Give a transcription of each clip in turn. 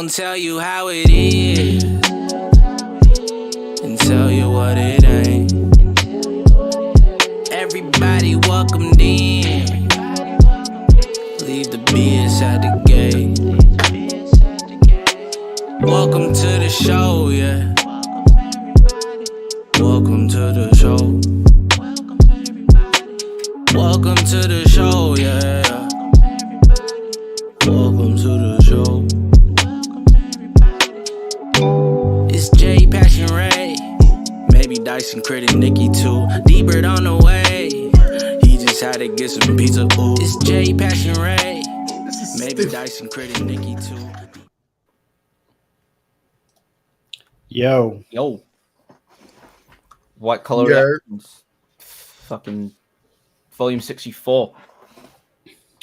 gon' tell you how it is and tell you what it ain't. Everybody welcomed in. Leave the BS at the gate. Welcome to the show, yeah. Welcome to the show. Welcome to the show, yeah. Welcome to the show. It's Jay, Passion Ray. Maybe Dyson, Crit, and Nikki too. D-Bird on the way. He just had to get some pizza. Ooh. It's Jay, Passion Ray. Maybe Dyson, Crit, and Nikki too. Yo. White Collar Reactions. Fucking volume 64.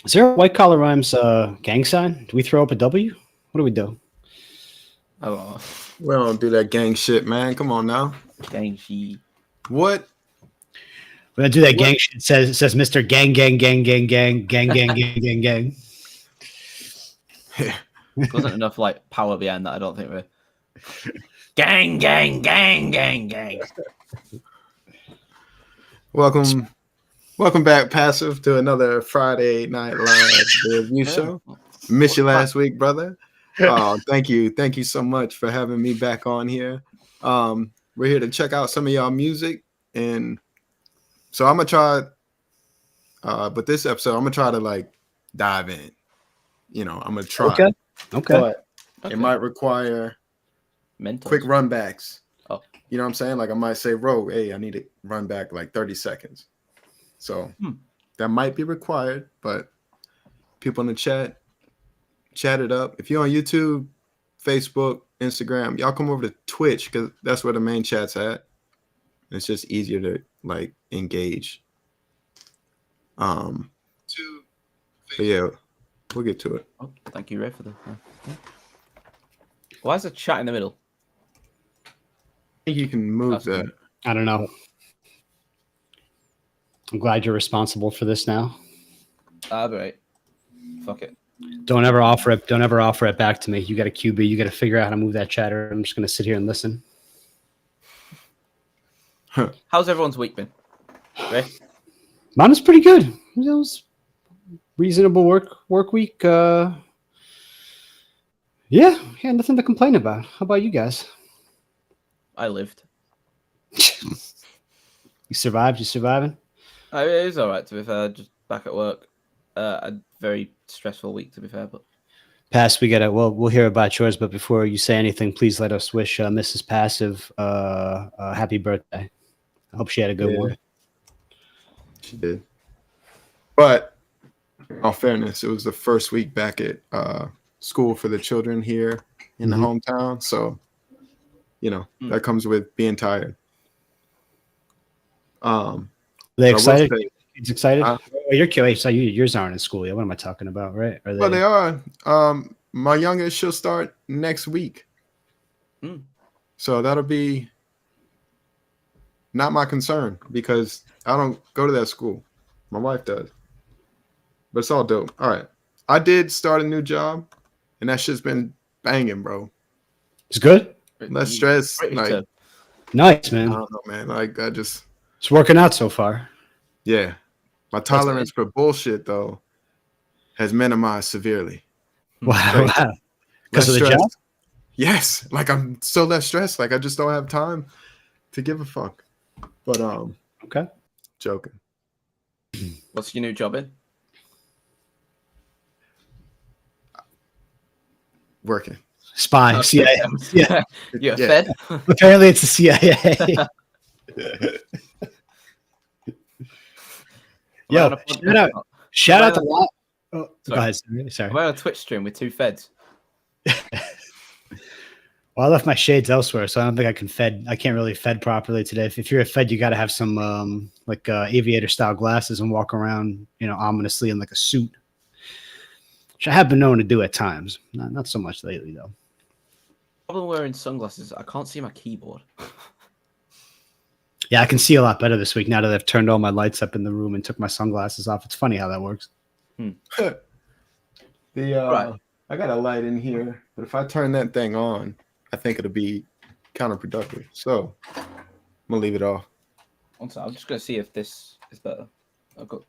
Is there a White Collar Rhymes gang sign? Do we throw up a W? What do we do? Oh, We don't do that gang shit, man. Come on now. gang shit. What? When I do that gang shit, it says Mr. Gang, gang, gang, gang, gang, gang, gang, gang, gang, gang. Wasn't enough like power behind that, I don't think. Gang, gang, gang, gang, gang. Welcome back, Passive, to another Friday Night Live review show. Missed you last week, brother. Oh, thank you so much for having me back on here. We're here to check out some of y'all music, and so I'm gonna try. But this episode, I'm gonna try to like dive in. You know, I'm gonna try. Okay. But it might require Mental. quick run backs. Oh. You know what I'm saying? Like I might say, Ro, hey, I need to run back like 30 seconds. So that might be required, but people in the chat it up. If you're on YouTube, Facebook, Instagram, y'all come over to Twitch because that's where the main chat's at. It's just easier to like engage. But yeah, we'll get to it. Oh, thank you, Ray, for the. Why is a chat in the middle? I think you can move that. I don't know. I'm glad you're responsible for this now. Right. Fuck it. Don't ever offer it. Don't ever offer it back to me. You got a QB. You got to figure out how to move that chatter. I'm just going to sit here and listen. How's everyone's week been? Ray? Mine was pretty good. It was reasonable work week. Yeah, nothing to complain about. How about you guys? I lived. You survived? You surviving? It was all right, to be fair. Just back at work. A very stressful week, to be fair. But Pass, we'll hear about yours, but before you say anything, please let us wish Mrs. Passive happy birthday. I hope she had a good one. She did. But in all fairness, it was the first week back at school for the children here in the hometown. So, you know, that comes with being tired. They excited? Kids excited? Yours aren't in school yet. What am I talking about, right? Well, they are. My youngest, she'll start next week. So that'll be not my concern because I don't go to that school. My wife does. But it's all dope. All right. I did start a new job, and that shit's been banging, bro. It's good? Less stress. Like, nice, man. I don't know, man. Like, it's working out so far. Yeah. My tolerance for bullshit, though, has minimized severely. Wow. Because of the job? Yes. Like, I'm so less stressed. Like, I just don't have time to give a fuck. But, okay. Joking. What's your new job in? Working. Spy. CIA. Yeah. You're fed? Apparently, it's the CIA. Yo, shout out to lot. Oh, go ahead. Sorry. I'm on a Twitch stream with two feds. Well, I left my shades elsewhere, so I don't think I can fed. I can't really fed properly today. If you're a fed, you got to have some aviator style glasses and walk around, ominously in like a suit, which I have been known to do at times. Not so much lately, though. Problem wearing sunglasses, I can't see my keyboard. Yeah, I can see a lot better this week now that I've turned all my lights up in the room and took my sunglasses off. It's funny how that works. Right. I got a light in here, but if I turn that thing on, I think it'll be counterproductive. So I'm gonna leave it off. One second, I'm just gonna see if this is better. I've got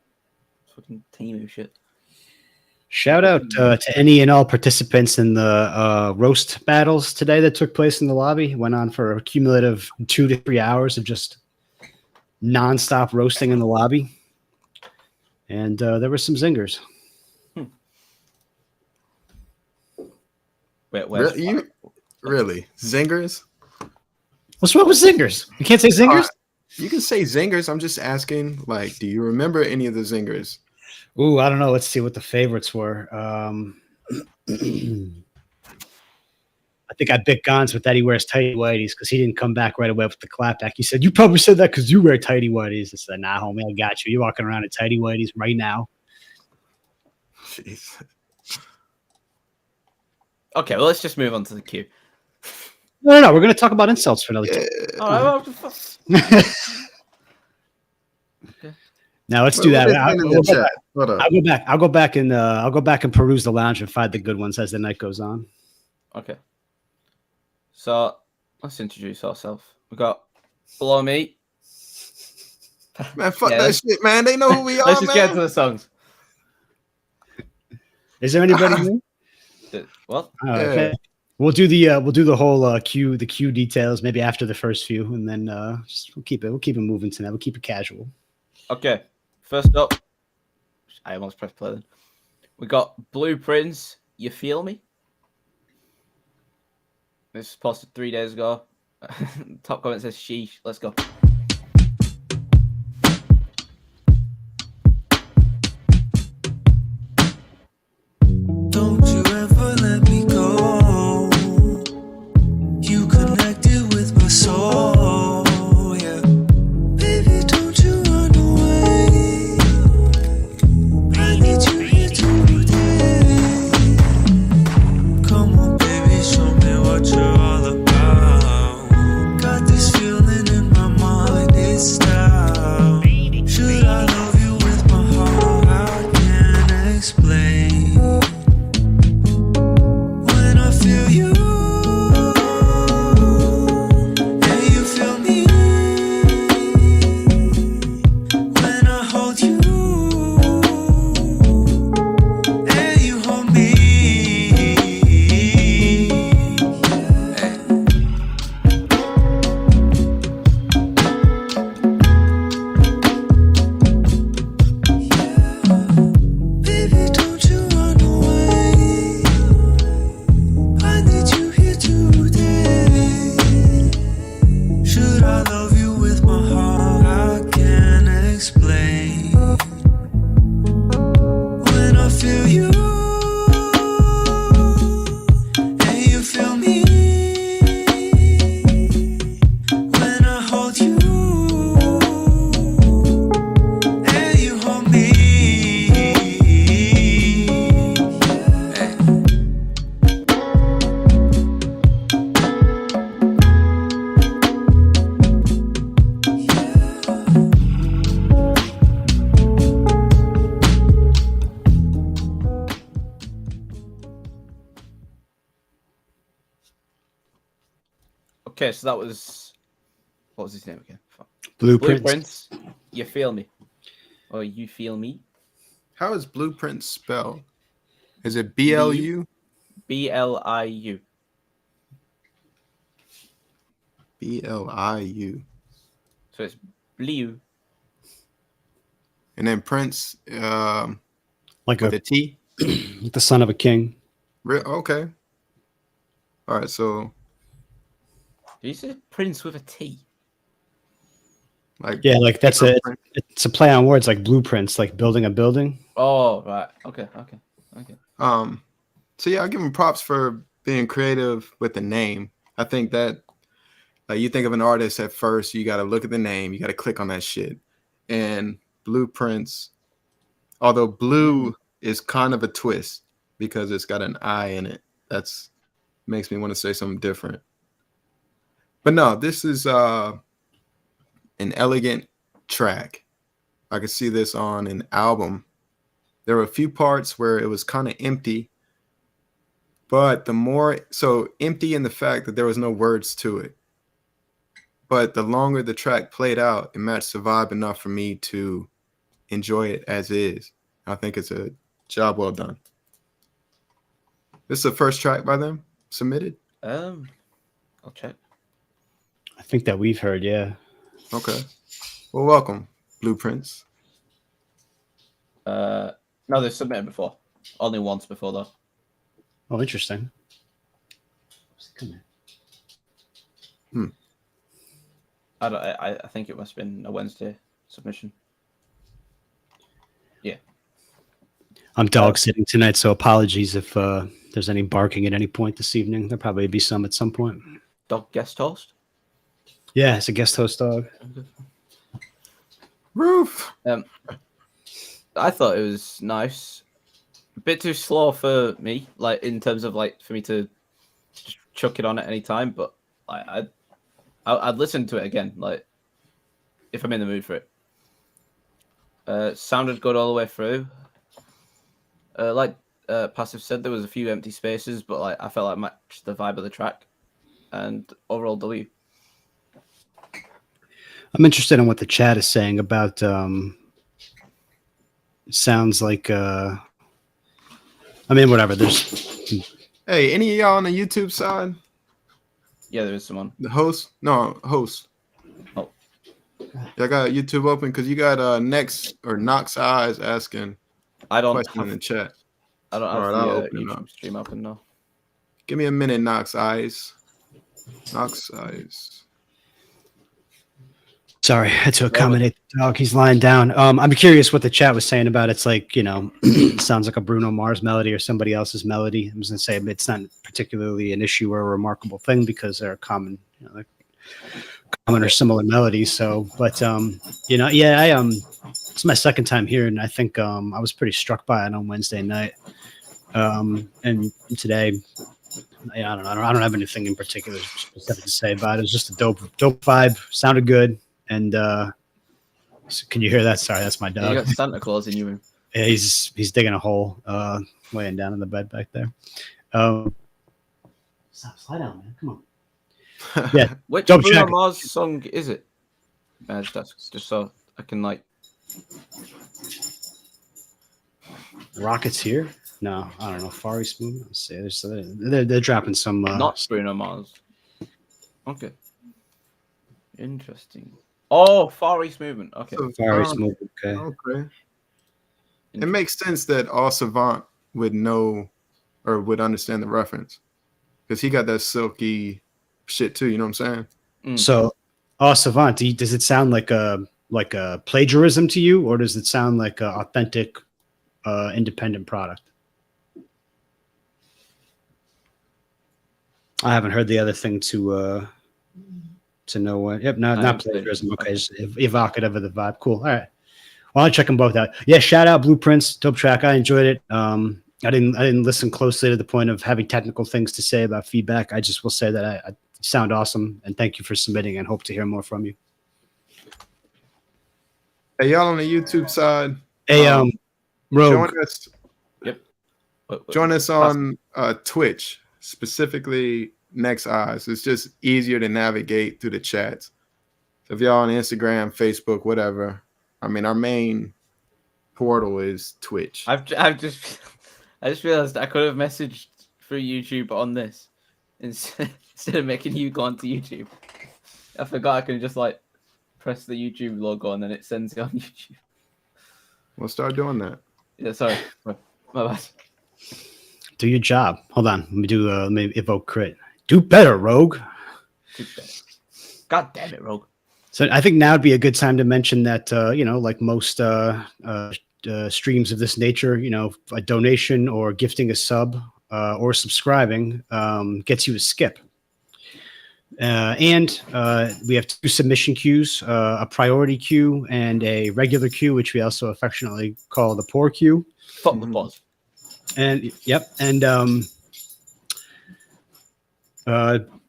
fucking Timu shit. Shout out to any and all participants in the roast battles today that took place in the lobby. Went on for a cumulative 2 to 3 hours of just nonstop roasting in the lobby. And there were some zingers. Wait, really? Zingers? What's wrong with zingers? You can't say zingers? You can say zingers. I'm just asking, like, do you remember any of the zingers? Ooh, I don't know. Let's see what the favorites were. I think I bit Gons with that he wears tighty whities because he didn't come back right away with the clapback. He said, "You probably said that because you wear tighty whities." I said, "Nah, homie, I got you. You're walking around in tighty whities right now." Jeez. Okay, well, let's just move on to the queue. No. We're going to talk about insults for another two. Oh, Now let's do that. I'll go back and peruse the lounge and find the good ones as the night goes on. Okay. So let's introduce ourselves. We got Below Me. Man, fuck that shit, man. They know who we are. Let's just get into the songs. Is there anybody new? What? Okay. We'll do the whole queue details maybe after the first few, and then we'll keep it moving tonight. We'll keep it casual. Okay. First up, I almost pressed play then. We got Blueprints. You Feel Me? This was posted 3 days ago. Top comment says sheesh. Let's go. Don't you ever let me go. You connected with my soul, yeah. Baby, don't you run away. I need you here today. Come on, baby, show me what you're all about. Got this feeling in my mind, it's now. Should I love you with my heart? I can't explain. When I feel you and you feel me, when I hold you and you hold me, baby, don't you run away. I need you here today. Should I love you with my heart? I can't explain. When I feel you and you feel me, when I hold you and you hold me. Okay, so that was, what was his name again? Fuck. Blueprints. You Feel Me, or You Feel Me? How is blueprint spelled? Is it BLU? BLIU. BLIU. So it's Blue. And then Prince Like with a T. the son of a king. Okay. All right, so Did you say Prince with a T? like Yeah, like it's a play on words, like blueprints, like building a building. Oh, right. Okay. So yeah, I'll give him props for being creative with the name. I think that like you think of an artist at first, you got to look at the name, you got to click on that shit. And Blueprints, although blue is kind of a twist because it's got an I in it. That's makes me want to say something different. But no, this is an elegant track. I could see this on an album. There were a few parts where it was kind of empty, But the more so empty in the fact that there was no words to it. But the longer the track played out, it matched the vibe enough for me to enjoy it as is. I think it's a job well done. This is the first track by them submitted? I'll check. I think that we've heard, yeah. Okay. Well, welcome, Blueprints. No, they've submitted before. Only once before, though. Oh, interesting. Come here. I think it must have been a Wednesday submission. Yeah. I'm dog sitting tonight, so apologies if there's any barking at any point this evening. There'll probably be some at some point. Dog guest host? Yeah, it's a guest host dog. Roof. I thought it was nice. A bit too slow for me, like in terms of like for me to just chuck it on at any time, but I'd listen to it again, like if I'm in the mood for it. Sounded good all the way through. Like Passive said, there was a few empty spaces, but like I felt like matched the vibe of the track, and overall W. I'm interested in what the chat is saying about. Sounds like. I mean, whatever. There's. Hey, any of y'all on the YouTube side? Yeah, there is someone. The host? No, host. Oh. I got YouTube open because you got Knox Eyes asking I don't question have, in the chat. I don't have Alright, I'll the open it up. YouTube stream open now. Give me a minute, Knox Eyes. Knox Eyes. Sorry, I had to accommodate the dog. He's lying down. I'm curious what the chat was saying about. It's like, it sounds like a Bruno Mars melody or somebody else's melody. I was going to say it's not particularly an issue or a remarkable thing because they're common, like common or similar melodies. So, but yeah, it's my second time here, and I think I was pretty struck by it on Wednesday night. And today, I don't know. I don't have anything in particular specific to say about it. It was just a dope vibe. Sounded good. And can you hear that? Sorry, that's my dog. You got Santa Claus in your room. Yeah, he's digging a hole, laying down in the bed back there. Stop, slide down, man. Come on. Yeah, Which Double Bruno check. Mars song is it? Just so I can like. Rockets here? No, I don't know. Far East Movement. Let's see. They're dropping some. Not Bruno Mars. Okay. Interesting. Oh, Far East Movement. Okay. So, Far East Movement. Okay. Okay. It makes sense that all Savant would know or would understand the reference because he got that silky shit too. You know what I'm saying? So, Savant, does it sound like a plagiarism to you, or does it sound like an authentic, independent product? I haven't heard the other thing to know what. Yep, not plagiarism. Okay, just evocative of the vibe. Cool. All right. Well, I'll check them both out. Yeah, shout out Blueprints, dope track. I enjoyed it. I didn't listen closely to the point of having technical things to say about feedback. I just will say that I sound awesome, and thank you for submitting, and hope to hear more from you. Hey, y'all on the YouTube side. Hey, Rogue. Join us. Yep. Join us on Twitch, specifically Next Eyes. It's just easier to navigate through the chats. So if y'all on Instagram, Facebook, whatever, I mean, our main portal is Twitch. I just realized I could have messaged through YouTube on this instead of making you go onto YouTube. I forgot I can just like press the YouTube logo and then it sends it on YouTube. We'll start doing that. Yeah, sorry. My bad. Do your job. Hold on. Let me do. Let me evoke crit. Do better, Rogue. God damn it, Rogue. So I think now would be a good time to mention that like most streams of this nature, a donation or gifting a sub or subscribing gets you a skip. And we have 2 submission queues, a priority queue and a regular queue, which we also affectionately call the poor queue. Fuck the pause. And yep, and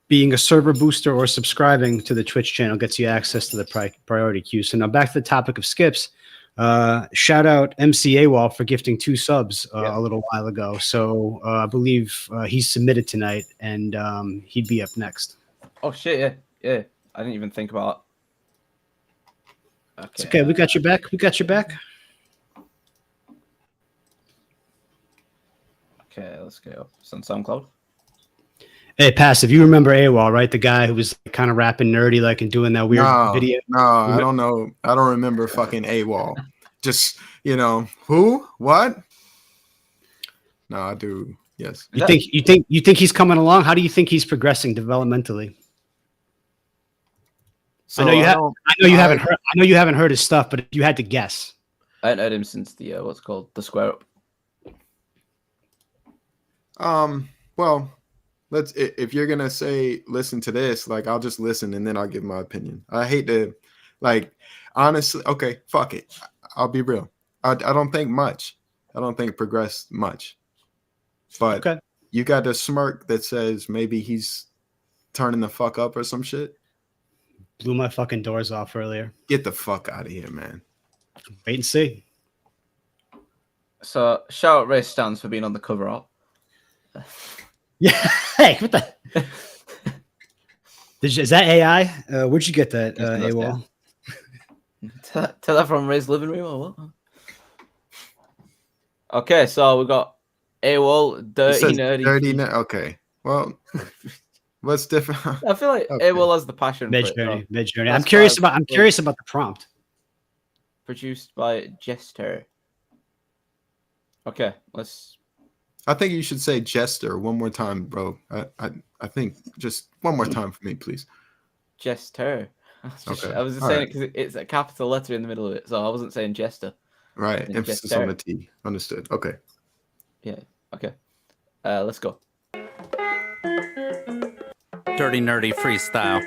being a server booster or subscribing to the Twitch channel gets you access to the priority queue. So now back to the topic of skips. Shout out MC AWOL for gifting 2 subs a little while ago. So I believe he's submitted tonight, and he'd be up next. Oh shit! Yeah. I didn't even think about. Okay. It's okay. We got your back. We got your back. Okay, let's go. It's on SoundCloud. Hey, Passive, you remember AWOL, right? The guy who was kind of rapping nerdy, like, and doing that weird video. No, I don't know. I don't remember fucking AWOL. Just, who? What? No, I do. Yes. You think he's coming along? How do you think he's progressing developmentally? So I know you haven't heard his stuff, but if you had to guess. I hadn't heard him since the what's called the Square Up. Well, if you're gonna say listen to this, like, I'll just listen and then I'll give my opinion. I hate to, like, honestly. Okay, fuck it. I'll be real. I don't think much. I don't think progressed much. But okay. You got a smirk that says maybe he's turning the fuck up or some shit. Blew my fucking doors off earlier. Get the fuck out of here, man. Wait and see. So shout out Ray Stans for being on the cover art. Yeah. Hey, what the? Is that AI? Where'd you get that, AWOL? Tell that from Ray's living room or what? Okay, so we got AWOL, dirty nerdy. Okay. Well, what's different? I feel like AWOL has the passion. Mid-journey. I'm curious about the prompt. Produced by Jester. Okay, let's. I think you should say Jester one more time, bro. I think just one more time for me, please. Jester. Okay. I was just saying it because it's a capital letter in the middle of it, so I wasn't saying Jester. Right. Emphasis on the T. Understood. Okay. Yeah. Okay. Let's go. Dirty nerdy freestyle.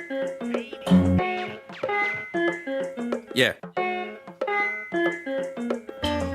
Yeah.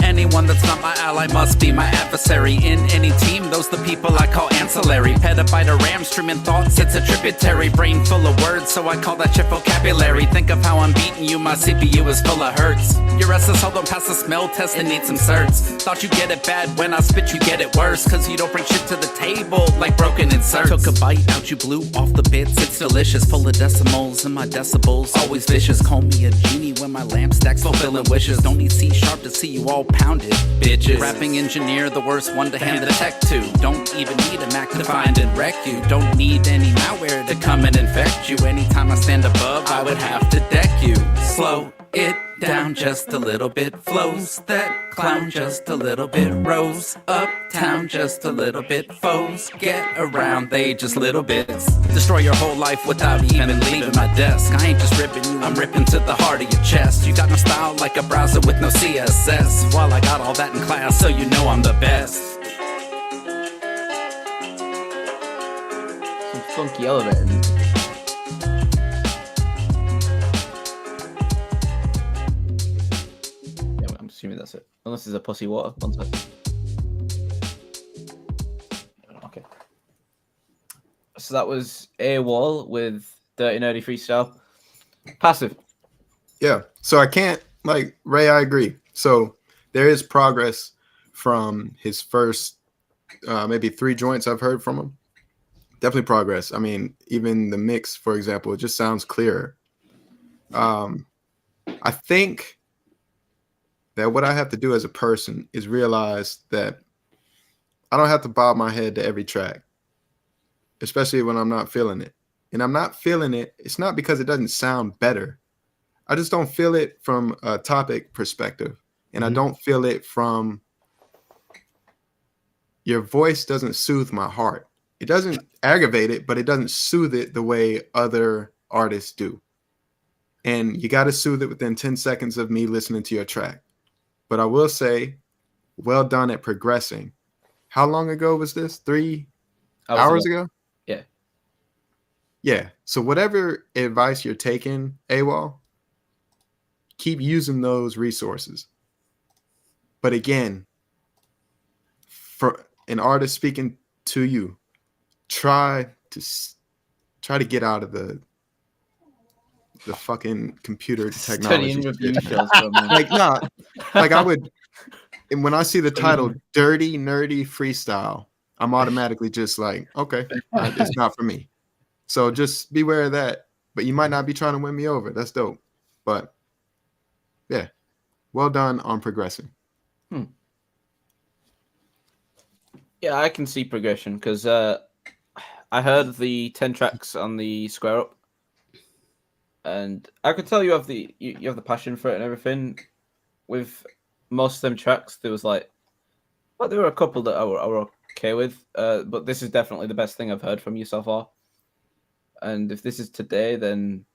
Anyone that's not my ally must be my adversary. In any team, those the people I call ancillary. Petabyte of RAM streaming thoughts, it's a tributary. Brain full of words, so I call that shit vocabulary. Think of how I'm beating you, my CPU is full of hertz. Your SSL don't pass the smell test and need some certs. Thought you get it bad, when I spit you get it worse. Cause you don't bring shit to the table like broken inserts. Took a bite out, you blew off the bits, it's delicious. Full of decimals and my decibels always vicious. Call me a genie when my lamp stacks fulfilling wishes. Don't need C# to see you all pounded, bitches. Rapping engineer, the worst one to hand the tech to. Don't even need a Mac to find and wreck you. Don't need any malware to come and infect you. Anytime I stand above, I would have to deck you. Slow it down just a little bit. Flows that clown just a little bit. Rose uptown just a little bit. Foes get around, they just little bits. Destroy your whole life without even leaving my desk. I ain't just ripping you, I'm ripping to the heart of your chest. You got no style like a browser with no CSS. Well, I got all that in class, so you know I'm the best. Some funky elevator. Assuming that's it. Unless there's a pussy water. One sec. Okay. So that was AWOL with Dirty Nerdy Freestyle. Passive. Yeah. So I can't, like, Ray, I agree. So there is progress from his first maybe 3 joints I've heard from him. Definitely progress. I mean, even the mix, for example, it just sounds clearer. I think that what I have to do as a person is realize that I don't have to bob my head to every track, especially when I'm not feeling it. And I'm not feeling it. It's not because it doesn't sound better. I just don't feel it from a topic perspective. And I don't feel it from your voice doesn't soothe my heart. It doesn't aggravate it, but it doesn't soothe it the way other artists do. And you got to soothe it within 10 seconds of me listening to your track. But I will say, well done at progressing. How long ago was this? 3 hours ago? Yeah. Yeah. So whatever advice you're taking, AWOL, keep using those resources. But again, for an artist speaking to you, try to get out of the the fucking computer Studying technology. review shit. shows for a minute. Like, nah, like I would, and when I see the title "Dirty Nerdy Freestyle," I'm automatically just like, okay, it's not for me. So just beware of that. But you might not be trying to win me over. That's dope. But yeah, well done on progressing. Yeah, I can see progression because I heard the 10 tracks on the Square Up, and I could tell you have the you have the passion for it and everything. With most of them tracks, there was like, well, there were a couple that I were okay with, but this is definitely the best thing I've heard from you so far. And if this is today, then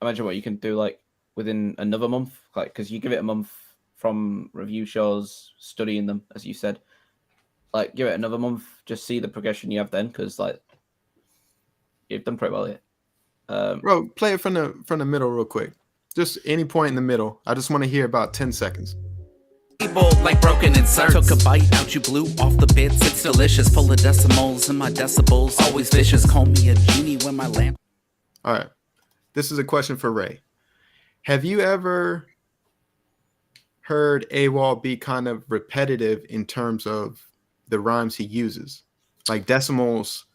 imagine what you can do like within another month, like because you give it a month from review shows, studying them, as you said. Like, give it another month, just see the progression you have then, because like you've done pretty well here. Bro, play it from the middle real quick. Just any point in the middle. I just want to hear about 10 seconds. Like broken inserts. Took a bite out, you blew off the bits. It's delicious, full of decimals, and my decibels always vicious. Call me a genie when my lamp. All right. This is a question for Ray. Have you ever heard AWOL be kind of repetitive in terms of the rhymes he uses? Like decimals,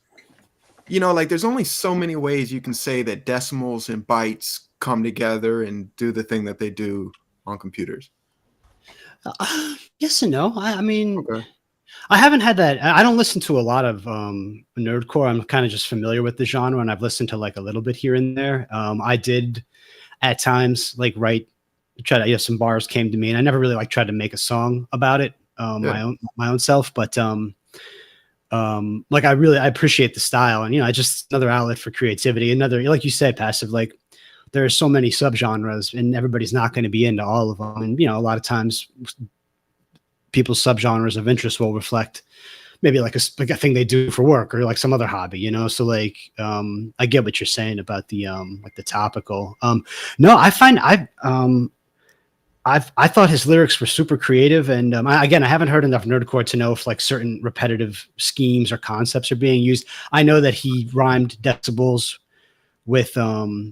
you know, like there's only so many ways you can say that decimals and bytes come together and do the thing that they do on computers. Yes and no. I mean, Okay. I haven't had that. I don't listen to a lot of nerdcore. I'm kind of just familiar with the genre, and I've listened to like a little bit here and there. I did at times like try to, some bars came to me, and I never really like tried to make a song about it my own self. But like I appreciate the style, and I just another outlet for creativity. Another, like you said, passive. Like there are so many subgenres, and everybody's not going to be into all of them. And a lot of times, people's subgenres of interest will reflect maybe like a thing they do for work or like some other hobby. So like I get what you're saying about the like the topical. No, I find I thought his lyrics were super creative, and I haven't heard enough nerdcore to know if like certain repetitive schemes or concepts are being used. I know that he rhymed decibels with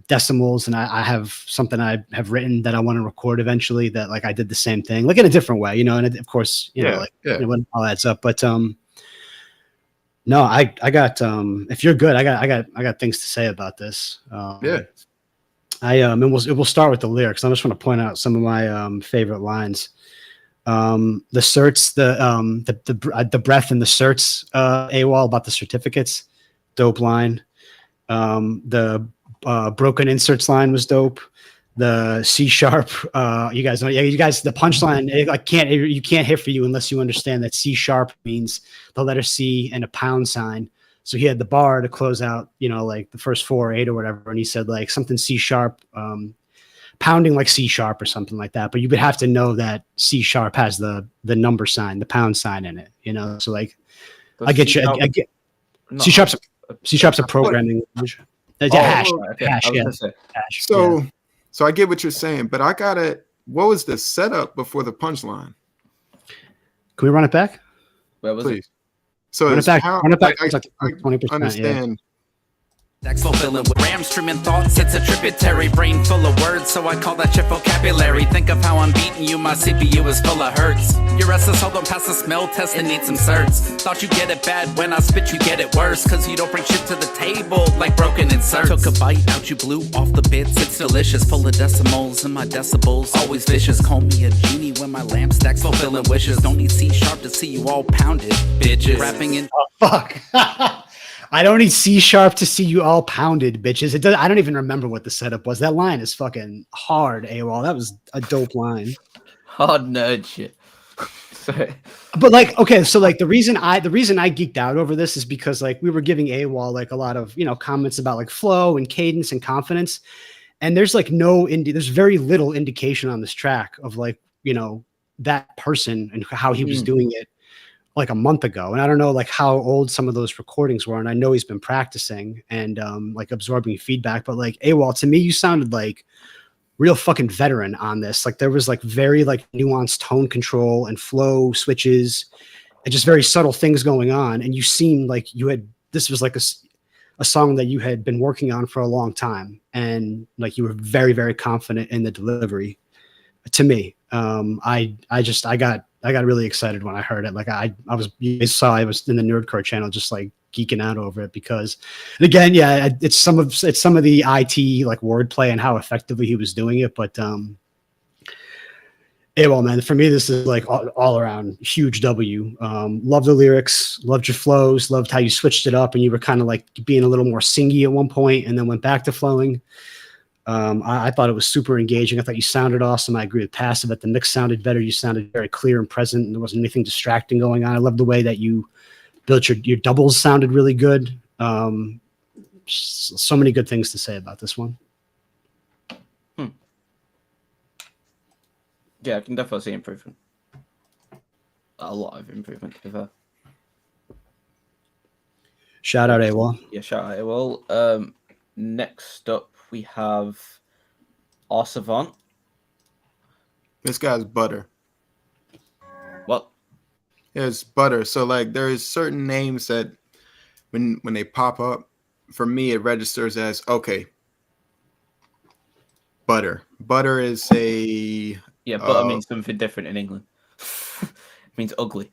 decimals, and I have something I have written that I want to record eventually that like I did the same thing, like in a different way, and of course, when it all adds up. But no, I got if you're good, I got things to say about this. And we'll start with the lyrics. I just want to point out some of my favorite lines. The certs, the breath and the certs AWOL about the certificates, dope line. The broken inserts line was dope. The C#, you guys know, the punchline, you can't hit for you unless you understand that C# means the letter C and a pound sign. So he had the bar to close out, like the first 4 or 8 or whatever. And he said like something C#, pounding like C# or something like that. But you would have to know that C# has the number sign, the pound sign in it, So like, I get you. I get C#'s a programming language. Hash. So I get what you're saying, but what was the setup before the punchline? Can we run it back? Where was Please. it? So run it back. I 20%, understand. Fulfilling with ram streaming thoughts, it's a tributary brain full of words, so I call that shit vocabulary. Think of how I'm beating you, my CPU is full of hurts. Your restless, hold on past the smell test and need some certs. Thought you get it bad, when I spit you get it worse, cause you don't bring shit to the table like broken inserts. Took a bite out, you blew off the bits, it's delicious, full of decimals and my decibels always vicious. Call me a genie when my lamp stacks fulfilling wishes. Don't need C# to see you all pounded, bitches. Rapping in fuck. I don't need C# to see you all pounded, bitches. I don't even remember what the setup was. That line is fucking hard, AWOL. That was a dope line. Hard nerd shit. Sorry. But like, okay, so like the reason I geeked out over this is because like we were giving AWOL like a lot of comments about like flow and cadence and confidence, and there's like there's very little indication on this track of like that person and how he was doing it like a month ago. And I don't know like how old some of those recordings were. And I know he's been practicing and like absorbing feedback, but like AWOL, to me, you sounded like real fucking veteran on this. Like there was like very like nuanced tone control and flow switches and just very subtle things going on. And you seemed like this was like a a song that you had been working on for a long time, and like you were very, very confident in the delivery. To me, I got really excited when I heard it. Like you saw I was in the Nerdcore channel just like geeking out over it because, and again, yeah, it's some of the IT like wordplay and how effectively he was doing it, but yeah, well, man, for me, this is like all around huge W. Love the lyrics, loved your flows, loved how you switched it up, and you were kind of like being a little more singy at one point, and then went back to flowing. I thought it was super engaging. I thought you sounded awesome. I agree with Passive that the mix sounded better. You sounded very clear and present, and there wasn't anything distracting going on. I love the way that you built your doubles sounded really good. So many good things to say about this one. Yeah, I can definitely see improvement. A lot of improvement, to be fair. Shout out AWOL. Yeah, shout out AWOL. Next up, we have Orsavant. This guy's butter. What? It's butter. So like there is certain names that when they pop up, for me it registers as okay. Butter. Butter is a Yeah, butter means something different in England. It means ugly.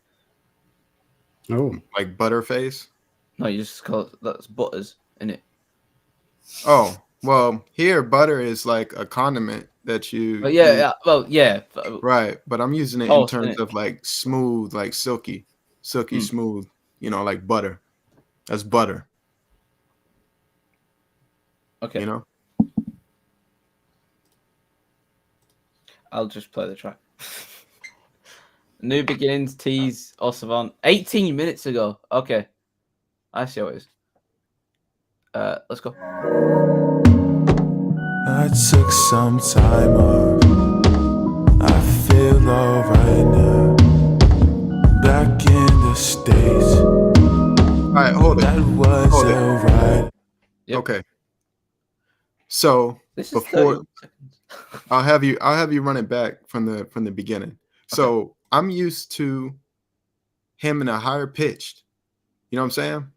Oh, like butterface. No, you just call it, that's butters, isn't it? Oh, well, here butter is like a condiment that you. But yeah, well, yeah. Right, but I'm using it in terms of like smooth, like silky, smooth. You know, like butter. That's butter. Okay. You know. I'll just play the track. New Beginnings tease Orsavant 18 minutes ago. Okay. I see how it is. Let's go. I took some time off. I feel alright now. Back in the States. All right, hold it. That was alright. Yep. Okay. So This is before I'll have you run it back from the beginning. So I'm used to him in a higher pitched. You know what I'm saying?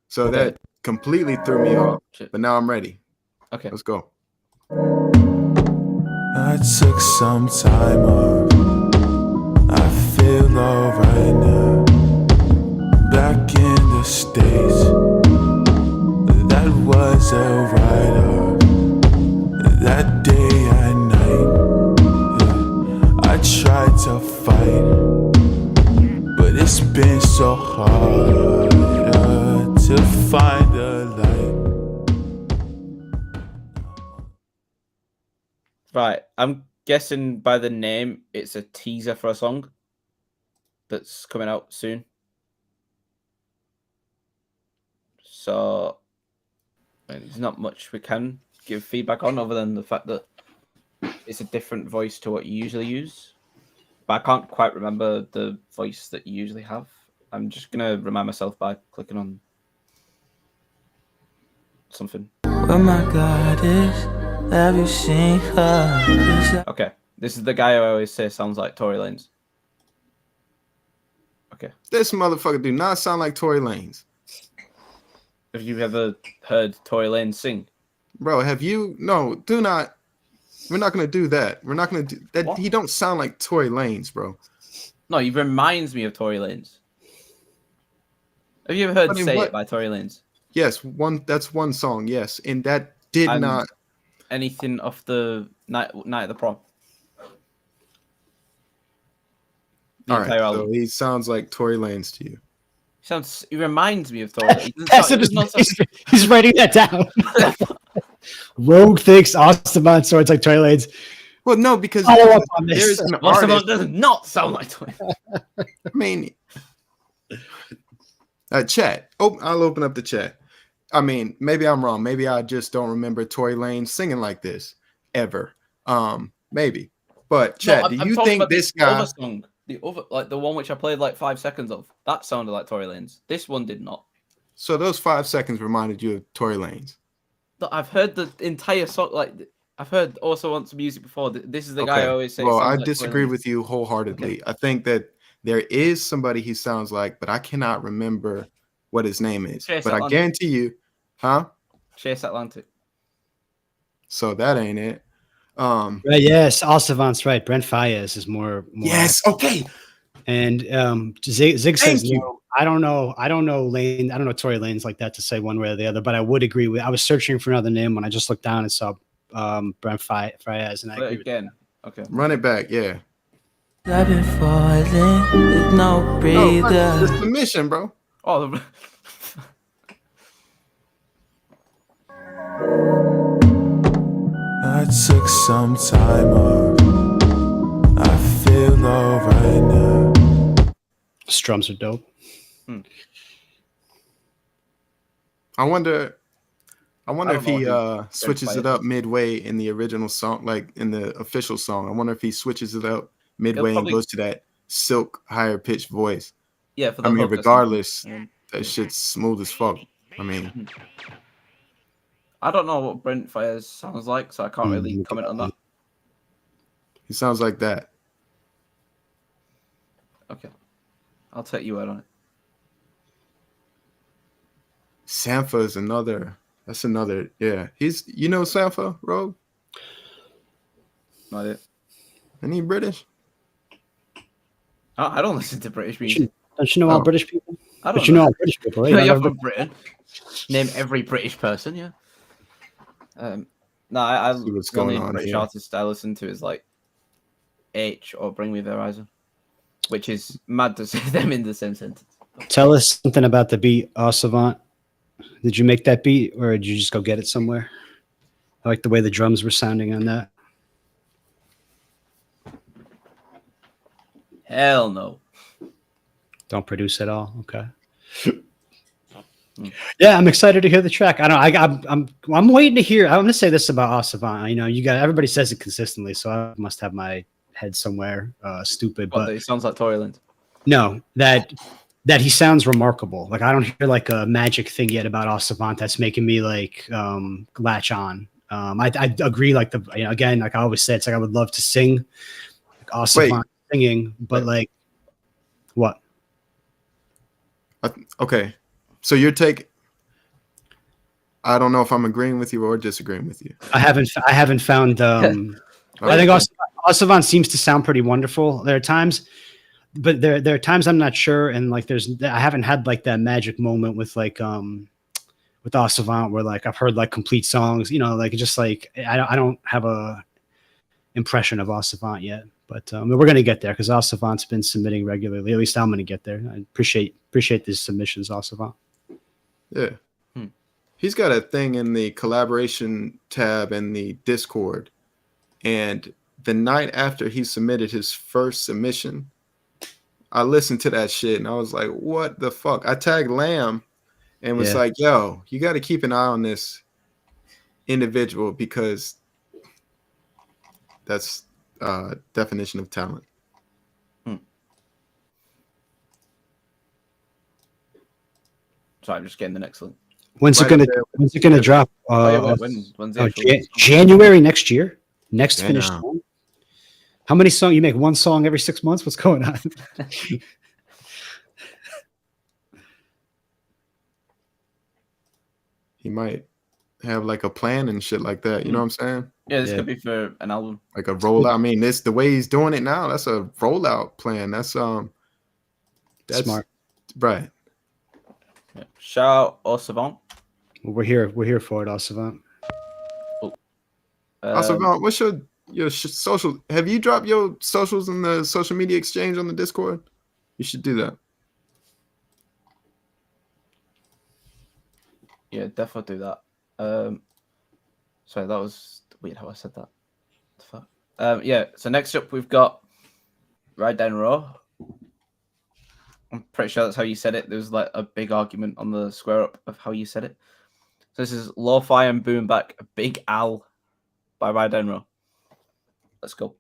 So that completely threw me off. But now I'm ready. Okay. Let's go. I took some time off. I feel alright now. Back in the States. That was a write-off. That day and night, I tried to fight, but it's been so hard to find a light. Right. I'm guessing by the name, it's a teaser for a song that's coming out soon. So there's not much we can give feedback on other than the fact that it's a different voice to what you usually use. But I can't quite remember the voice that you usually have. I'm just going to remind myself by clicking on something. Oh my God, have you seen her? Okay. This is the guy who I always say sounds like Tory Lanez. Okay. This motherfucker do not sound like Tory Lanez. Have you ever heard Tory Lanez sing? Bro, have you? No, do not. We're not gonna do that. We're not gonna do that. What? He don't sound like Tory Lanez, bro. No, he reminds me of Tory Lanez. Have you ever heard "Say It" by Tory Lanez? Yes, that's one song. Yes, and that did not anything off the night of the prom. All right, so he sounds like Tory Lanez to you. He reminds me of Tory. He's writing that down. Rogue thinks Orsavant sounds like Tory Lanez. Well, no, because follow up on this. There's an Orsavant artist. does not sound like Tory. I mean, chat. Oh, I'll open up the chat. I mean, maybe I'm wrong. Maybe I just don't remember Tory Lanez singing like this ever. Maybe. But chat, do you think this guy? Other song, the other, like the one which I played like 5 seconds of, that sounded like Tory Lanez. This one did not. So those 5 seconds reminded you of Tory Lanez. I've heard the entire song. Like I've heard also wants music before. This is the guy I always say. Well, I disagree with you wholeheartedly. Okay. I think that there is somebody he sounds like, but I cannot remember what his name is. But I guarantee you, Huh? Chase Atlantic. So that ain't it. Right, yes, Savant's right. Brent Faiyaz is more. Yes. Okay. And Zig says Thank you. no. I don't know Lane. I don't know Tory Lane's like that to say one way or the other. But I would agree with. I was searching for another name when I just looked down and saw Brent Faiyaz, and I Play agree it again. Okay. Run it back. Yeah. I've been falling with no No, breather. the submission, bro. Oh, the... I took some time off. I feel low right now. Strums are dope. I wonder don't if he know switches it up midway in the original song, like in the official song. I wonder if he switches it up midway and goes to that silk, higher pitched voice. Yeah, for the I mean, hook or regardless, something. that shit's smooth as fuck. I mean, I don't know what Brent Faiyaz sounds like, so I can't really comment on that. he sounds like that. Okay. I'll take you out on it. Sampha is another. That's another. Yeah, he's. You know Sampha, Rogue? No idea. Isn't he British? I don't listen to British music. Don't you know all British people? I don't But you know all British people, right? Yeah, You you're know from Britain. Name every British person, yeah. No, I See what's the only going on British here. artist I listen to is like H or Bring Me the Horizon, which is mad to say them in the same sentence. Tell us something about the beat, Savant. Did you make that beat, or did you just go get it somewhere? I like the way the drums were sounding on that. Hell no. Don't produce at all. Okay. Yeah, I'm excited to hear the track. I don't. I'm waiting to hear. I'm going to say this about Savant. You know, you got everybody says it consistently, so I must have my head somewhere stupid. But But it sounds like Tory Lanez. no, that he sounds remarkable. Like I don't hear like a magic thing yet about Savant that's making me like latch on. I agree. Like again, like I always say, it's like I would love to sing like Savant singing, but like what? Okay, so your take. I don't know if I'm agreeing with you or disagreeing with you. I haven't found. I think Savant seems to sound pretty wonderful. There are times. But there are times I'm not sure, and like I haven't had like that magic moment with like with Savant where like I've heard like complete songs, you know, like just like I don't have a impression of Savant yet, but we're gonna get there because Savant's been submitting regularly. At least I'm gonna get there. I appreciate these submissions, Savant. Yeah, he's got a thing in the collaboration tab in the Discord, and the night after he submitted his first submission, I listened to that shit and I was like, what the fuck? I tagged Lamb and was like, yo, you got to keep an eye on this individual because that's definition of talent. Sorry, I'm just getting the next link. When's it gonna drop? When's the actual January next year. Next finished song. How many songs? You make one song every 6 months? What's going on? He might have like a plan and shit like that. You know what I'm saying? Yeah, this could be for an album. Like a rollout. I mean, this the way he's doing it now. That's a rollout plan. That's Smart, right? Yeah. Shout out Savant. Well, we're here for it, Savant. Savant, what's your social? Have you dropped your socials in the social media exchange on the Discord? You should do that. Yeah, definitely do that. Sorry, that was weird how I said that. Fuck. Yeah. So next up, we've got Ride Down Raw. I'm pretty sure that's how you said it. There was like a big argument on the square up of how you said it. So this is Lo-Fi and Boom Back, Big Al by Ride Down Raw. Let's go.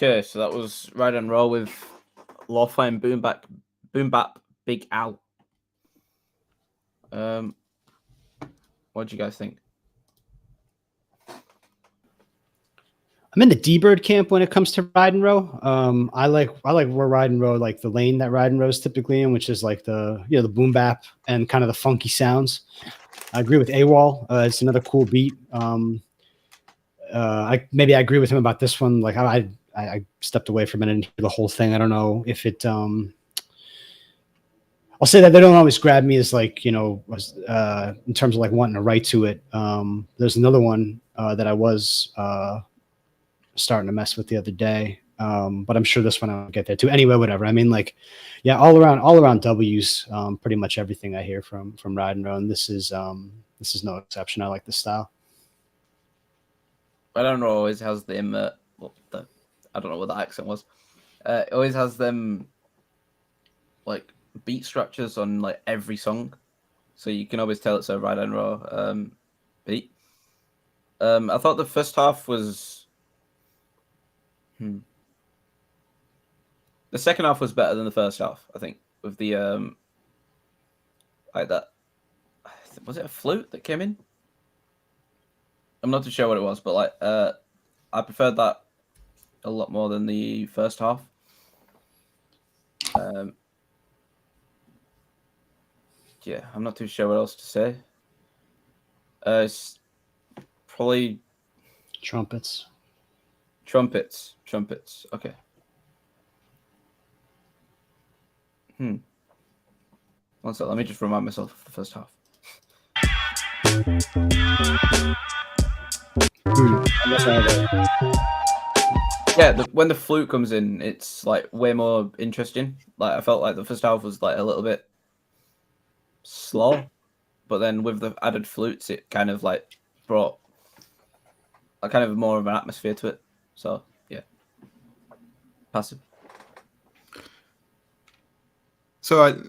Okay, so that was Ride and Roll with Lo-Fi and Boom Bap Big Al. What do you guys think? I'm in the D-Bird camp when it comes to Ride and Row. I like where Ride and Row, like the lane that Ride and Row is typically in, which is like the the boom bap and kind of the funky sounds. I agree with AWOL. It's another cool beat. I agree with him about this one. Like I stepped away from it and hear the whole thing. I don't know if it. I'll say that they don't always grab me as like in terms of like wanting to write to it. There's another one that I was starting to mess with the other day. But I'm sure this one I'll get there too. Anyway, whatever. I mean, like, yeah, all around W's. Pretty much everything I hear from Ride and Roll, and this is no exception. I like the style. I don't know. Always has I don't know what the accent was. It always has them like beat structures on like every song, so you can always tell it's a Ride and Roll beat. I thought the first half was. The second half was better than the first half, I think, with the like that. Was it a flute that came in? I'm not too sure what it was, but like I preferred that a lot more than the first half. Yeah, I'm not too sure what else to say. It's probably Trumpets. Okay. One sec, let me just remind myself of the first half. Yeah, when the flute comes in, it's like way more interesting. Like I felt like the first half was like a little bit slow, but then with the added flutes, it kind of like brought a kind of more of an atmosphere to it. So yeah, Passive. So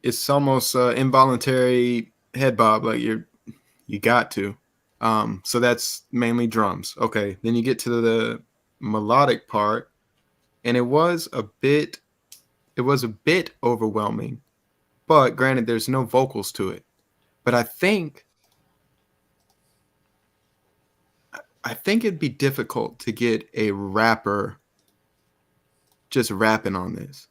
it's almost involuntary head bob, like you got to. So that's mainly drums. Okay, then you get to the melodic part, and it was a bit overwhelming. But granted, there's no vocals to it. But I think it'd be difficult to get a rapper just rapping on this,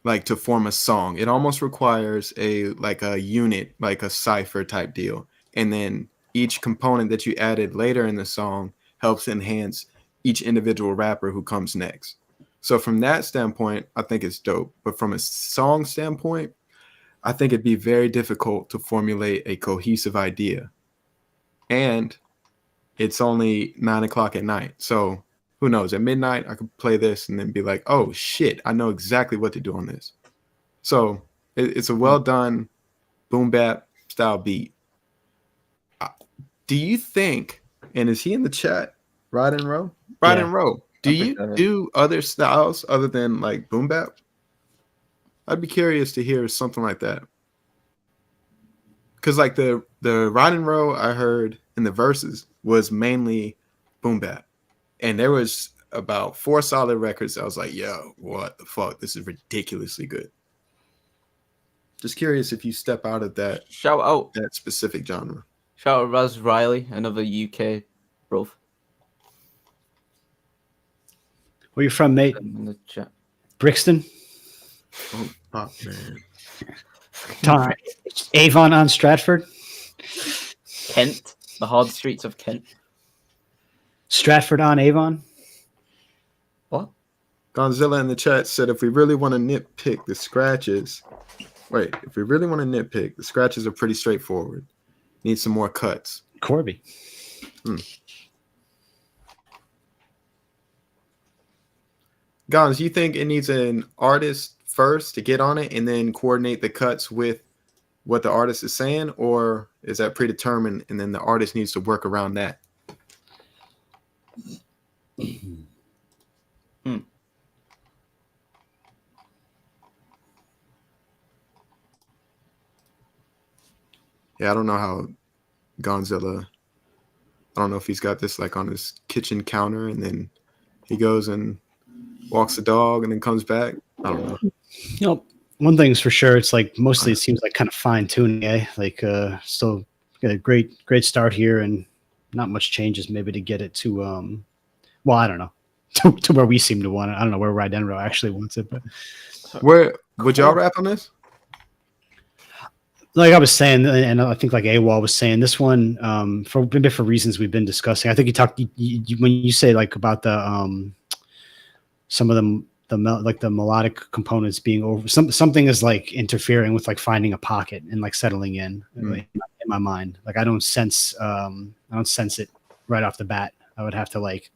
like to form a song. It almost requires a unit, like a cipher type deal, and then each component that you added later in the song helps enhance each individual rapper who comes next. So from that standpoint, I think it's dope. But from a song standpoint, I think it'd be very difficult to formulate a cohesive idea. And it's only 9:00 at night. So who knows? At midnight, I could play this and then be like, oh shit, I know exactly what to do on this. So it's a well done boom bap style beat. Do you think, and is he in the chat? Ride and Row? Ride and Row. Do you do other styles other than like boom bap? I'd be curious to hear something like that. Because like the Ride and Row I heard in the verses was mainly boom bap. And there was about 4 solid records. I was like, yo, what the fuck? This is ridiculously good. Just curious if you step out of that specific genre. Shout out Raz Riley, another UK bro. Where you from, mate? In the chat. Brixton? Oh, fuck, man. Avon on Stratford? Kent. The hard streets of Kent. Stratford on Avon? What? Gonzilla in the chat said if we really want to nitpick the scratches, the scratches are pretty straightforward. Need some more cuts. Corby. Gonz, you think it needs an artist first to get on it and then coordinate the cuts with what the artist is saying, or is that predetermined and then the artist needs to work around that? Yeah, I don't know how Gonzilla, I don't know if he's got this like on his kitchen counter and then he goes and walks the dog and then comes back. I don't know. You know, one thing's for sure, it's like mostly it seems like kind of fine tuning, like still got a great start here and not much changes maybe to get it to well, I don't know. To where we seem to want it. I don't know where Ride Enro actually wants it, but Where would y'all rap on this? like I was saying, and I think like AWOL was saying, this one for different reasons we've been discussing. I think you talked when you say like about the some of them like the melodic components being over something is like interfering with like finding a pocket and like settling in in my mind. Like I don't sense it right off the bat. I would have to like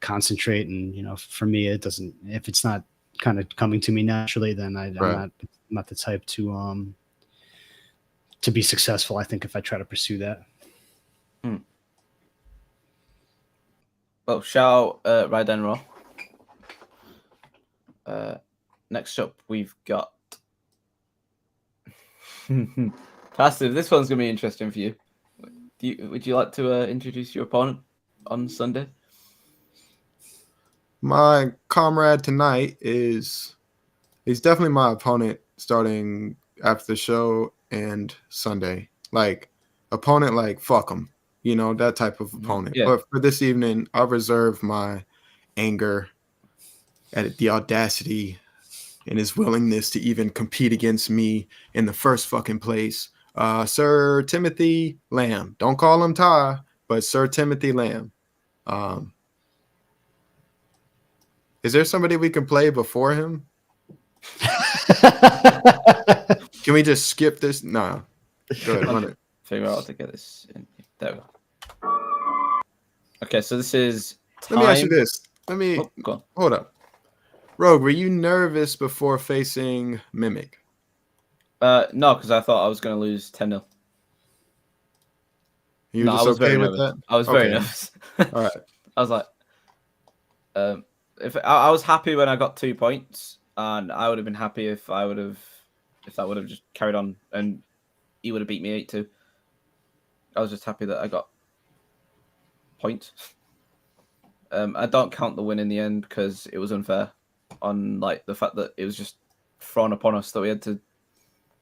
concentrate, and for me it doesn't, if it's not kind of coming to me naturally, then I'm not the type to be successful, I think, if I try to pursue that. Well, shout out Ride Enro. Next up, we've got Passive. This one's gonna be interesting for you. Would you like to introduce your opponent on Sunday? My comrade tonight he's definitely my opponent starting after the show and Sunday. Like opponent, like fuck him, that type of opponent. Yeah. But for this evening, I'll reserve my anger at the audacity and his willingness to even compete against me in the first fucking place. Sir Timothy Lamb. Don't call him Ty, but Sir Timothy Lamb. Is there somebody we can play before him? Can we just skip this? No. Go ahead, run it. Figure out how to get this in. There we go. Okay, so this is Let me ask you this. Go on. Hold up. Rogue, were you nervous before facing Mimic? No, because I thought I was going to lose 10-0. You just okay with that? I was very nervous. All right. I was like, if I was happy when I got 2 points, and I would have been happy if that would have just carried on and he would have beat me 8-2. I was just happy that I got points. I don't count the win in the end because it was unfair on like the fact that it was just thrown upon us that we had to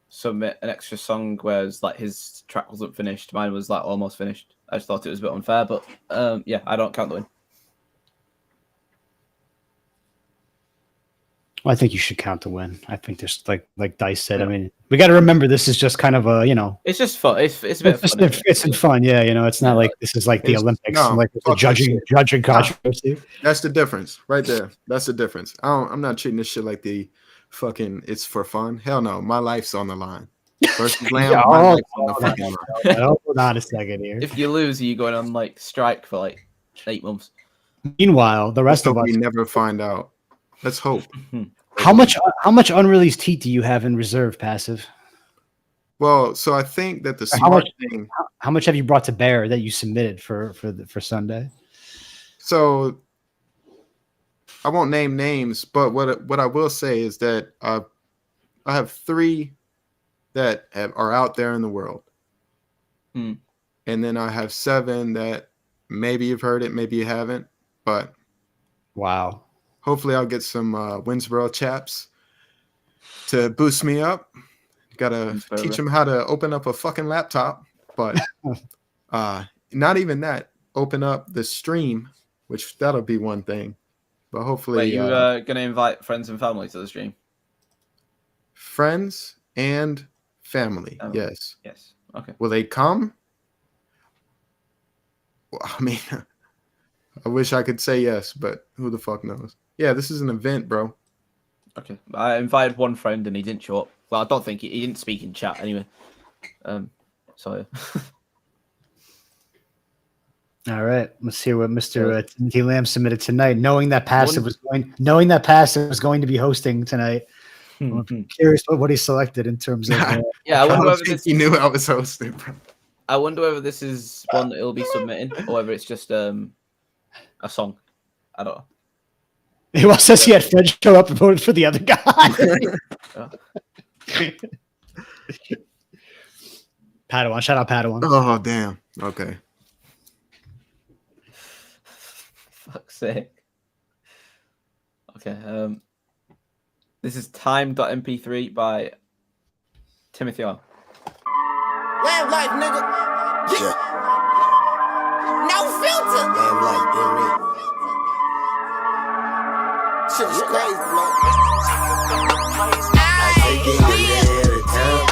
submit an extra song, whereas like his track wasn't finished, mine was like almost finished. I just thought it was a bit unfair, but yeah, I don't count the win. Well, I think you should count the win. I think there's like Dice said. Yeah. I mean, we got to remember this is just kind of a It's just fun. It's a bit of fun. It's fun, yeah. It's not like this is like the Olympics, like the judging controversy. That's the difference, right there. That's the difference. I'm not treating this shit like the fucking it's for fun. Hell no, my life's on the line. Versus Lamb, my life's on the fucking line. Hold on a second here. If you lose, you're going on like strike for like 8 months. Meanwhile, the rest of us, we never find out. Let's hope. How much unreleased heat do you have in reserve, Passive? Well, so I think that the smart thing. How much have you brought to bear that you submitted for Sunday? So I won't name names, but what I will say is that I have 3 that are out there in the world, and then I have 7 that maybe you've heard it, maybe you haven't, but wow. Hopefully I'll get some Winsboro chaps to boost me up. Gotta teach them how to open up a fucking laptop, but not even that. Open up the stream, which that'll be one thing. But hopefully, wait, you gonna invite friends and family to the stream? Friends and family, yes. Yes. Okay. Will they come? Well, I mean, I wish I could say yes, but who the fuck knows? Yeah, this is an event, bro. Okay. I invited one friend and he didn't show up. Well, I don't think he didn't speak in chat anyway. So. All right, let's hear what Mr. Timothy Lamb submitted tonight. Knowing that Passive was going to be hosting tonight, I'm curious what he selected in terms of. Yeah, I wonder whether he knew I was hosting, bro. I wonder whether this is one that he'll be submitting or whether it's just a song. I don't know. He also says he had Fred show up and voted for the other guy. Padawan, shout out Padawan. Oh damn. Okay. Fuck's sake. Okay. This is Time.mp3 by Timothy R. Lamb life, nigga. Yeah. No filter. Lamb life, you know what I mean? Shit is crazy, bro. I take it one day at a time.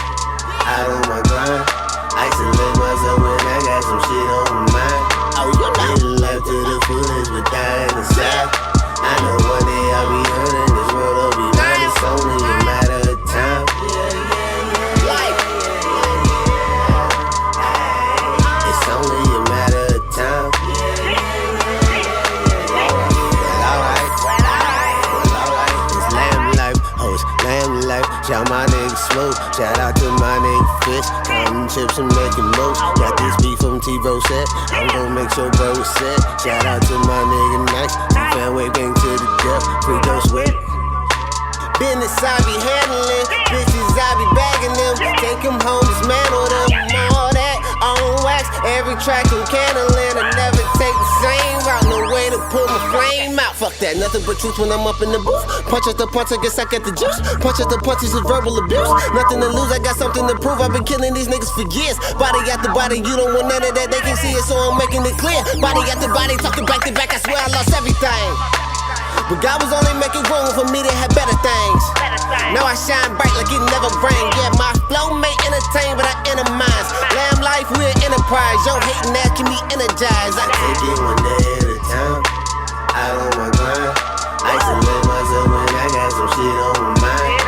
Out on my grind. Isolate myself when I got some shit on my mind. Living life to the fullest, but dying inside. I know one day I'll be hurting. This world will be mine. It's only a matter of time. It's only a matter of time. It's lamb life, host, lamb life. Shout my nigga Smoke, shout out to my nigga Fish. Counting chips and making moves. Got this beef from T-Bro set. I'm gon' make sure bro is set. Shout out to my nigga Nice. Fan wave gang to the death. Free go sweat. Business I be handling, bitches I be bagging them. Take them home, dismantle them, all that on wax. Every track I'm candling, I never take the same route. No way to put my flame out. Fuck that, nothing but truth when I'm up in the booth. Punch at the punch, I guess I get the juice. Punch at the punch is a verbal abuse. Nothing to lose, I got something to prove. I've been killing these niggas for years. Body after body, you don't want none of that. They can see it, so I'm making it clear. Body after body, talking back to back. I swear I lost everything. But God was only making room for me to have better things. Now I shine bright like it never rain. Yeah, my flow may entertain, but I entermise. Lamb life, we're enterprise. Yo, hating ass can be energized. I take it one day at a time. Out on my grind. Isolate myself when I got some shit on my mind.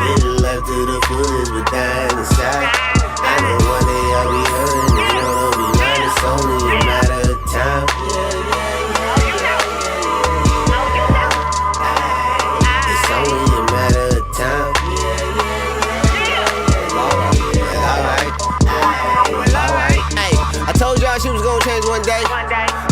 Living life to the fullest, but dying inside. I know one day I'll be hurting. This world will be mine. It's only a matter of time. I told y'all she was gonna change one day.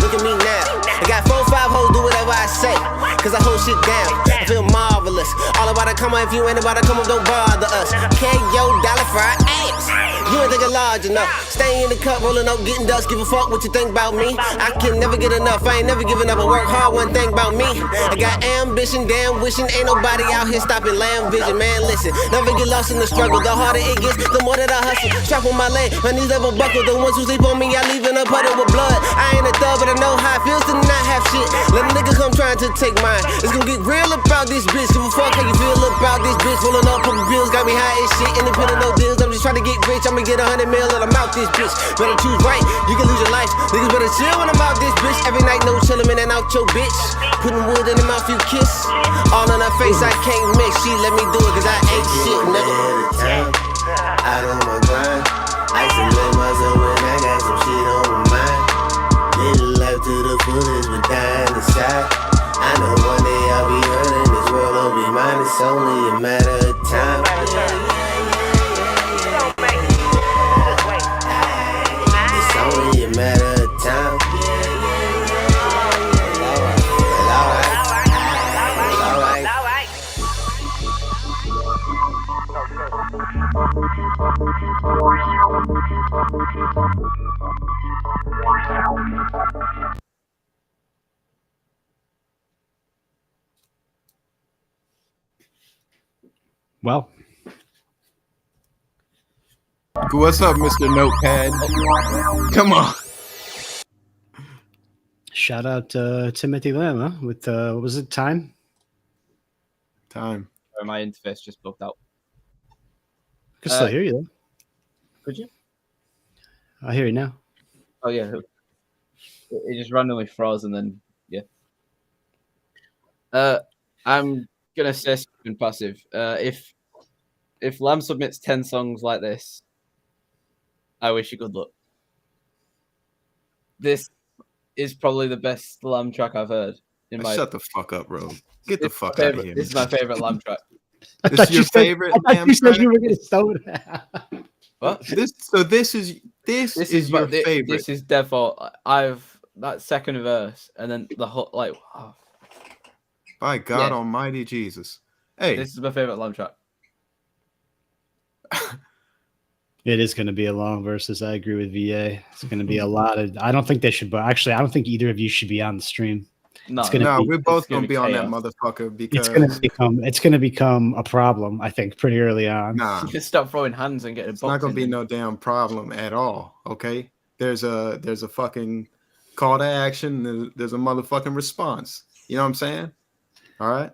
Look at me now. I got 4 or 5 hoes do whatever I say. Cause I hold shit down. I feel marvelous. All about to come up. If you ain't about to come up, don't bother us. K.O. dollar fried ass. You ain't thinking large enough. Stay in the cup, rolling up, getting dust. Give a fuck what you think about me. I can never get enough. I ain't never giving up. I work hard. One thing about me, I got ambition, damn wishing. Ain't nobody out here stopping lamb vision. Man, listen, never get lost in the struggle. The harder it gets, the more that I hustle. Strap on my leg, my knees never buckle. The ones who sleep on me, I leave in a puddle with blood. I ain't a thug, but I know how it feels to not have shit. Let a nigga come trying to take mine. It's gonna get real about this bitch. Give a fuck how you feel about this bitch. Rolling up public bills, got me high as shit. Independent, no deals. I'm just trying to get rich. I'ma get 100 mil and I'm out this bitch. Better choose right, you can lose your life. Niggas better chill when I'm out this bitch. Every night, no chillin', man, and out your bitch. Putting wood in the mouth, you kiss. All on her face, I can't mix. She let me do it, cause I ain't shit, nigga. Out on my grind. Isolate myself when I got some shit on my mind. Living life to the fullest, but dying inside. I know one day I'll be hurting. This world will be mine. It's only a matter of time. It's only a matter of time. Well, What's up, Mr. Notepad? Come on. shout out Timothy Lamb, huh? With what was it? Time? Time. Sorry, my interface just bugged out. I can still hear you though. Could you? I hear you now. Oh yeah. It just randomly froze and then yeah. I'm gonna say Rouge and Passive. If Lamb submits 10 songs like this, I wish you good luck. This is probably the best Lamb track I've heard. Shut the fuck up, bro. Get the fuck out of here. This is my favorite Lamb track. This is your favorite Lamb you said track? you were gonna stone it. What? This is your favorite. This is default. That second verse and then the whole like. Oh, By God Yeah. Almighty Jesus. Hey, this is my favorite Lamb track. It is going to be a long versus. I agree with VA. It's going to be a lot of. I don't think they should. But actually, I don't think either of you should be on the stream. No, gonna No, be- we're both gonna gonna be be on that chaos. motherfucker it's because gonna become a problem, I think, pretty early on. nah, You can start throwing hands and getting it's not gonna boxing. be no damn problem at all. Okay, there's a fucking call to action. There's a motherfucking response. You know what I'm saying? All right.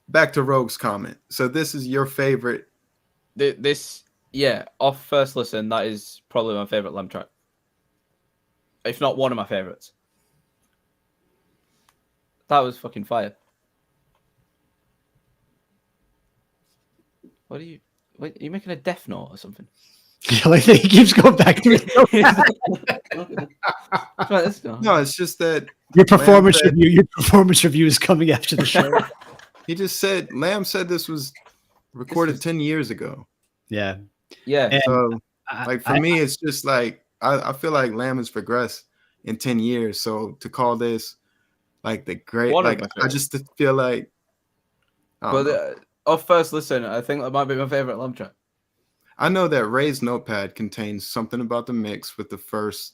Back to Rogue's comment. So this is your favorite. This, yeah, off first listen, that is probably my favorite Lamb track. If not one of my favorites. That was fucking fire. What are you? Wait, are you making a death note or something? Like he keeps going back to it. Try this now. No, it's just that Your performance said- review. Your performance review is coming after the show. he just said Lamb said this was recorded 10 years ago. Yeah. Yeah. And So I- like for me, it's just like I feel like Lamb has progressed in 10 years. So to call this like the great, One of like my I favorites. just feel like But off first listen, I think that might be my favorite Lamb track. I know that Ray's notepad contains something about the mix with the first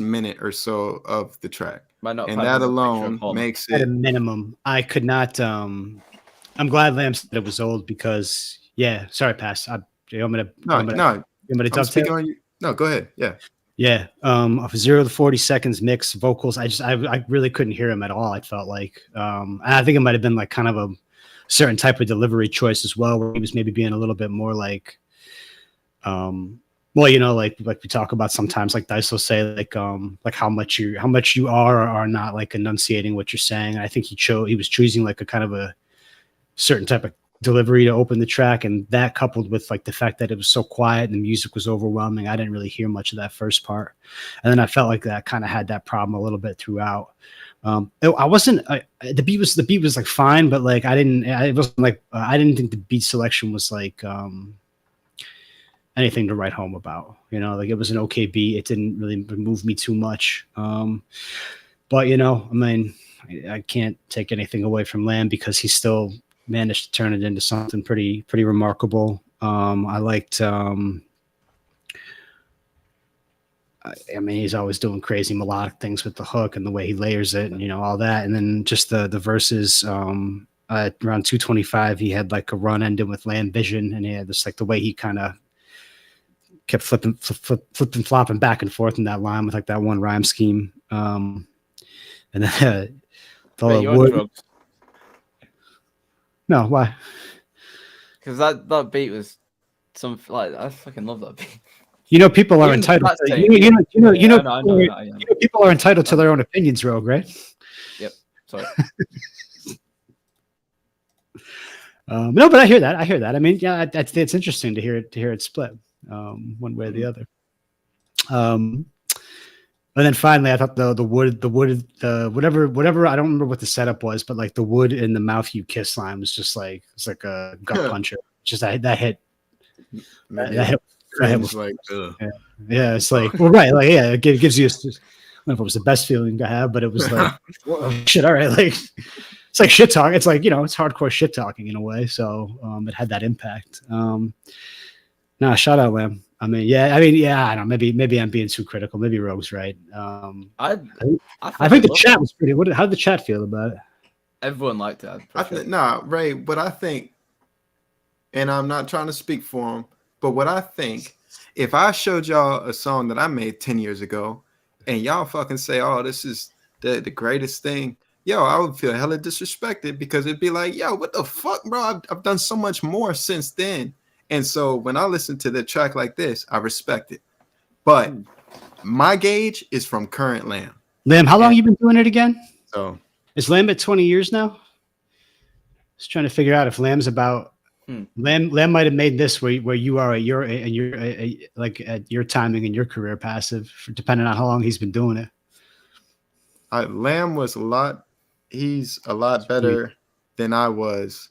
minute or so of the track, Might not and find that a picture of alone Holland. makes at a it. minimum, I could not. I'm glad Lamb said it was old because, yeah. Sorry, Pass. You want me to? No, you want me to- no, you want me to I'm dovetail? speaking on you. No, go ahead. Yeah, Yeah. Of 0 to 40 seconds mix vocals. I really couldn't hear him at all. I felt like, and I think it might have been like kind of a certain type of delivery choice as well, where he was maybe being a little bit more like, well, like we talk about sometimes, like Dice will say, like how much you are or are not like enunciating what you're saying. I think he was choosing like a kind of a certain type of delivery to open the track, and that coupled with like the fact that it was so quiet and the music was overwhelming, I didn't really hear much of that first part, and then I felt like that kind of had that problem a little bit throughout. The beat was like fine, but like I didn't think the beat selection was like anything to write home about. Like it was an okay beat. It didn't really move me too much. But I mean, I can't take anything away from Lamb because he still managed to turn it into something pretty remarkable. I liked. I mean, he's always doing crazy melodic things with the hook and the way he layers it, and all that. And then just the verses. At around 225, he had like a run ending with Land Vision, and he had this like the way he kind of kept flipping, flopping back and forth in that line with like that one rhyme scheme. And then Wait, you're on drugs? No, why? Because that beat was some like I fucking love that beat. People are Even entitled. that To, thing, people are entitled to their own opinions, Rogue, right? Yep. Sorry. No, but I hear that. I mean, yeah, it's interesting to hear it split one way or the other. And then finally, I thought the wood, whatever. I don't remember what the setup was, but like the wood in the mouth you kiss line was just like it's like a gut puncher. Just that hit. That hit was like, yeah, it's like right, like yeah, it gives you. I don't know if it was the best feeling to have, but it was like whoa, shit. All right, like it's like shit talk. It's like it's hardcore shit talking in a way. So it had that impact. Nah, shout out Lamb. I mean, I don't know. Maybe I'm being too critical. Maybe Rogue's right. I think the chat was pretty. How did the chat feel about it? Everyone liked it. Nah, Ray. But I think, and I'm not trying to speak for him, but what I think, if I showed y'all a song that I made 10 years ago, and y'all fucking say, "Oh, this is the greatest thing," I would feel hella disrespected because it'd be like, "Yo, what the fuck, bro? I've done so much more since then." And so when I listen to the track like this, I respect it. But my gauge is from current Lamb. Lamb, how long you been doing it again? So is Lamb at 20 years now? Just trying to figure out if Lamb's about. Lamb might have made this where you are at your like at your timing in your career, Passive, depending on how long he's been doing it. Lamb was he's a lot better than I was.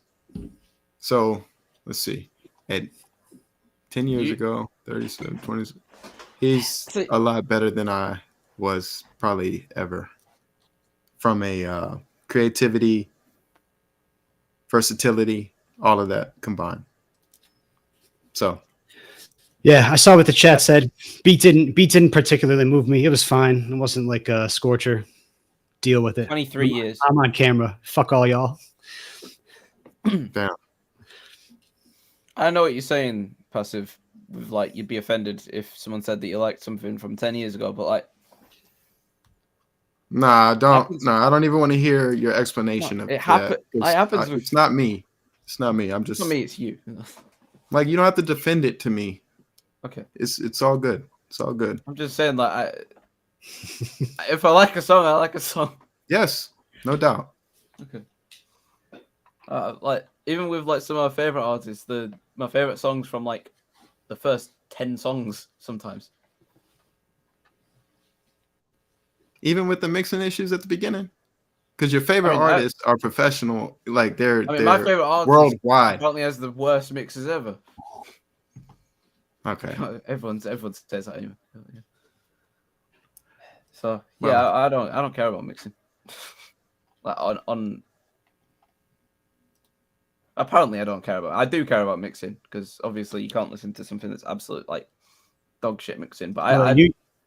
So let's see. At 10 years ago, 37, 20, he's a lot better than I was probably ever. From a creativity, versatility, all of that combined. So yeah, I saw what the chat said. Beat didn't particularly move me. It was fine. It wasn't like a scorcher. Deal with it. 23 years. I'm on camera. Fuck all y'all. Damn. I know what you're saying, Passive. With like, you'd be offended if someone said that you liked something from 10 years ago, but like, Nah, don't. Nah, I don't even want to hear your explanation of it that. happens. It happens with. It's not me. It's not me. I'm just. It's not me. It's you. Like, you don't have to defend it to me. Okay. It's all good. It's all good. I'm just saying, like, if I like a song, I like a song. Yes, no doubt. Okay. Like, even with like some of my favorite artists, my favorite songs from like the first 10 songs sometimes. Even with the mixing issues at the beginning, because your favorite artists are professional. Like they're my favorite artist worldwide. Apparently has the worst mixes ever. Okay. Everyone says that anyway. So yeah, I don't care about mixing. Like on. Apparently, I don't care about. I do care about mixing because obviously you can't listen to something that's absolute like dog shit mixing. But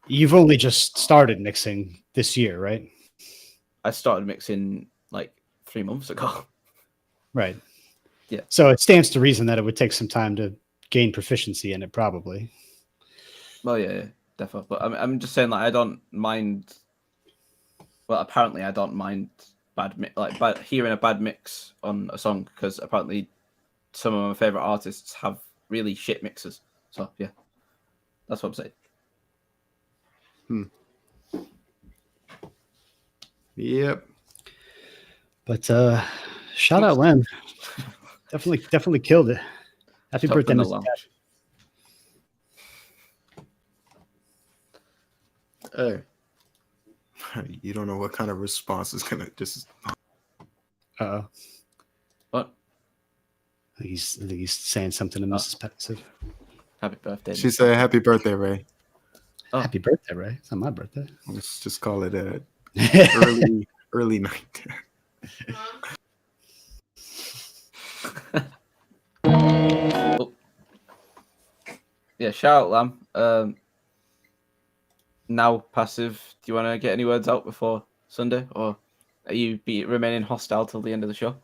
you've only just started mixing this year, right? I started mixing like 3 months ago. Right. Yeah. So it stands to reason that it would take some time to gain proficiency in it, probably. Well, yeah, definitely. But I'm just saying, like, I don't mind. Well, apparently, I don't mind hearing a bad mix on a song because apparently some of my favorite artists have really shit mixes. So yeah, that's what I'm saying. Yep. But shout out Len. definitely killed it. Happy birthday, Mr. Cash. Hey. You don't know what kind of response is gonna just. Uh-oh. What? I think he's saying something to Mrs. Passive. Happy birthday. She said, "Happy birthday, Ray." Oh. Happy birthday, Ray. It's not my birthday. Let's just call it a early night. Oh. Yeah, shout out, Lamb. Now, Passive, do you want to get any words out before Sunday, or are you remaining hostile till the end of the show?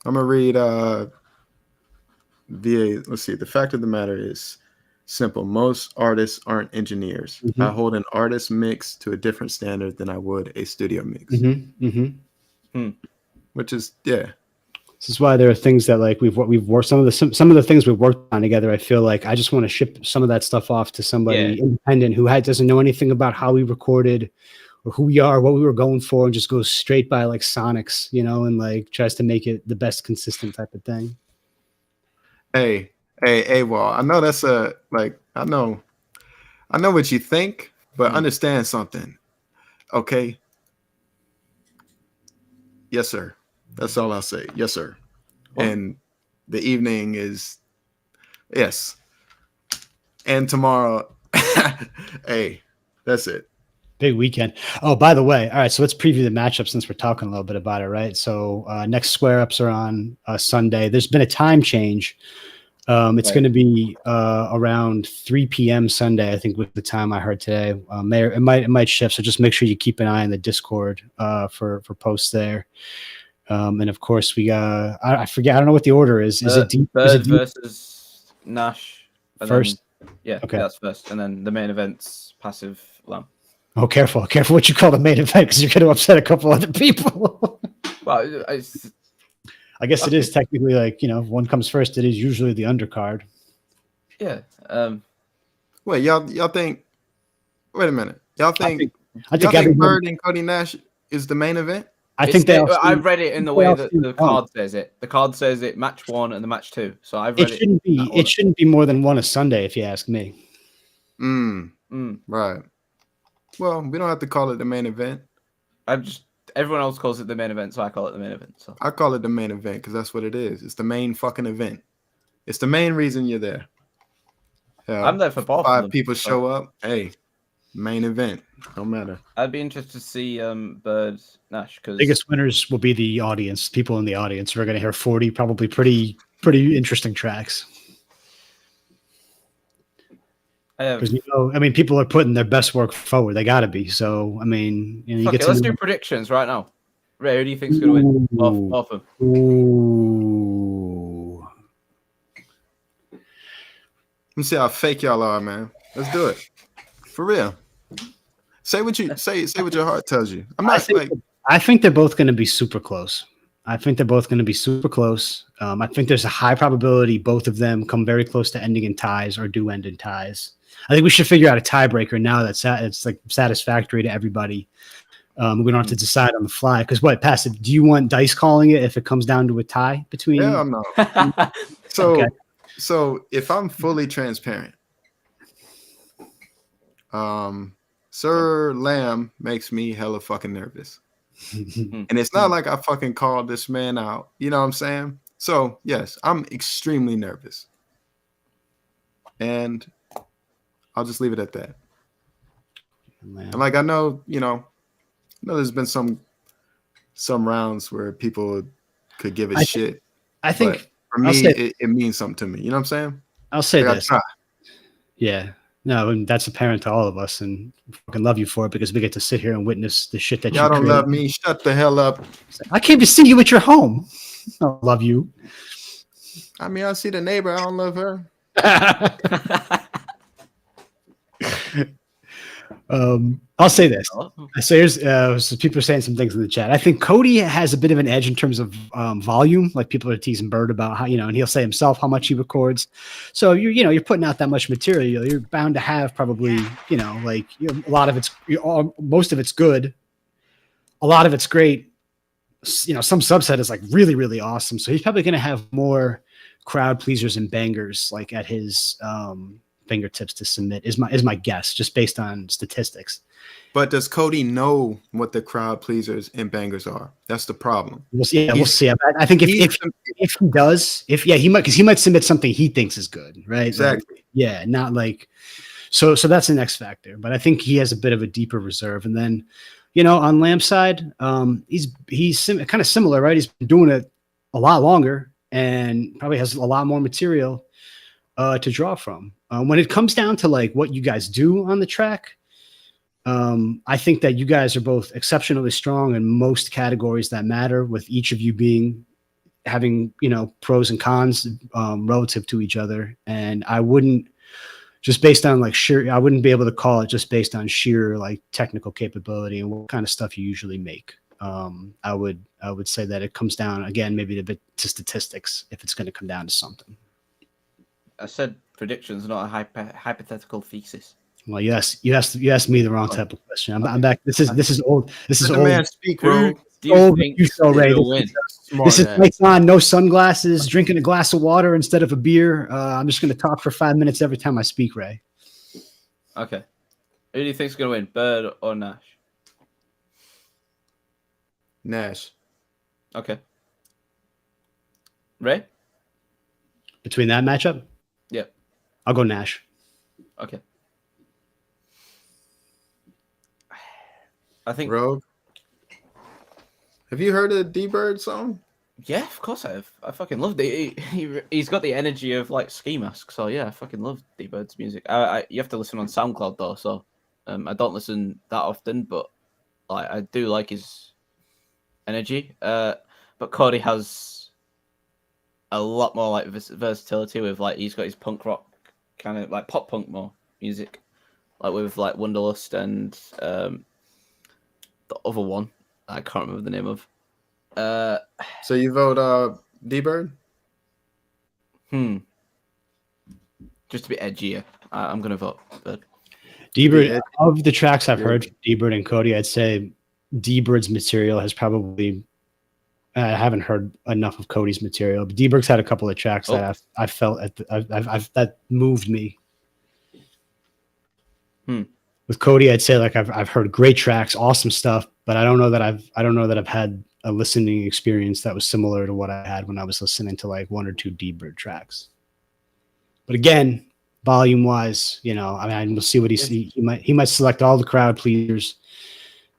I'm gonna read VA. Let's see. The fact of the matter is simple. Most artists aren't engineers. Mm-hmm. I hold an artist mix to a different standard than I would a studio mix. Which is This is why there are things that like we've worked some of the things we've worked on together. I feel like I just want to ship some of that stuff off to somebody independent who doesn't know anything about how we recorded or who we are, what we were going for, and just goes straight by like sonics, and like tries to make it the best consistent type of thing. Hey, well, I know that's I know what you think, but understand something. Okay. Yes, sir. That's all I'll say. Yes, sir. Well, and the evening is yes. And tomorrow, hey, that's it. Big weekend. Oh, by the way, all right. So let's preview the matchup since we're talking a little bit about it, right? So next square ups are on Sunday. There's been a time change. It's going to be around 3 p.m. Sunday, I think, with the time I heard today. It might shift. So just make sure you keep an eye on the Discord for posts there. And of course, we got I forget. I don't know what the order is. Is it deep? Bird versus Nash first? Yeah, okay, that's first, and then the main event's Passive Lamb. Oh, careful what you call the main event because you're going to upset a couple other people. Well, I guess it is technically like if one comes first, it is usually the undercard. Yeah. Wait, y'all think? Wait a minute. Y'all think Bird and Cody Nash is the main event? I think I've read it in the way that the card says it. The card says it match 1 and the match 2. So I've read it. It shouldn't be more than one a Sunday, if you ask me. Right. Well, we don't have to call it the main event. Everyone else calls it the main event, so I call it the main event. So I call it the main event because that's what it is. It's the main fucking event. It's the main reason you're there. Hell, I'm there for both. 5 people show up. Hey, main event. Don't matter. I'd be interested to see Bird Nash because biggest winners will be the audience. People in the audience. We're going to hear 40 probably pretty interesting tracks. Because I mean, people are putting their best work forward. They got to be. So I mean, you Okay, get let's to do predictions right now. Ray, who do you think's going to win? Both of them. Ooh. Let me see how fake y'all are, man. Let's do it. For real. Say what you say what your heart tells you. I'm not I think they're both going to be super close. I think they're both going to be super close. I think there's a high probability both of them come very close to ending in ties or do end in ties. I think we should figure out a tiebreaker now that's it's like satisfactory to everybody. We don't have to decide on the fly. Because Passive, do you want dice calling it if it comes down to a tie between? Hell no. So if I'm fully transparent, Sir Lamb makes me hella fucking nervous. And it's not like I fucking called this man out. You know what I'm saying? So yes, I'm extremely nervous. And I'll just leave it at that. And like I know there's been some rounds where people could give a shit. I think for me it means something to me. You know what I'm saying? I'll say this. Yeah. No, and that's apparent to all of us, and I fucking love you for it because we get to sit here and witness the shit that y'all don't love me. Shut the hell up. I came to see you at your home. I love you. I mean, I see the neighbor. I don't love her. I'll say this. So here's so people are saying some things in the chat. I think Cody has a bit of an edge in terms of volume. Like people are teasing Bird about how and he'll say himself how much he records. So you're putting out that much material. You're bound to have probably a lot of it's most of it's good. A lot of it's great. Some subset is like really really awesome. So he's probably going to have more crowd pleasers and bangers like at his fingertips to submit is my guess, just based on statistics. But does Cody know what the crowd pleasers and bangers are? That's the problem. We'll see. We'll see. I think if he does, he might, because he might submit something he thinks is good, right? Exactly. Like, not like so that's an X factor. But I think he has a bit of a deeper reserve. And then, on Lamb's side, he's kind of similar, right? He's been doing it a lot longer and probably has a lot more material to draw from. When it comes down to like what you guys do on the track, I think that you guys are both exceptionally strong in most categories that matter, with each of you having pros and cons relative to each other. And I wouldn't just based on I wouldn't be able to call it just based on sheer like technical capability and what kind of stuff you usually make. I would say that it comes down again maybe a bit to statistics if it's going to come down to something. I said predictions, not a hypothetical thesis. Well, you asked me the wrong type of question. I'm back. This is old. This is old. Man, speak, bro. Old. This is lights on, no sunglasses, drinking a glass of water instead of a beer. I'm just going to talk for 5 minutes every time I speak, Ray. Okay. Who do you think's going to win, Bird or Nash? Nash. Okay. Ray? Between that matchup? Yeah. I'll go Nash. Okay. I think Rogue. Have you heard of the D-Bird song? Yeah, of course I have. I fucking love it. He's got the energy of like Ski Mask. So yeah, I fucking love D-Bird's music. You have to listen on SoundCloud though, so I don't listen that often, but like I do like his energy. But Cody has a lot more like versatility with like he's got his punk rock kind of like pop punk more music, like with like Wonderlust and the other one I can't remember the name of. So you vote D-Bird? Just to be edgier, I'm gonna vote Bird. D-Bird, of the tracks I've heard from D-Bird and Cody, I'd say D-Bird's material has probably. I haven't heard enough of Cody's material, but D-Bird's had a couple of tracks that I felt that moved me. With Cody, I'd say like I've heard great tracks, awesome stuff, but I don't know that I've had a listening experience that was similar to what I had when I was listening to like one or two D-Bird tracks. But again, volume wise, I mean, we'll see what he might select all the crowd pleasers,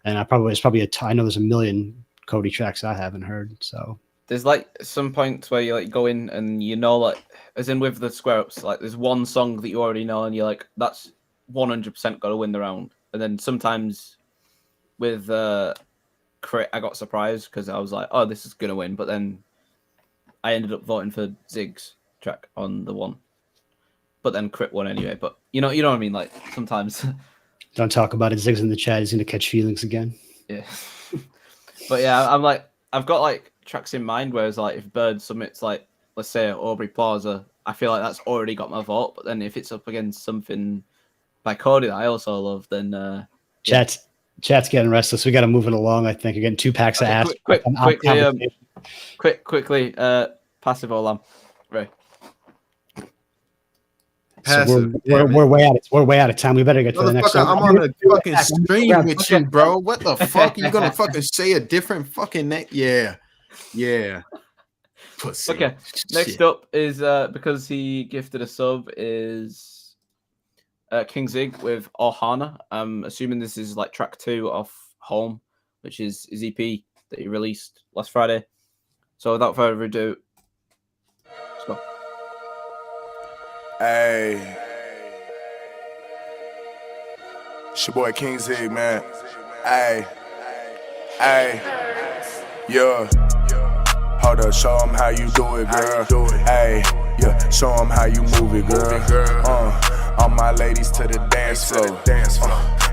and I know there's a million Cody tracks I haven't heard. So there's like some points where you like go in and you know, like as in with the square ups, like there's one song that you already know and you're like, that's 100% got to win the round. And then sometimes with Crit, I got surprised because I was like, oh, this is gonna win, but then I ended up voting for Zig's track on the one. But then Crit won anyway. But you know what I mean? Like sometimes. Don't talk about it. Zig's in the chat. He's gonna catch feelings again. Yeah. But yeah, I'm like, I've got like tracks in mind, whereas like if Bird submits like, let's say Aubrey Plaza, I feel like that's already got my vote. But then if it's up against something by Cody that I also love, then Chat's getting restless. We got to move it along. I think we're getting 2 packs of ass. Quickly, passive or lamb, right? So we're way out. We're way out of time. We better get to the next one. I'm on a fucking stream with you, bro. What the fuck? You gonna fucking say a different fucking name? Yeah. Pussy. Okay. Next up is because he gifted a sub is King Zig with Ohana. I'm assuming this is like track 2 off Home, which is his EP that he released last Friday. So without further ado, let's go. Hey, it's your boy King Zig, man. Hey, yeah. Hold up, show 'em how you do it, girl. Hey, yeah, show 'em how you move it, girl. All my ladies to the dance floor.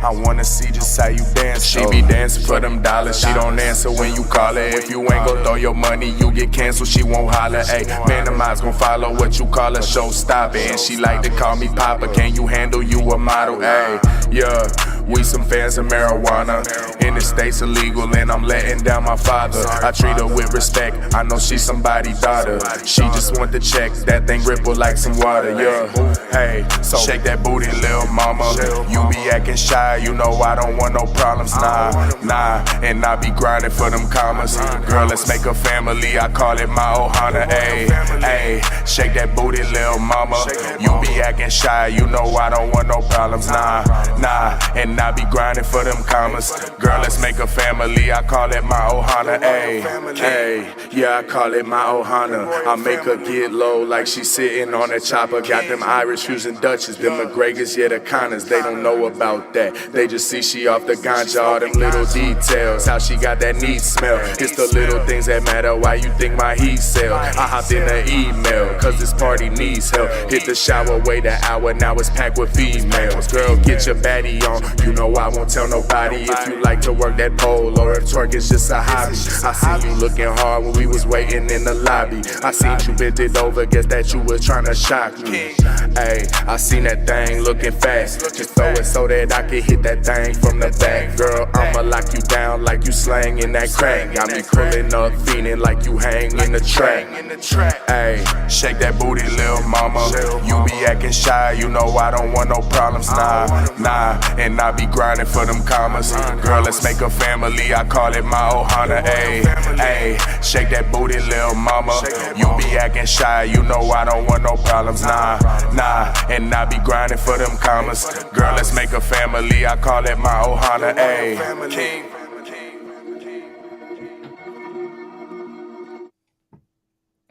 I wanna see just how you dance. She be dancing for them dollars. She don't answer when you call her. If you ain't gon' throw your money, you get canceled. She won't holler. Ayy, man, them eyes gon' follow what you call her. Show stop it. And she like to call me Papa. Can you handle you a model? Ayy, yeah. We some fans of marijuana. In the States illegal and I'm letting down my father. I treat her with respect. I know she's somebody's daughter. She just want to check. That thing ripple like some water, yeah. Hey, so shake that booty, lil' mama. You be acting shy, you know I don't want no problems, nah. And I be grinding for them commas. Girl, let's make a family, I call it my Ohana, ayy. Shake that booty, lil' mama. You be acting shy, you know I don't want no problems, nah. And I be grinding for them commas. Girl, let's make a family, I call it my Ohana, ayy. Yeah, I call it my Ohana. I make her get low like she sitting on a chopper. Got them Irish fusion Dutches, them McGregors, yeah, the Connors. They don't know about that. They just see she off the ganja, all them little details. How she got that neat smell. It's the little things that matter. Why you think my heat sell? I hopped in the email, cause this party needs help. Hit the shower, wait an hour, now it's packed with females. Girl, get your baddie on. You know I won't tell nobody if you like to work that pole or if twerk is just a hobby. I seen you looking hard when we was waiting in the lobby. I seen you bent it over, guess that you was trying to shock me. Ayy, I seen that thing looking fast. Just throw it so that I can hit that thing from the back. Girl, I'ma lock you down like you slangin' that crack. Got me pulling up, feeling like you hang in the track. Ayy, shake that booty, lil' mama. You be acting shy, you know I don't want no problems, nah. And I be grinding for them commas. Girl, let's make a family, I call it my Ohana, ayy. Shake that booty, lil' mama. You be acting shy, you know I don't want no problems, nah. And I be grinding for them commas. Girl, let's make a family, I call it my Ohana, ayy.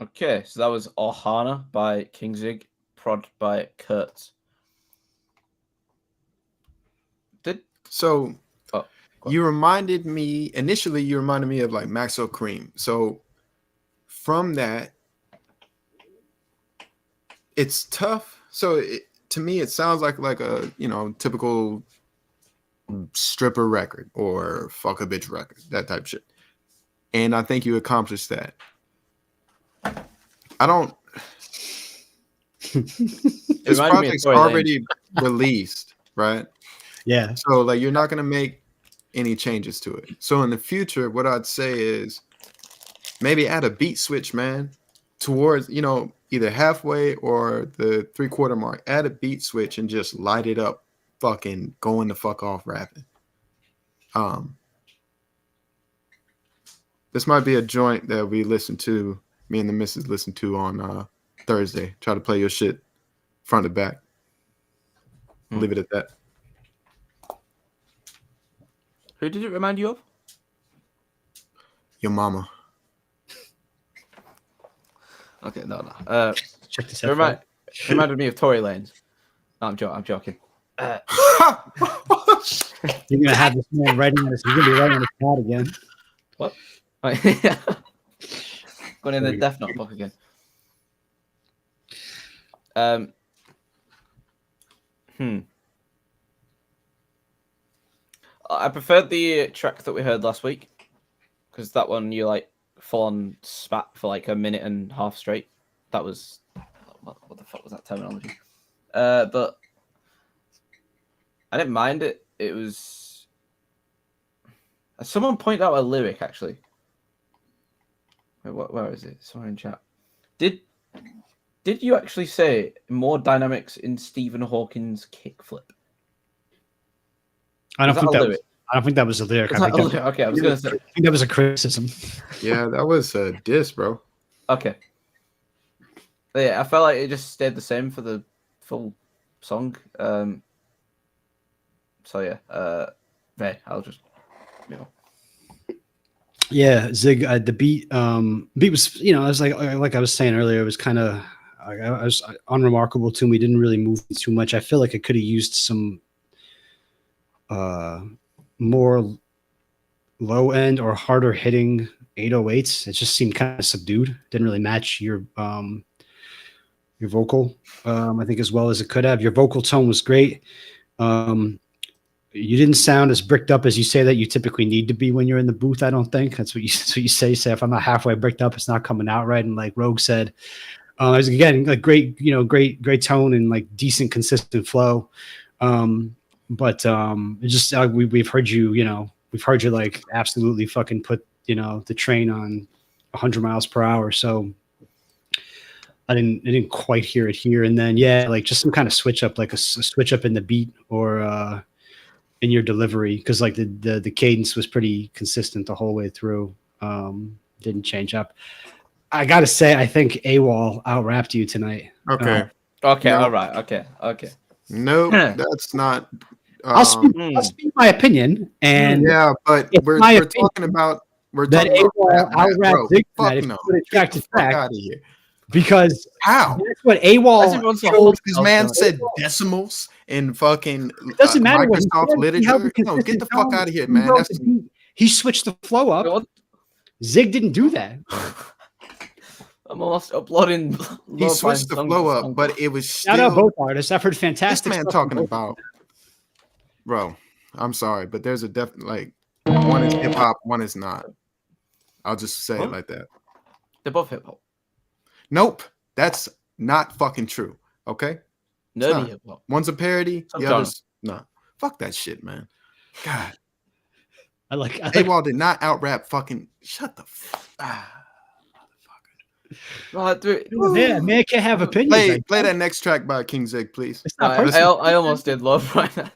Okay, so that was Ohana by King Zig, prod by Kurt. So you reminded me of like Maxo Cream. So from that, it's tough. So to me, it sounds like a typical stripper record or fuck a bitch record, that type of shit. And I think you accomplished that. I don't. This project's already released, right? Yeah. So like you're not gonna make any changes to it. So in the future, what I'd say is maybe add a beat switch, man, towards either halfway or the 3/4 mark. Add a beat switch and just light it up, fucking going the fuck off rapping. This might be a joint that we listen to. Me and the missus listen to on Thursday. Try to play your shit front to back. Leave it at that. Who did it remind you of? Your mama. Okay, no. Check this It out. reminded me of Tory Lanez. No, I'm joking. You're gonna have this man writing on his. He's gonna be writing on his pad again. What? Going in the Death Note book again. I preferred the track that we heard last week because that one you like full on spat for like a minute and a half straight. That was what the fuck was that terminology? But I didn't mind it. It was someone pointed out a lyric actually. Wait, where is it? Somewhere in chat. Did you actually say more dynamics in Stephen Hawking's kickflip? I don't think that was a lyric. Okay, I was gonna say. I think that was a criticism. Yeah, that was a diss, bro. Okay. But yeah, I felt like it just stayed the same for the full song. So yeah, I'll just Yeah, Zig. The beat was, I was like I was saying earlier, it was kind of I was unremarkable to me. Didn't really move too much. I feel like I could have used some more low end or harder hitting 808s. It just seemed kind of subdued. Didn't really match your vocal, I think, as well as it could have. Your vocal tone was great. You didn't sound as bricked up as you say that you typically need to be when you're in the booth. I don't think that's what you say. Say if I'm not halfway bricked up, it's not coming out right. And like Rogue said, it was again like great tone and like decent, consistent flow. But it just we've heard you, we've heard you like absolutely fucking put the train on 100 miles per hour. So I didn't quite hear it here. And then like just some kind of switch up, like a switch up in the beat or in your delivery, because like the cadence was pretty consistent the whole way through. Didn't change up. I gotta say, I think AWOL out-rapped you tonight. Okay. Okay. No. All right. Okay. Nope, that's not. I'll speak my opinion, and yeah, but we're talking about that AWOL out-rapped Zig fuck tonight. no. Track to track, out of here. because How? that's what AWOL showed. This man said decimals and fucking It doesn't matter what he Microsoft said. literature. No, get the fuck out of here, man. He switched the flow up. Zig didn't do that. I'm almost uploading. He switched the flow up, but it was still. Shout out both artists. I've heard fantastic. This man stuff talking from both. about, bro. I'm sorry, but there's a like one is hip hop, one is not. I'll just say it like that. They're both hip hop. Nope, that's not fucking true. Okay, Nerdy hip hop. one's a parody, Some the genre. other's not. Fuck that shit, man. God, I like AWOL did not out rap fucking. Shut the fuck. No, dude. Yeah, man can't have opinions. Play that next track by King Zig, please. It's not I personal. almost did love right now.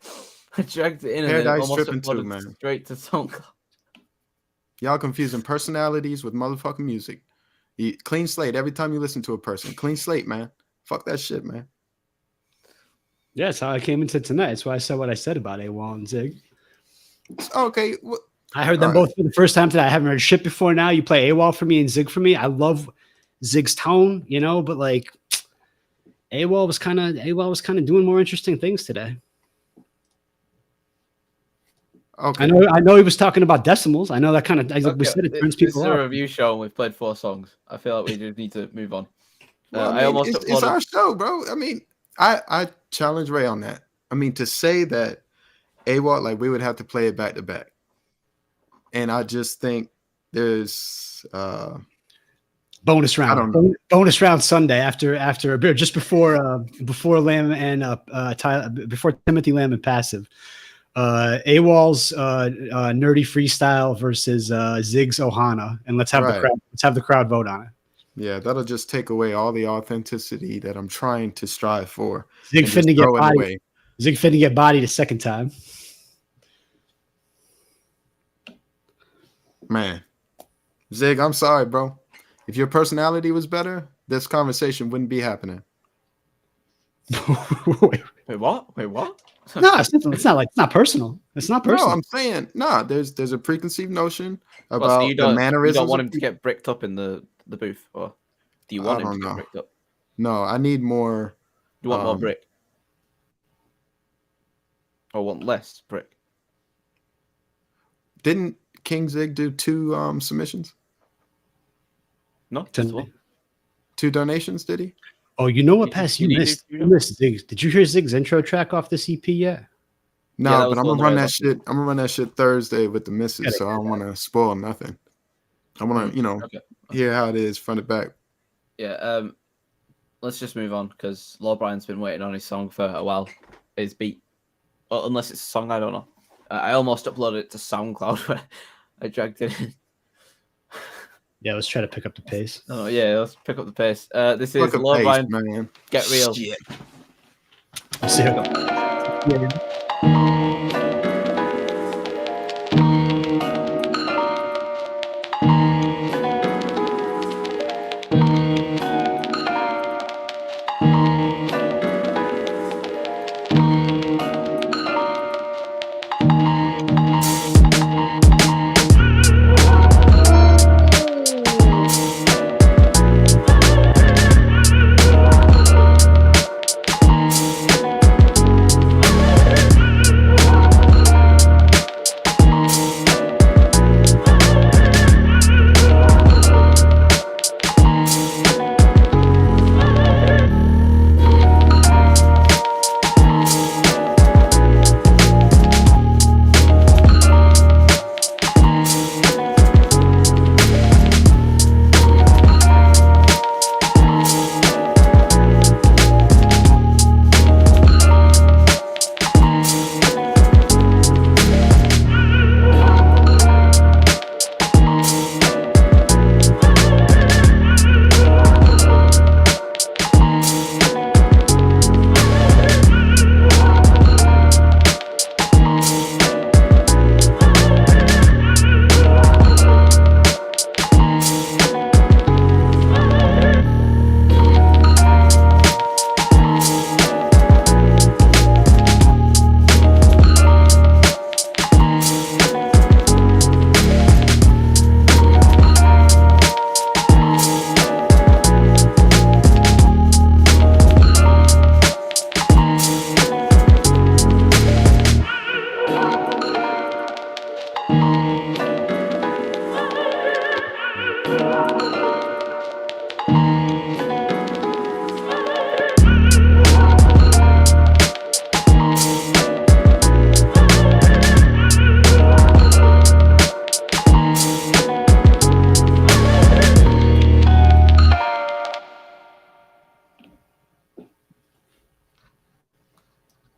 I dragged it in and then Paradise almost tripping too, uploaded man. straight to SoundCloud. Y'all confusing personalities with motherfucking music. Clean slate every time you listen to a person. Clean slate, man. Fuck that shit, man. Yeah, that's how I came into tonight. That's why I said what I said about AWOL and Zig. Okay. I heard them both for the first time today. I haven't heard shit before now. You play AWOL for me and Zig for me. I love Zig's tone, but like AWOL was kind of doing more interesting things today. Okay. I know he was talking about decimals. I know that kind of, like we said, it turns people This is off. a review show and we've played 4 songs. I feel like we just need to move on. Well, I almost it's our show, bro. I mean, I challenge Ray on that. I mean, to say that AWOL, like we would have to play it back to back. And I just think there's bonus round. I don't know. Bonus round Sunday after just before Lamb and before Timothy Lamb and Passive. AWOL's nerdy freestyle versus Zig's Ohana, and let's have the crowd vote on it. Yeah, that'll just take away all the authenticity that I'm trying to strive for. Zig finna get bodied. Zig finna get bodied a second time. Man, Zig, I'm sorry, bro. If your personality was better, this conversation wouldn't be happening. Wait, what? No, it's not personal. It's not personal. No, I'm saying there's a preconceived notion about So the mannerisms. You don't want him to get bricked up in the booth, or Do you want I him to don't get know. bricked up? No, I need more. You want more brick? Or want less brick? Didn't King Zig do 2 submissions? No, just one. 2 donations, did he? Oh, you know what, Did- Pass? did You he do missed. two? You missed Ziggs. Did you hear Ziggs' intro track off this EP yet? No, Yeah, that but was I'm the one gonna run that I that was shit. I'm gonna run that shit Thursday with the missus, Gotta so I hear don't want to spoil nothing. I want to, Okay. hear how it is front to back. Yeah. Let's just move on because Lord Brian's been waiting on his song for a while. His beat, well, unless it's a song, I don't know. I almost uploaded it to SoundCloud, but I dragged it in. Yeah, let's try to pick up the pace. Oh yeah, let's pick up the pace. This Fuck is a Lord pace, Brian. man. Get real. Shit. Let's see how it goes.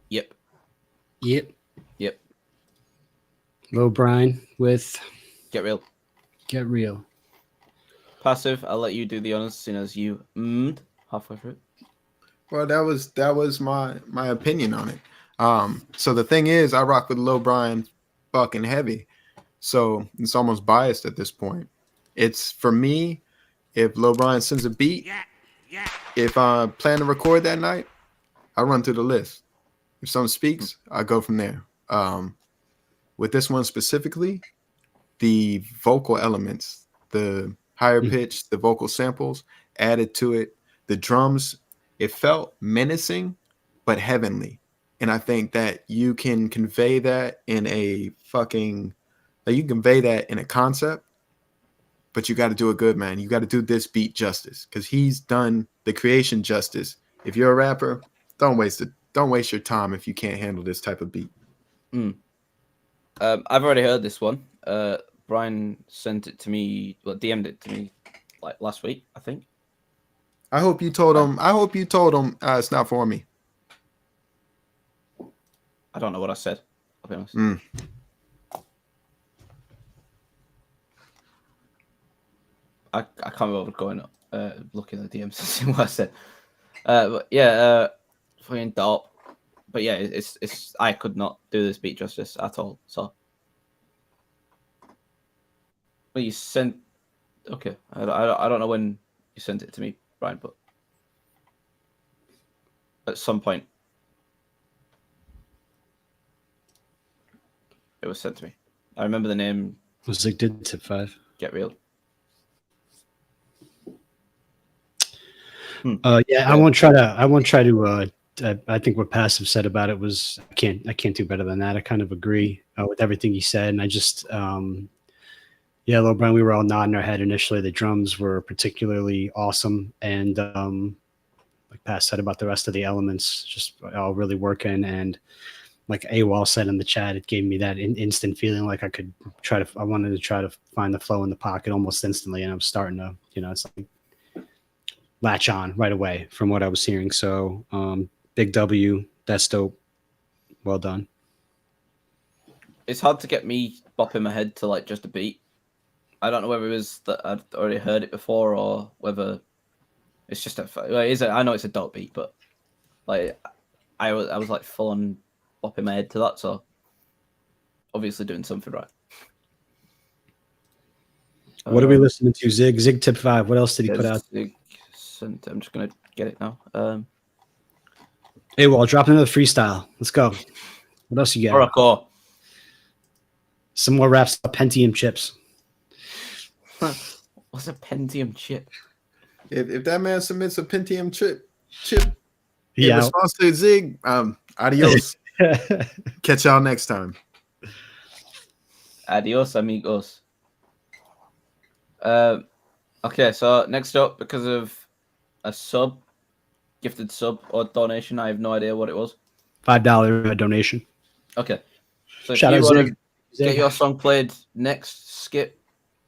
Yep. Yep. Yep. Low Brian with Get real. Get Real. Passive. I'll let you do the honors, seeing as you halfway through. Well, that was my opinion on it. So the thing is, I rock with Lil Brian fucking heavy, so it's almost biased at this point. It's for me, if Lil Brian sends a beat, if I plan to record that night, I run through the list. If someone speaks, I go from there. With this one specifically, the vocal elements, the higher pitch, the vocal samples added to it, the drums, it felt menacing but heavenly. And I think that you can convey that in a fucking, like you can convey that in a concept, but you got to do it good, man. You got to do this beat justice because he's done the creation justice. If you're a rapper, don't waste your time if you can't handle this type of beat. I've already heard this one. Brian sent it to me, well, DM'd it to me like last week, I think. I hope you told him it's not for me. I don't know what I said, I'll be honest. I can't remember going up, looking at the DMs and seeing what I said. But yeah, fucking dope. But yeah, it's I could not do this beat justice at all. So, well, you sent. Okay, I don't know when you sent it to me, Brian, but at some point it was sent to me. I remember the name. Was Zig did tip 5. Get real. Yeah, I won't try to. I think what Passive said about it was I can't do better than that. I kind of agree with everything he said, and I just yeah, Lil Brian, we were all nodding our head initially. The drums were particularly awesome, and like Pat said about the rest of the elements, just all really working. And like AWOL said in the chat, it gave me that instant feeling like I wanted to try to find the flow in the pocket almost instantly, and I was starting to, it's like latch on right away from what I was hearing. So big W, that's dope. Well done. It's hard to get me bopping my head to like just a beat. I don't know whether it was that I'd already heard it before or whether it's just I know it's a dope beat, but like I was like full on bopping my head to that, so obviously doing something right. What are we listening to? Zig Tip 5. What else did he put out? I'm just gonna get it now. Hey, well, drop another freestyle. Let's go. What else you got? All right, cool. Some more raps about Pentium chips. What's a Pentium chip? If that man submits a Pentium chip in Yeah. response to Zig, adios. Catch y'all next time. Adios, amigos. Okay, so next up, because of a gifted sub or donation, I have no idea what it was. $5 donation. Okay. So Shout if out you want Zig. to get your song played next skip,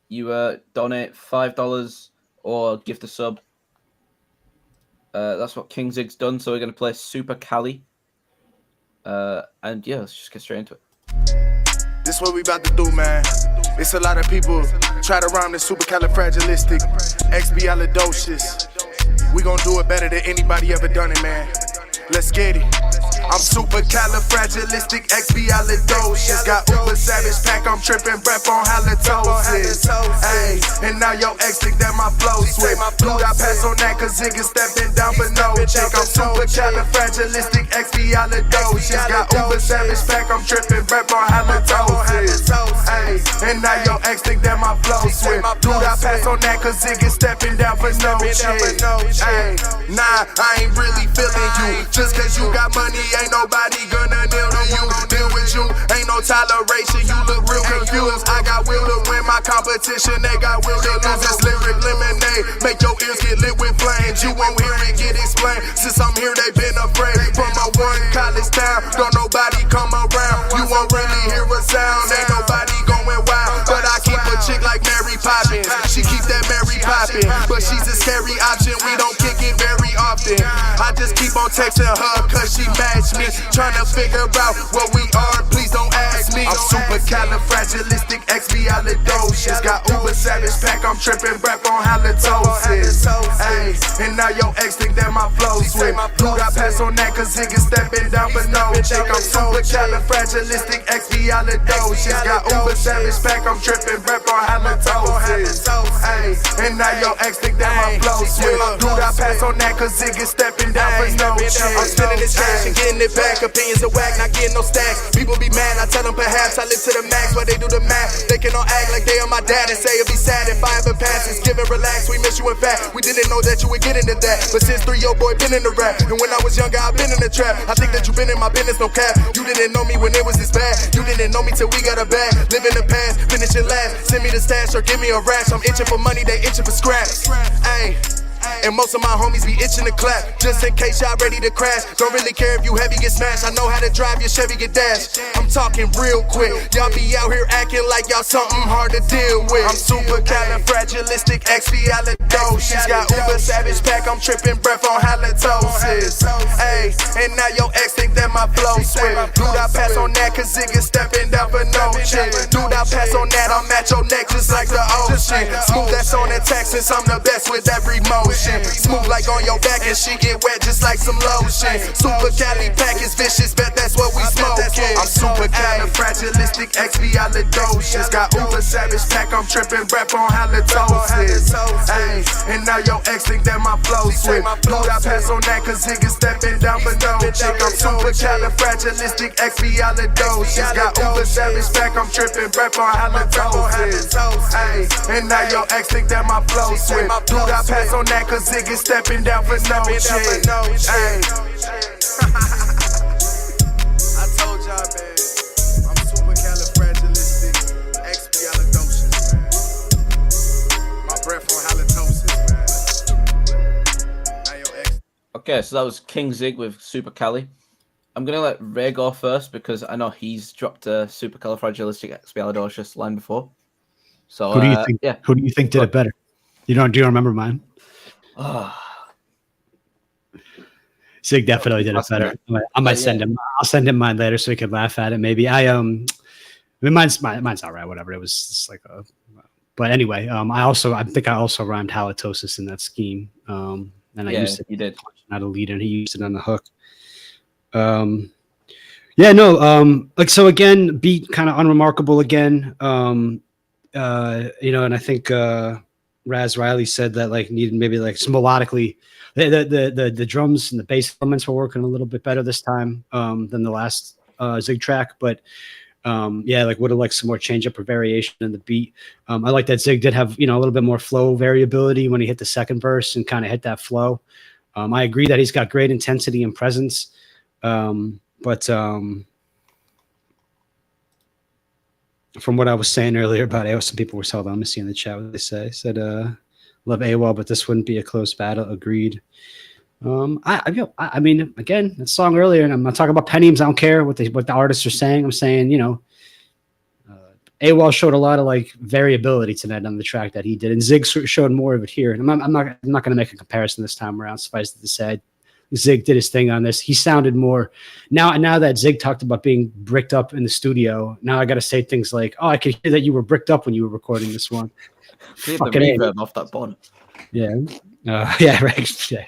you donate $5 or gift a sub. That's what King Zig's done. So we're going to play Super Cali. And yeah, let's just get straight into it. This what we about to do, man. It's a lot of people try to rhyme the supercalifragilistic, expialidocious. We gon' do it better than anybody ever done it, man. Let's get it. I'm supercalifragilistic, expialidocious. Got uber savage pack, I'm tripping breath on halitosis. Ayy, and now your ex think that my flow swift. Dude, I pass on that cause niggas stepping down for no check. I'm supercalifragilistic, expialidocious. Got uber savage pack, I'm tripping breath on halitosis. Ayy, and now your ex think that my flow swift. Dude, I pass on that cause niggas stepping down for no check. Ayy, nah, I ain't really feeling you. Just cause you got money, ain't nobody gonna deal to you. Deal with you, ain't no toleration. You look real confused. I got will to win my competition. They got will to lose. This lyric lemonade make your ears get lit with flames. You won't hear it get explained. Since I'm here, they been afraid. From a one college town, don't nobody come around. You won't really hear a sound. Ain't nobody going wild. But I keep a chick like Mary Poppins. She keep that Mary poppin', but she's a scary option. We don't kick it very often. I just keep on texting her cause she matched me. Tryna figure out what we are, please don't ask me. I'm supercalifragilistic, expialidocious. Got uber savage pack, I'm tripping breath on halitosis. Ayy, and now your ex think that my flow swift. Dude, I pass on that cause niggas stepping down for no check. I'm supercalifragilistic, expialidocious. Got uber savage pack, I'm tripping breath on halitosis. Ayy, and now your ex think that my flow swift. Dude, I pass on that cause niggas stepping down for no check. I'm spending this cash and getting it back. Opinions are whack, not getting no stacks. People be mad, I tell them perhaps I live to the max, but they do the math. They can all act like they are my dad and say it'll be sad if I ever pass. It's give and relax, we miss you in fact. We didn't know that you would get into that, but since 3, your boy been in the rap. And when I was younger, I've been in the trap. I think that you been in my business, no cap. You didn't know me when it was this bad. You didn't know me till we got a bag. Live in the past, finishing last. Send me the stash or give me a rash. I'm itching for money, they itching for scraps. Ayy. And most of my homies be itching to clap. Just in case y'all ready to crash. Don't really care if you heavy get smashed. I know how to drive your Chevy get dashed. I'm talking real quick. Y'all be out here acting like y'all something hard to deal with. I'm supercalifragilistic, expialidocious. Got uber savage pack, I'm tripping breath on halitosis. Ayy, and now your ex think that my flow swift. Dude, I pass on that cause niggas stepping down for no shit. Dude, I pass on that, I'm at your neck just like the ocean. Smooth that's on the Texas, I'm the best with every motion. Smooth like on your back and she get wet just like some lotion. Super Cali pack is vicious, bet that's what we smoking. I'm supercalifragilistic, expialidocious. Got uber savage pack, I'm tripping breath on halitosis. Ayy, and now your ex think that my flow swift. Dude, I pass on that cause niggas stepping down for no chick. I'm supercalifragilistic, expialidocious. Got uber savage pack, I'm tripping breath on halitosis. Ayy, and now your ex think that my flow swift. Dude, I pass on that mad cause Zig is stepping down for no shit. Ay. I told y'all, man, I'm supercalifragilistic, expialidocious, man. My breath on halitosis, man. Now your ex. Okay, so that was King Zig with Super Cali. I'm gonna let Ray go first because I know he's dropped a supercalifragilisticexpialidocious line before. So Who do you think? Yeah. Who do you think did it better? Do you remember mine? Zig definitely did it better. I might send him. I'll send him mine later so he can laugh at it. Maybe I mean, mine's all right. Whatever. It was just like a. But anyway, I think I also rhymed halitosis in that scheme. And I used it. You did. Not a lead, and he used it on the hook. Yeah, no. Like so again, beat kind of unremarkable again. And I think Raz Riley said that like needed maybe like some melodically. The drums and the bass elements were working a little bit better this time than the last Zig track, but like would have liked some more change up or variation in the beat. I like that Zig did have a little bit more flow variability when he hit the second verse and kind of hit that flow. I agree that he's got great intensity and presence, but from what I was saying earlier about AWOL, some people were telling them, let me see in the chat what they say. Said love AWOL, but this wouldn't be a close battle. Agreed. I mean, again, that song earlier, and I'm not talking about pennies. I don't care what the artists are saying. I'm saying, AWOL showed a lot of like variability tonight on the track that he did, and Zig showed more of it here. And I'm not going to make a comparison this time around. Suffice it to say, Zig did his thing on this. He sounded more now that Zig talked about being bricked up in the studio. Now I got to say things like, "Oh, I could hear that you were bricked up when you were recording this one." Fucking reverb off that bottom. Yeah, yeah, right. Yeah.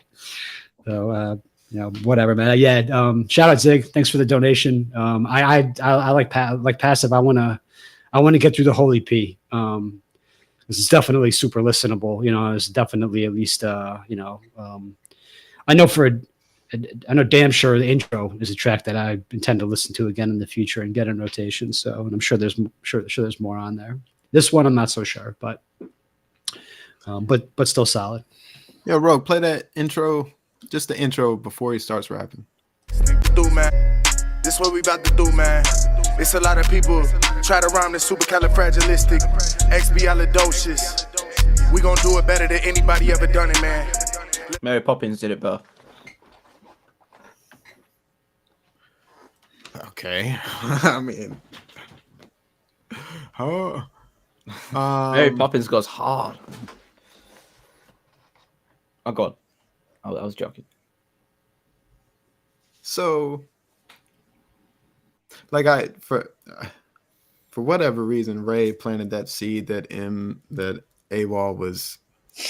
So whatever, man. Shout out Zig. Thanks for the donation. I like Passive. I want to get through the whole EP. This is definitely super listenable. It's definitely at least I know damn sure the intro is a track that I intend to listen to again in the future and get in rotation. So, and I'm sure there's more on there. This one I'm not so sure, but still solid. Yo, Rogue, play that intro, just the intro before he starts rapping. Do, man. This what we about to do, man. It's a lot of people try to rhyme the supercalifragilistic, expialidocious. We gonna do it better than anybody ever done it, man. Mary Poppins did it better. Okay. I mean, Mary Poppins goes hard. Oh God, I was joking. So, like for whatever reason, Ray planted that seed that AWOL was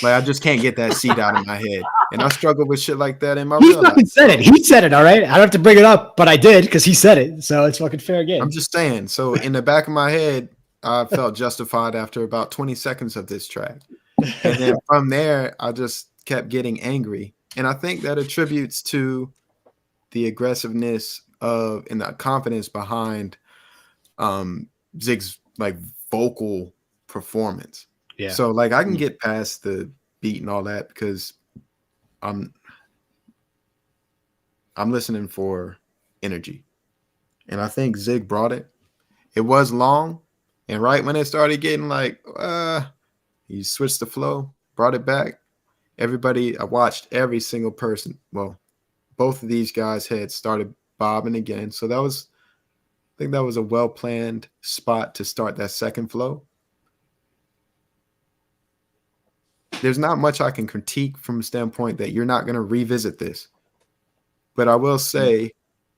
like, I just can't get that seed out of my head, and I struggle with shit like that in my real life. He said it. He said it. All right. I don't have to bring it up, but I did because he said it. So it's fucking fair game. I'm just saying. So in the back of my head, I felt justified after about 20 seconds of this track, and then from there, I just kept getting angry, and I think that attributes to the aggressiveness and the confidence behind Zig's like vocal performance. Yeah. So like I can get past the beat and all that because I'm listening for energy. And I think Zig brought it. It was long, and right when it started getting like he switched the flow, brought it back. Everybody, I watched every single person. Well, both of these guys had started bobbing again. So I think that was a well-planned spot to start that second flow. There's not much I can critique from a standpoint that you're not going to revisit this. But I will say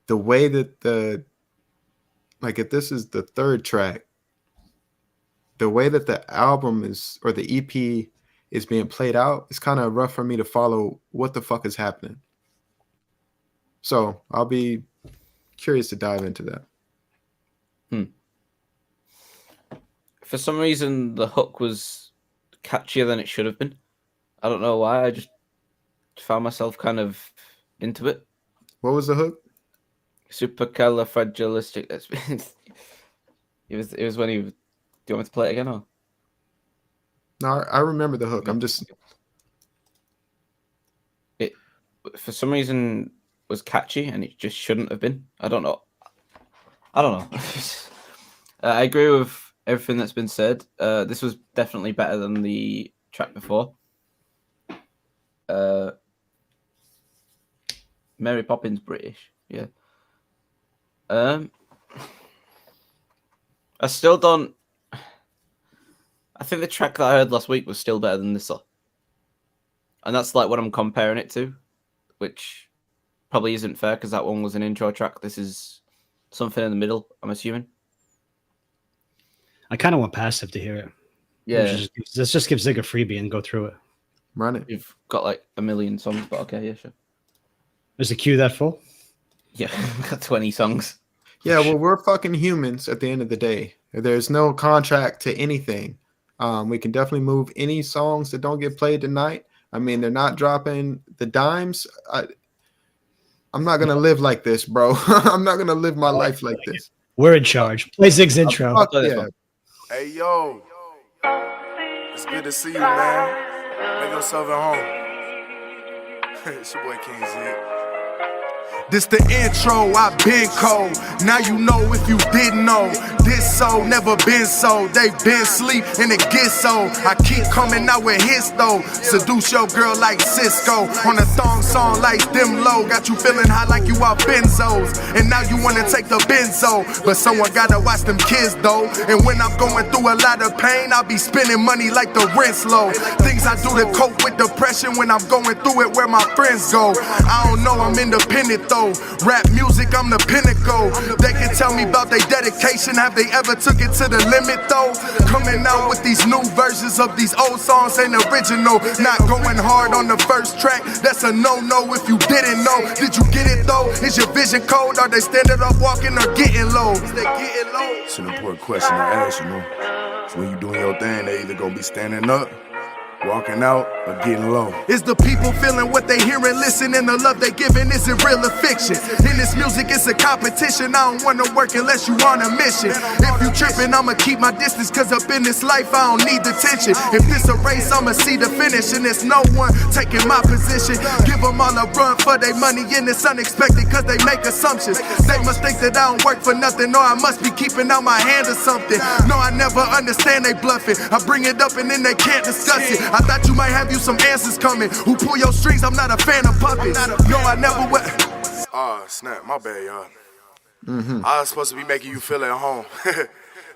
the way that if this is the third track, the way that the album is, or the EP is being played out, it's kind of rough for me to follow what the fuck is happening. So I'll be curious to dive into that. For some reason, the hook was catchier than it should have been. I don't know why. I just found myself kind of into it. What was the hook? Supercalifragilistic. It was when he. Do you want me to play it again? Or? No, I remember the hook. I'm just. for some reason was catchy and it just shouldn't have been. I don't know. I agree with everything that's been said. This was definitely better than the track before. Mary Poppins British, yeah. I still don't. I think the track that I heard last week was still better than this song, and that's like what I'm comparing it to, which probably isn't fair because that one was an intro track. This is something in the middle, I'm assuming. I kind of want Passive to hear it. Yeah, Let's just give Zig a freebie and go through it. Run it. you've got like a million songs, but okay, yeah, sure. Is the queue that full? Yeah, got 20 songs. Yeah, well, we're fucking humans at the end of the day. There's no contract to anything. We can definitely move any songs that don't get played tonight. I mean, they're not dropping the dimes. I'm not going to live like this, bro. I'm not going to live my life like this. We're in charge. Play Zig's intro. Fuck yeah. Hey, yo. It's good to see you, man. Make yourself at home. It's your boy King Z. This the intro, I been cold. Now you know if you didn't know. This so never been so. They been sleep and it gets so. I keep coming out with hits though. Seduce your girl like Cisco. On a thong song like them low. Got you feeling high like you are benzos. And now you wanna take the benzo. But someone gotta watch them kids though. And when I'm going through a lot of pain, I'll be spending money like the rent's low. Things I do to cope with depression when I'm going through it where my friends go. I don't know, I'm independent though. Rap music, I'm the pinnacle. They can tell me about their dedication. Have they ever took it to the limit though? Coming out with these new versions of these old songs ain't original. Not going hard on the first track. That's a no-no if you didn't know. Did you get it though? Is your vision cold? Are they standing up walking or getting low? They getting low. It's an important question to ask, you know. So when you doing your thing, they either gonna be standing up, walking out, or getting low. Is the people feeling what they hear and listen, and the love they giving, is it real or fiction? In this music, it's a competition. I don't wanna work unless you on a mission. If you tripping, I'ma keep my distance, cause up in this life, I don't need attention. If this a race, I'ma see the finish, and there's no one taking my position. Give them all a run for their money, and it's unexpected, cause they make assumptions. They must think that I don't work for nothing, or I must be keeping out my hand or something. No, I never understand they bluffing. I bring it up and then they can't discuss it. I thought you might have you some answers coming. Who pull your strings? I'm not a fan of puppets. No, I never would. Snap, my bad, y'all. I was supposed to be making you feel at home.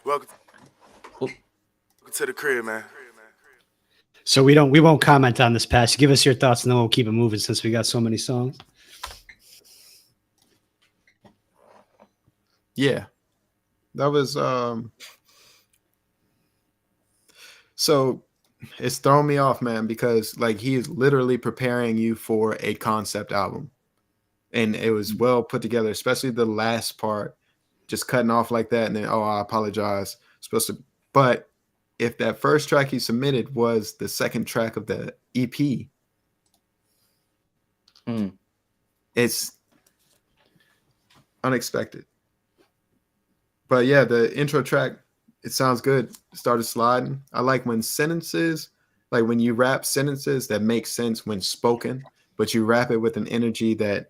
Welcome to the crib, man. So we won't comment on this pass. Give us your thoughts and then we'll keep it moving since we got so many songs. Yeah. That was so it's thrown me off, man, because like he is literally preparing you for a concept album. And it was well put together, especially the last part, just cutting off like that. And then, oh, I apologize. But if that first track he submitted was the second track of the EP, it's unexpected. But yeah, the intro track, it sounds good. Started sliding. I like when sentences, like when you rap sentences that make sense when spoken, but you rap it with an energy that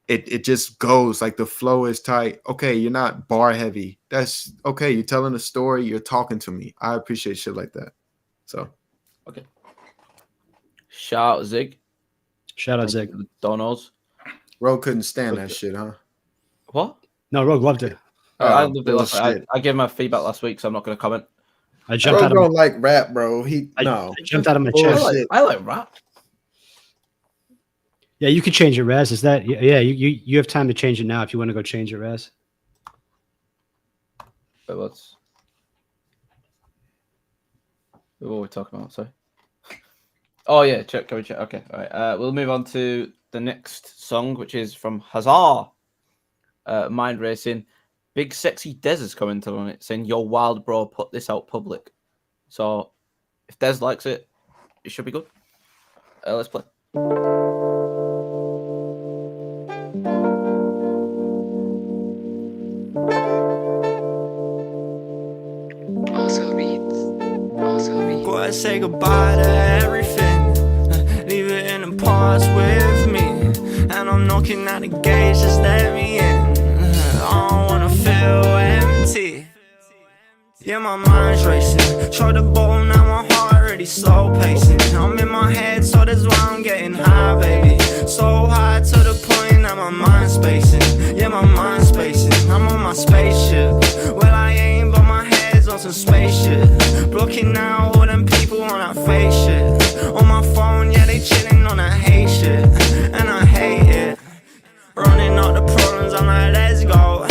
it just goes, like the flow is tight. Okay, you're not bar heavy. That's okay. You're telling a story. You're talking to me. I appreciate shit like that. So, okay. Shout out Zig. Shout out Zig. Donos. Rogue couldn't stand that shit, huh? What? No, Rogue loved it. I loved it last week. I gave my feedback last week, so I'm not going to comment. I jumped Rogue out of don't like rap, bro. I jumped out of my chair. I like rap. Yeah, you could change it, Raz. Is that? Yeah, you have time to change it now if you want to go change it, Raz. But what were we talking about? Sorry. Oh yeah, can we check? Okay, all right. We'll move on to the next song, which is from Hazar, Mind Racing. Big Sexy Dez is commented on it, saying, "You're wild, bro. Put this out public." So, if Dez likes it, it should be good. Let's play. Go and say goodbye to everything. Leave it in the past with me. I'm knocking at the gate, just let me in. I don't wanna feel empty. Yeah, my mind's racing. Try to bottle, now my heart already slow pacing. I'm in my head, so that's why I'm getting high, baby. So high to the point that my mind's spacing. Yeah, my mind's spacing. I'm on my spaceship. Well, I ain't, but my head's on some spaceship. Blocking out all them people on that fake shit. On my phone, yeah, they chilling on that hate shit. And I hate it. Running out the problems, I'm like, let's go.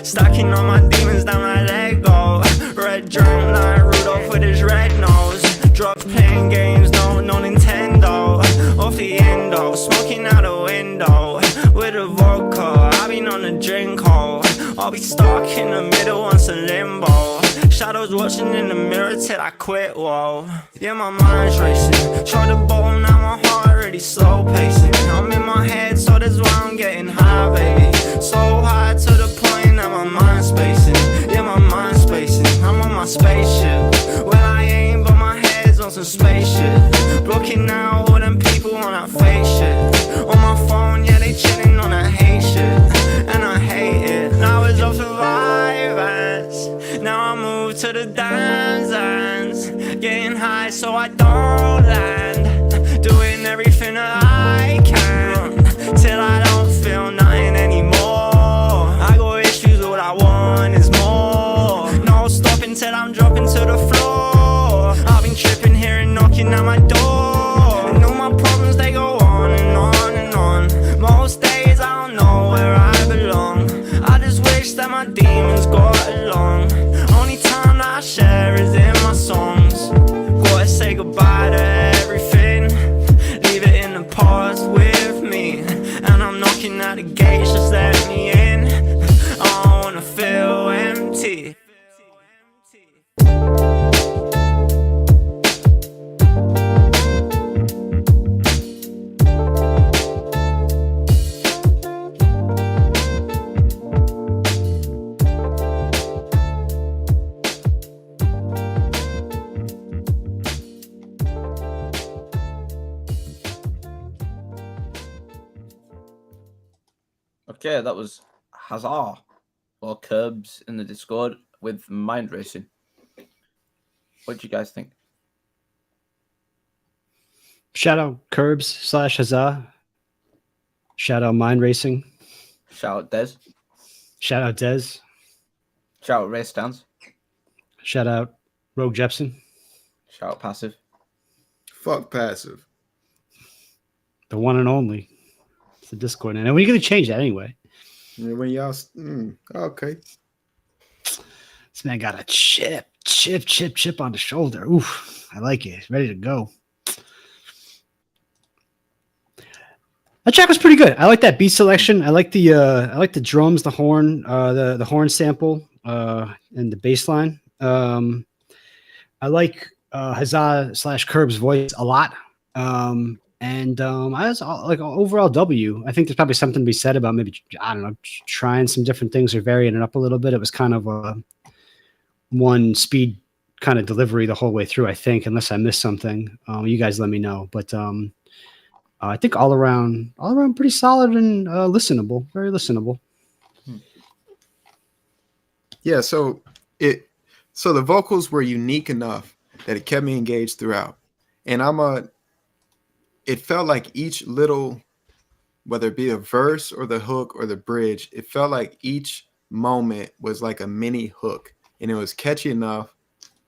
Stacking all my demons down, like, let go. Red drunk like Rudolph with his red nose. Drugs playing games, no Nintendo. Off the endo, smoking out the window. With a vodka, I've been on a drink hole. I'll be stuck in the middle on some limbo. Shadows watching in the mirror till I quit, whoa. Yeah, my mind's racing. Try to bottle, now my heart already slow pacing. I'm in my head, so that's why I'm getting high, baby. So high to the point that my mind's spacing. Yeah, my mind's spacing. I'm on my spaceship. Well, I ain't, but my head's on some spaceship. Blocking out all them people on that fake shit. On my phone, yeah, they chilling on that hate shit. And I hate it. Now it's off the vibes. Now I move to the dance hands. Getting high so I don't land. Doing everything that I can. Till I don't feel nothing anymore. I got issues, all I want is more. No stopping till I'm dropping to the floor. I've been tripping here and knocking at my door. And all my problems, they go on and on and on. Most days I don't know where I belong. I just wish that my demons got along. Only time that I share is in my songs. Gotta say goodbye to everything. Leave it in the past with me. And I'm knocking at the gates, just let me in. I don't wanna feel empty. Okay, that was Hazard or Curbs in the Discord with Mind Racing. What do you guys think? Shout out Curbs / Huzzah. Shout out Mind Racing. Shout out Des. Shout out Dez. Shout out Race Stance. Shout out Rogue Jepson. Shout out Passive. Fuck Passive. The one and only. It's the Discord. And when are you going to change that anyway? Yeah, when y'all, okay. This man got a chip on the shoulder. Oof, I like it. It's ready to go. That track was pretty good. I like that beat selection. I like the drums, the horn, the horn sample, and the bass line. I like Huzzah / Curb's voice a lot. And I was like overall W. I think there's probably something to be said about maybe, I don't know, trying some different things or varying it up a little bit. It was kind of a one speed kind of delivery the whole way through, I think, unless I missed something. You guys let me know. But I think all around pretty solid and listenable, very listenable. Yeah, so the vocals were unique enough that it kept me engaged throughout. And it felt like each little, whether it be a verse or the hook or the bridge, it felt like each moment was like a mini hook, and it was catchy enough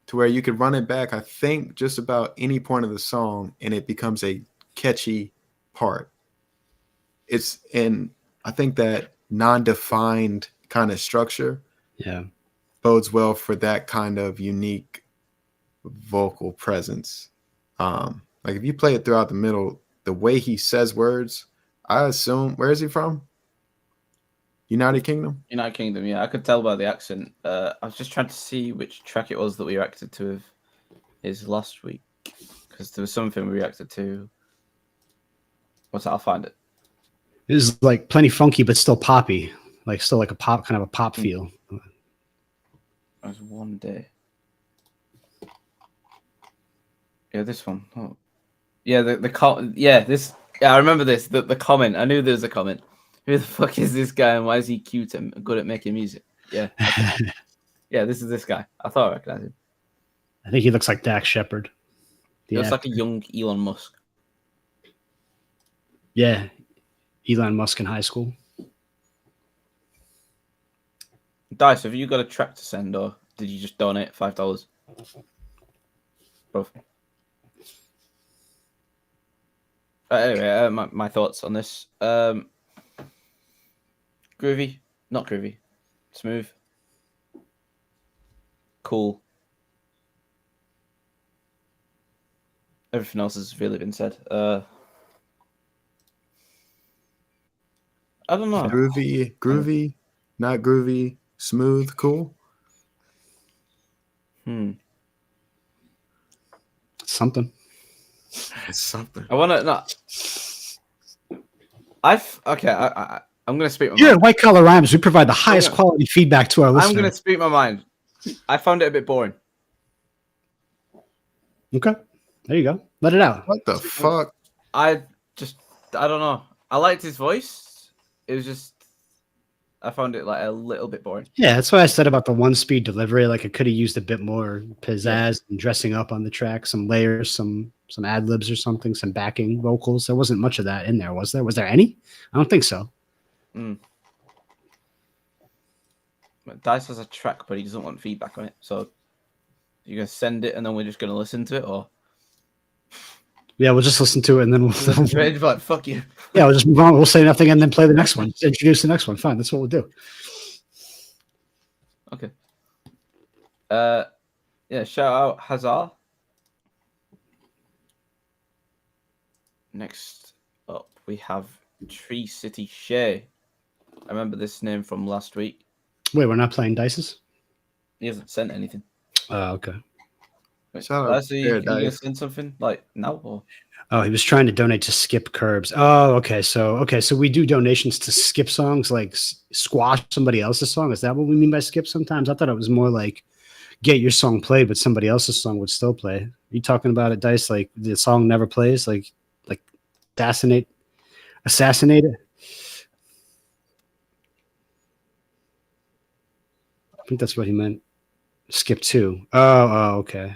to where you could run it back, I think, just about any point of the song, and it becomes a catchy part. And I think that non-defined kind of structure bodes well for that kind of unique vocal presence. Like if you play it throughout the middle, the way he says words, I assume, where is he from? United Kingdom? United Kingdom, yeah. I could tell by the accent. I was just trying to see which track it was that we reacted to of his last week. Because there was something we reacted to. What's that? I'll find it. It was like plenty funky, but still poppy. Like still like a pop, kind of a pop feel. It was one day. Yeah, this one. Oh. Yeah, this Yeah, I remember this. The comment. I knew there was a comment. Who the fuck is this guy and why is he cute and good at making music? Yeah. Okay. Yeah, this is this guy. I thought I recognized him. I think he looks like Dax Shepard. He looks like a young Elon Musk. Yeah, Elon Musk in high school. Dice, have you got a track to send or did you just donate $5? Both. Anyway, my thoughts on this. Groovy, not groovy, smooth, cool. Everything else has really been said. I don't know. Groovy, not groovy, smooth, cool. Something. It's something. I want to not. I'm gonna speak my You're mind. at White Collar Rhymes. We provide the highest quality feedback to our listeners. I'm gonna speak my mind. I found it a bit boring. Okay, there you go. Let it out. What the fuck? I don't know. I liked his voice. It was just I found it like a little bit boring. Yeah, that's what I said about the one-speed delivery. Like, it could have used a bit more pizzazz and dressing up on the track, some layers, some ad libs or something, some backing vocals. There wasn't much of that in there, was there? Was there any? I don't think so. Dice has a track, but he doesn't want feedback on it. So you're gonna send it, and then we're just gonna listen to it, or Yeah, we'll just listen to it and then we'll like fuck you. Yeah, we'll just move on. We'll say nothing and then play the next one. Just introduce the next one. Fine, that's what we'll do. Okay. Yeah. Shout out Hazar. Next up, we have Tree City Shay. I remember this name from last week. Wait, we're not playing Dices? He hasn't sent anything. Oh, okay. Shout out Can you gonna send something like now or? Oh, he was trying to donate to Skip Curbs. Oh, okay. So we do donations to skip songs, like squash somebody else's song. Is that what we mean by skip sometimes? I thought it was more like get your song played, but somebody else's song would still play. Are you talking about it, Dice? Like the song never plays? Like assassinate it? I think that's what he meant. Skip 2. Oh, okay.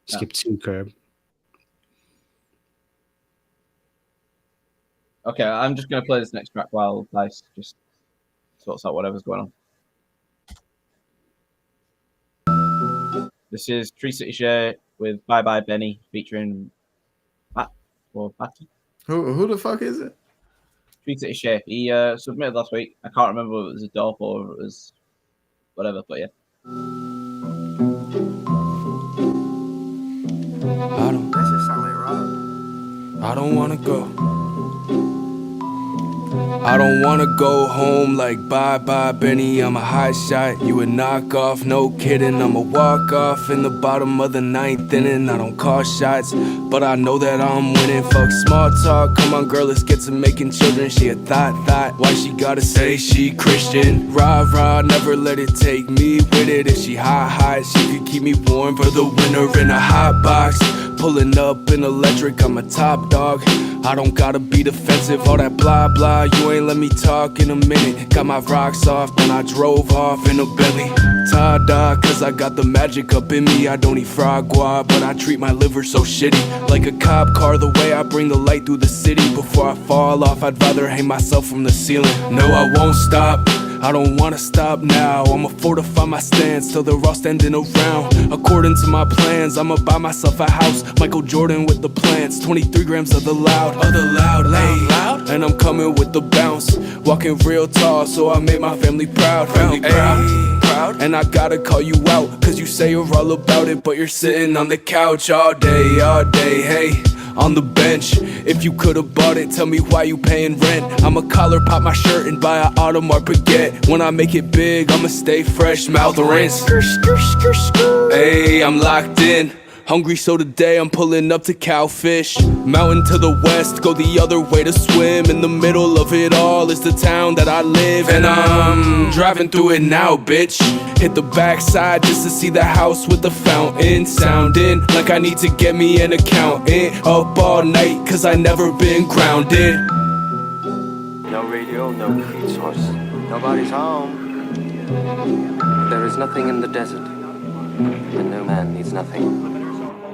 Skip 2 curb. Okay, I'm just gonna play this next track while Dice just sorts out whatever's going on. This is Tree City Share with Bye Bye Benny featuring Batty. Who the fuck is it? Tree City Share. He submitted last week. I can't remember if it was a dope or if it was whatever, but yeah. I don't wanna go. I don't wanna go home like bye bye Benny. I'm a high shot, you a knockoff, no kidding. I'm a walk off in the bottom of the ninth inning. I don't call shots, but I know that I'm winning. Fuck small talk, come on girl, let's get to making children. She a thought, why she gotta say she Christian? Rah, never let it take me with it. If she hot, she could keep me warm for the winter in a hot box. Pulling up in electric, I'm a top dog. I don't gotta be defensive, all that blah blah. You ain't let me talk in a minute. Got my rocks off, then I drove off in a Bentley. Ta-da, cause I got the magic up in me. I don't eat frog guap, but I treat my liver so shitty. Like a cop car, the way I bring the light through the city. Before I fall off, I'd rather hang myself from the ceiling. No, I won't stop. I don't wanna stop now. I'ma fortify my stance till they're all standing around. According to my plans, I'ma buy myself a house. Michael Jordan with the plants, 23 grams of the loud, loud. And I'm coming with the bounce, walking real tall, so I made my family proud. Proud. And I gotta call you out, cause you say you're all about it, but you're sitting on the couch all day, hey. On the bench, if you could've bought it, tell me why you paying rent. I'ma collar pop my shirt and buy an Audemars baguette. When I make it big, I'ma stay fresh, mouth rinse. Hey, I'm locked in. Hungry, so today I'm pulling up to Cowfish. Mountain to the west, go the other way to swim. In the middle of it all is the town that I live. And I'm driving through it now, bitch. Hit the backside just to see the house with the fountain. Sounding like I need to get me an accountant. Up all night, cause I never been grounded. No radio, no feed source. Nobody's home. There is nothing in the desert, and no man needs nothing.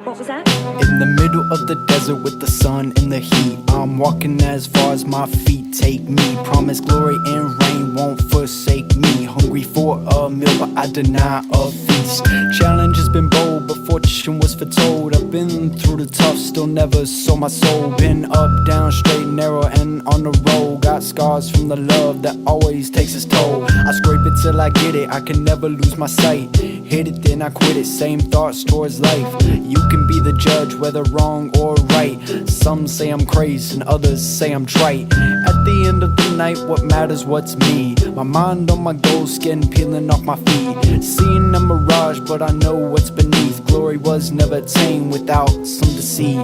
What was that? In the middle of the desert with the sun and the heat, I'm walking as far as my feet take me. Promise glory and rain won't forsake me. Hungry for a meal, but I deny a feast. Challenge has been bold, but fortune was foretold. I've been through the tough, still never sold my soul. Been up, down, straight, narrow, and on the road. Got scars from the love that always takes its toll. I scrape it till I get it, I can never lose my sight. Hit it, then I quit it, same thoughts towards life. You can be the judge, whether wrong or right. Some say I'm crazy and others say I'm trite. At the end of the night, what matters, what's me? My mind on my goals, skin peeling off my feet. Seeing a mirage, but I know what's beneath. Glory was never attained without some deceit.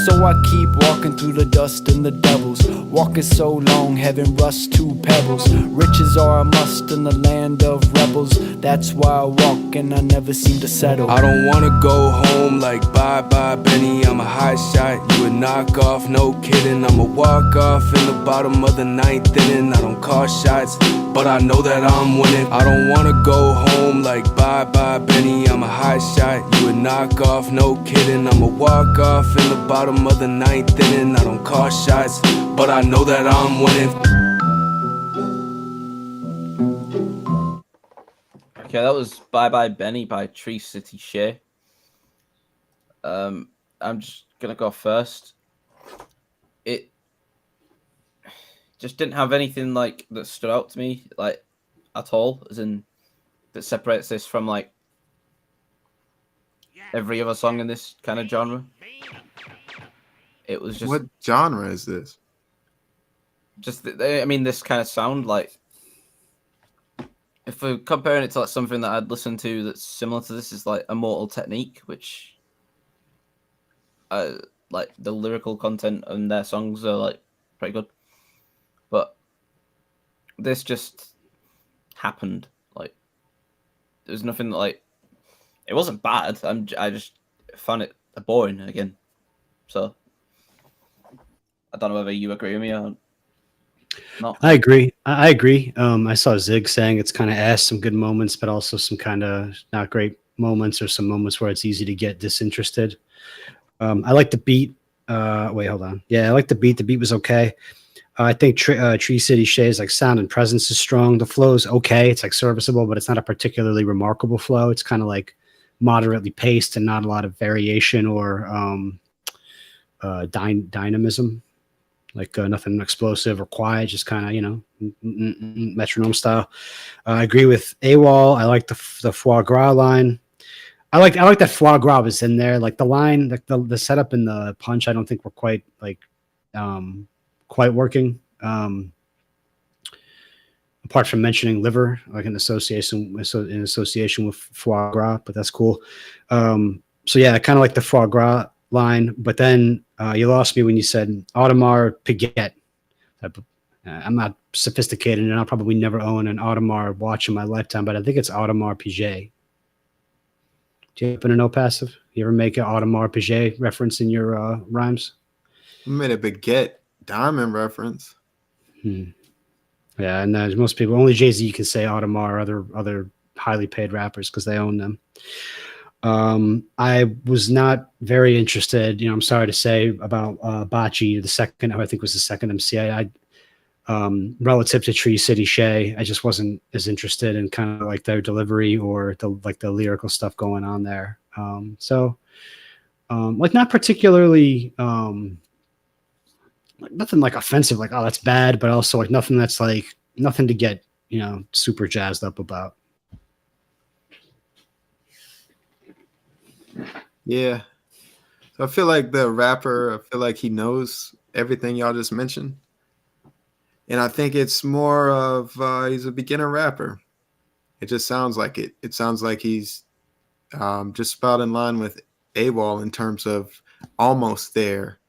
So I keep walking through the dust and the devils. Walking so long, heaven rusts to pebbles. Riches are a must in the land of rebels. That's why I walk and I never seem to settle. I don't wanna go home like bye-bye Benny. I'm a high shot, you a knockoff, no kidding. I'm a walk-off in the bottom of the ninth inning. I don't call shots, but I know that I'm winning. I don't wanna go home like bye-bye Benny. I'm a high shot, you a knockoff, no kidding. I'm a walk-off in the bottom of the ninth inning. I don't call shots, but I know that I'm winning. Okay, that was Bye Bye Benny by Tree City Shay. I'm just gonna go first. It just didn't have anything like that stood out to me like at all, as in that separates this from like every other song in this kind of genre. It was just What genre is this? just I mean this kind of sound like. If we're comparing it to like something that I'd listen to that's similar to this, is like Immortal Technique, which like the lyrical content and their songs are like pretty good. But this just happened. Like there's nothing like it wasn't bad. I just found it boring again. So I don't know whether you agree with me or not. I agree. I agree. I saw Zig saying it's kind of ass, some good moments, but also some kind of not great moments, or some moments where it's easy to get disinterested. I like the beat. Wait, hold on. Yeah, I like the beat. The beat was okay. I think Tree City Shay's like sound and presence is strong. The flow is okay. It's like serviceable, but it's not a particularly remarkable flow. It's kind of like moderately paced and not a lot of variation or dynamism. Like nothing explosive or quiet, just kind of, metronome style. I agree with AWOL. I like the foie gras line. I like that foie gras was in there. Like the line, like the setup and the punch, I don't think were quite working. Apart from mentioning liver, like in association with foie gras, but that's cool. So yeah, I kind of like the foie gras line, but then you lost me when you said Audemars Piguet. I'm not sophisticated, and I'll probably never own an Audemars watch in my lifetime, but I think it's Audemars Piguet. Do you happen to know, Passive? You ever make an Audemars Piguet reference in your rhymes? I made a baguette diamond reference. Yeah, and most people, only Jay-Z can say Audemars, other highly paid rappers, because they own them. I was not very interested, I'm sorry to say, about Bocce, the second, who I think was the second MC. I relative to Tree City Shay, I just wasn't as interested in kind of like their delivery or the lyrical stuff going on there. Like not particularly nothing like offensive, like, oh, that's bad, but also like nothing that's like nothing to get, super jazzed up about. Yeah. So I feel like the rapper, I feel like he knows everything y'all just mentioned. And I think it's more of he's a beginner rapper. It just sounds like it. It sounds like he's just about in line with AWOL in terms of almost there.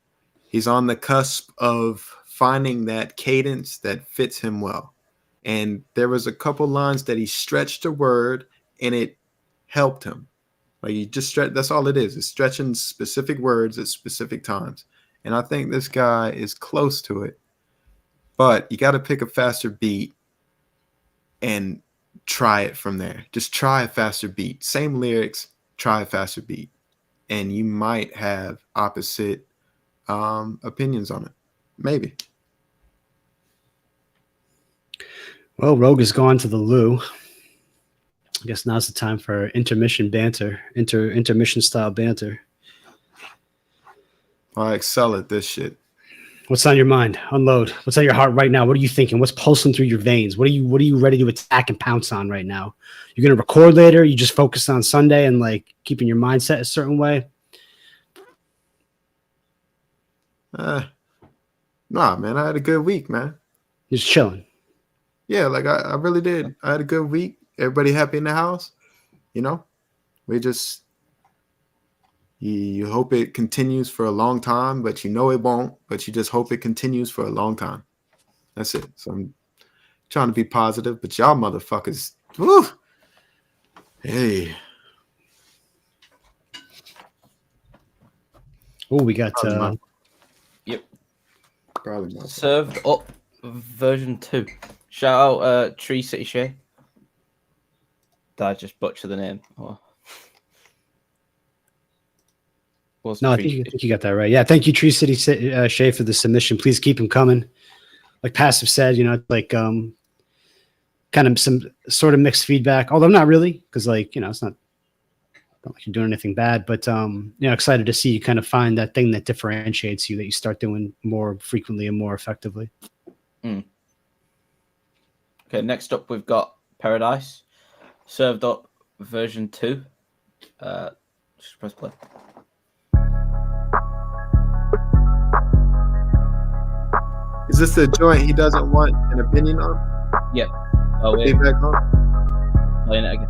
He's on the cusp of finding that cadence that fits him well. And there was a couple lines that he stretched a word and it helped him. Like you just stretch, that's all it is. It's stretching specific words at specific times. And I think this guy is close to it. But you got to pick a faster beat and try it from there. Just try a faster beat. Same lyrics, try a faster beat. And you might have opposite opinions on it. Maybe. Well, Rogue has gone to the loo. I guess now's the time for intermission banter, intermission style banter. I excel at this shit. What's on your mind? Unload. What's on your heart right now? What are you thinking? What's pulsing through your veins? What are you ready to attack and pounce on right now? You're gonna record later? You just focused on Sunday and like keeping your mindset a certain way? Nah, man. I had a good week, man. Just chilling. Yeah, like I really did. I had a good week. Everybody happy in the house. You know, we just you hope it continues for a long time, but you know it won't. But you just hope it continues for a long time. That's it. So I'm trying to be positive, but y'all motherfuckers, woo, hey. Oh, we got Yep. Probably not. Served up version 2. Shout out Tree City Shay. Did I just butcher the name? Oh. No, I think you got that right. Yeah, thank you, Tree City Shay, for the submission. Please keep them coming. Like Passive said, you know, like kind of some sort of mixed feedback. Although not really, because like, you know, it's not like you're doing anything bad. But you know, excited to see you kind of find that thing that differentiates you, that you start doing more frequently and more effectively. Okay, next up we've got Paradise. Served up version 2. Just press play. Is this the joint he doesn't want an opinion on? Yep. Oh, wait. Feedback on? Playing it again.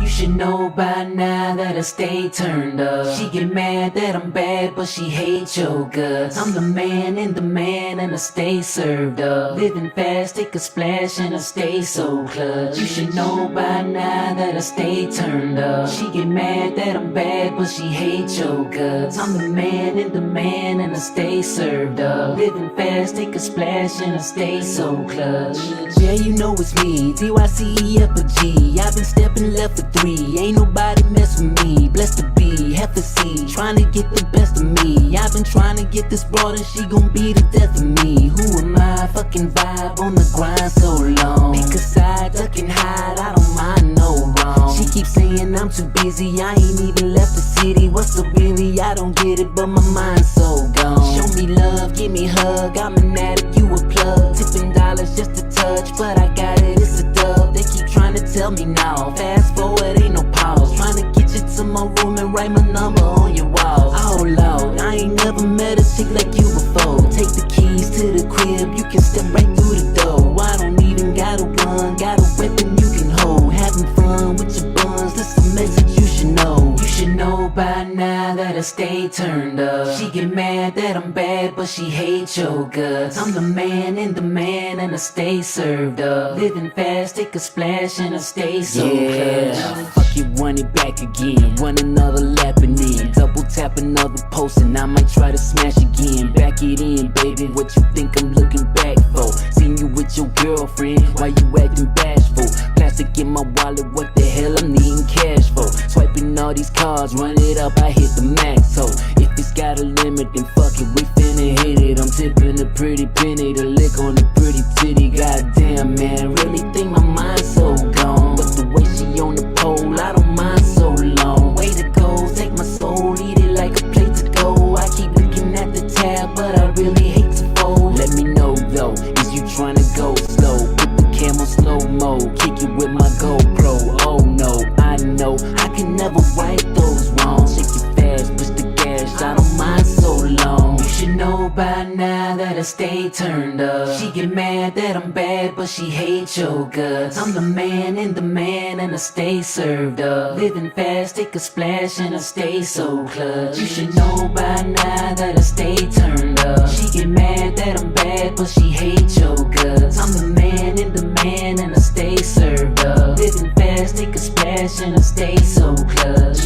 You should know by now that I stay turned up. She get mad that I'm bad, but she hates your guts. I'm the man in the man, and I stay served up. Living fast, take a splash, and I stay so clutch. You should know by now that I stay turned up. She get mad that I'm bad, but she hates your guts. I'm the man in the man, and I stay served up. Living fast, take a splash, and I stay so clutch. Yeah, you know it's me, DYCE up a G. I've been stepping left for 3. Ain't nobody mess with me. Blessed to be, half a C. Trying to get the best of me. I've been trying to get this broad and she gon' be the death of me. Who am I? Fucking vibe on the grind so long. Pick a side, duck and hide. I don't mind no wrong. She keeps saying I'm too busy. I ain't even left the city. What's so really? I don't get it, but my mind's so gone. Show me love, give me hug. I'm an addict, you a plug. Tipping dollars just to touch, but I got it. It's a dub. They keep trying to tell me now. Fast forward, ain't no pause. Trying to get you to my room and write my number on your wall. Oh Lord, I ain't never met a chick like you before. Take the keys to the crib, you can step right through the door. I don't even gotta run, got a weapon you can hold. Having fun with your buns, that's a message you should know. You should know by now that I stay turned up. She get mad that I'm bad, but she hates your guts. I'm the man in the man, and I stay served up. Living fast, take a splash, and I stay so clutch. Fuck it, run it back again. Run another lap and then double tap another post, and I might try to smash again. Back it in, baby. What you think I'm looking back for? Seen you with your girlfriend, why you acting bashful? Plastic in my wallet, what the hell I'm needing cash for? Swiping all these cards, run it up, I hit the max. So if it's got a limit, then fuck it, we finna hit it. I'm tipping a pretty penny, the lick on the pretty titty. Goddamn, man, really think my mind's so gone. But the way she on the pole, I don't mind so long. Way to go, take my soul, eat it like a plate to go. I keep looking at the tab, but I really hate to fold. Let me know though, is you trying to go slow? Put the camera slow-mo, kick it with my GoPro. Oh no, I know, I can never right those wrongs. Shake it fast, push the gas, I don't mind so long. You should know by now that I stay turned up. She get mad that I'm bad, but she hates your guts. I'm the man in demand and I stay served up. Living fast, take a splash and I stay so clutch. You should know by now that I stay turned up. She get mad that I'm bad, but she hates your guts. I'm the man in demand and I stay served up. Living fast, take a splash and I stay so clutch.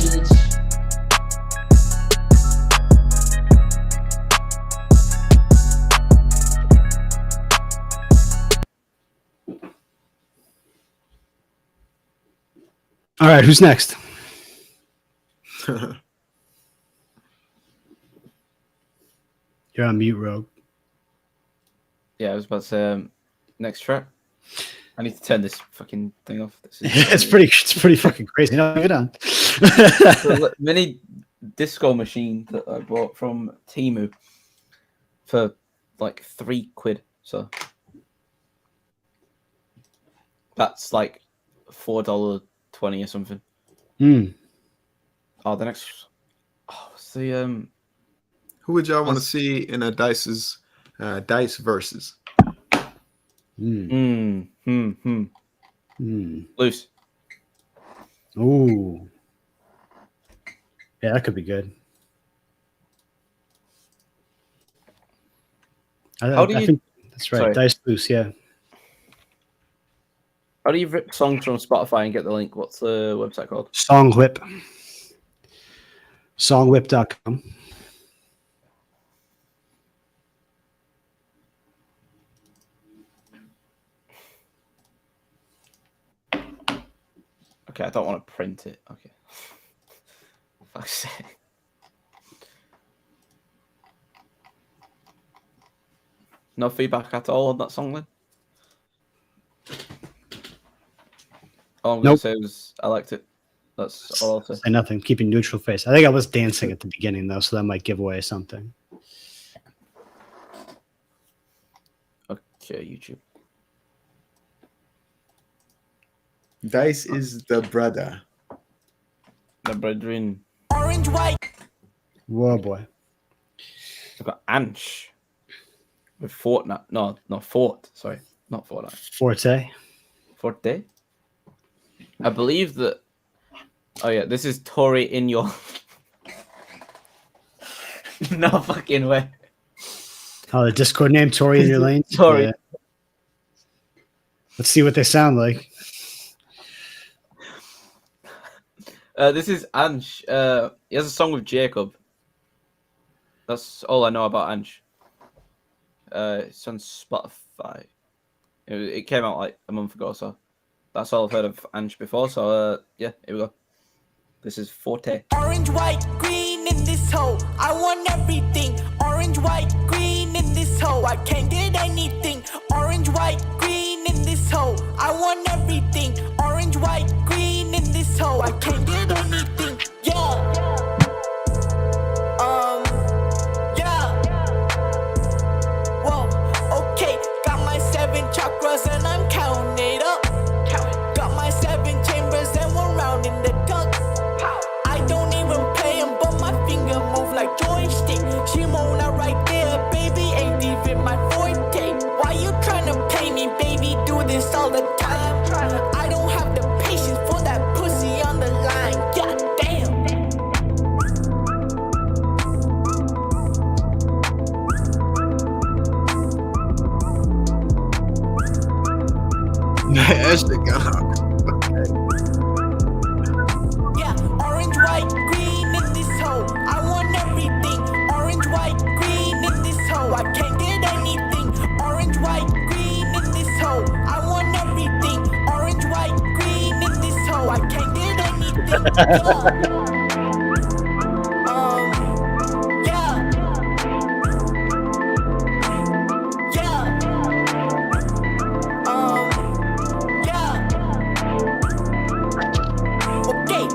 All right, who's next? You're on mute, Rogue. Yeah, I was about to say next track. I need to turn this fucking thing off. This is It's pretty fucking crazy. No, get on. the mini disco machine that I bought from Temu for like £3. So that's like $4.20 or something. Oh, the next. Oh, what's the Who would y'all want to see in a Dice versus? Loose. Ooh. Yeah, that could be good. I think that's right. Sorry. Dice Loose, yeah. How do you rip songs from Spotify and get the link? What's the website called? Songwhip. Songwhip.com. Okay, I don't want to print it. Okay. Fuck's sake. No feedback at all on that song then? All I'm going to say was I liked it. That's all I'll say. Say nothing. Keeping neutral face. I think I was dancing at the beginning, though, so that might give away something. Okay, YouTube. Dice is the brother. The brethren. Orange, white. Whoa, boy. I've got Anch with Fortnite. No, Fort. Sorry, not Fortnite. Forte. I believe that. Oh yeah, this is Tori in your. No fucking way. Oh, the Discord name, Tori in your lane. Tori. Yeah. Let's see what they sound like. This is Anch. He has a song with Jacob. That's all I know about Anch. It's on Spotify. It came out like a month ago, so that's all I've heard of Anch before. So yeah, here we go. This is Forte. Orange, white, green in this hole. I want everything. Orange, white, green in this hole. I can't get anything. Orange, white, green in this hole. I want everything. Orange, white, green in this hole. I can't get anything. Yeah. Yeah. Whoa. Okay. Got my 7 chakras and I'm counting it up. Got my 7 chambers and we're rounding the duck. I don't even play them, but my finger move like joystick. Shimona right there, baby, ain't even my forte. Why you tryna pay me, baby? Do this all the time. I don't have the patience for that pussy on the line. God damn. That shit got Yeah, orange, white, green in this hole. I want everything. Orange, white, green in this hole. I can't get anything. Orange, white, green in this hole. I want everything. Orange, white, green in this hole. I can't get anything. Yeah. Yeah. Okay,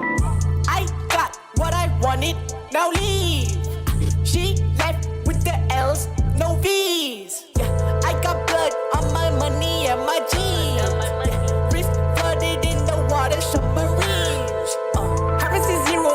I got what I wanted, now leave. She left with the L's, no V's. Yeah, I got blood on my money and my jeans. Yeah, wrist flooded in the water, submarines. Harris is 0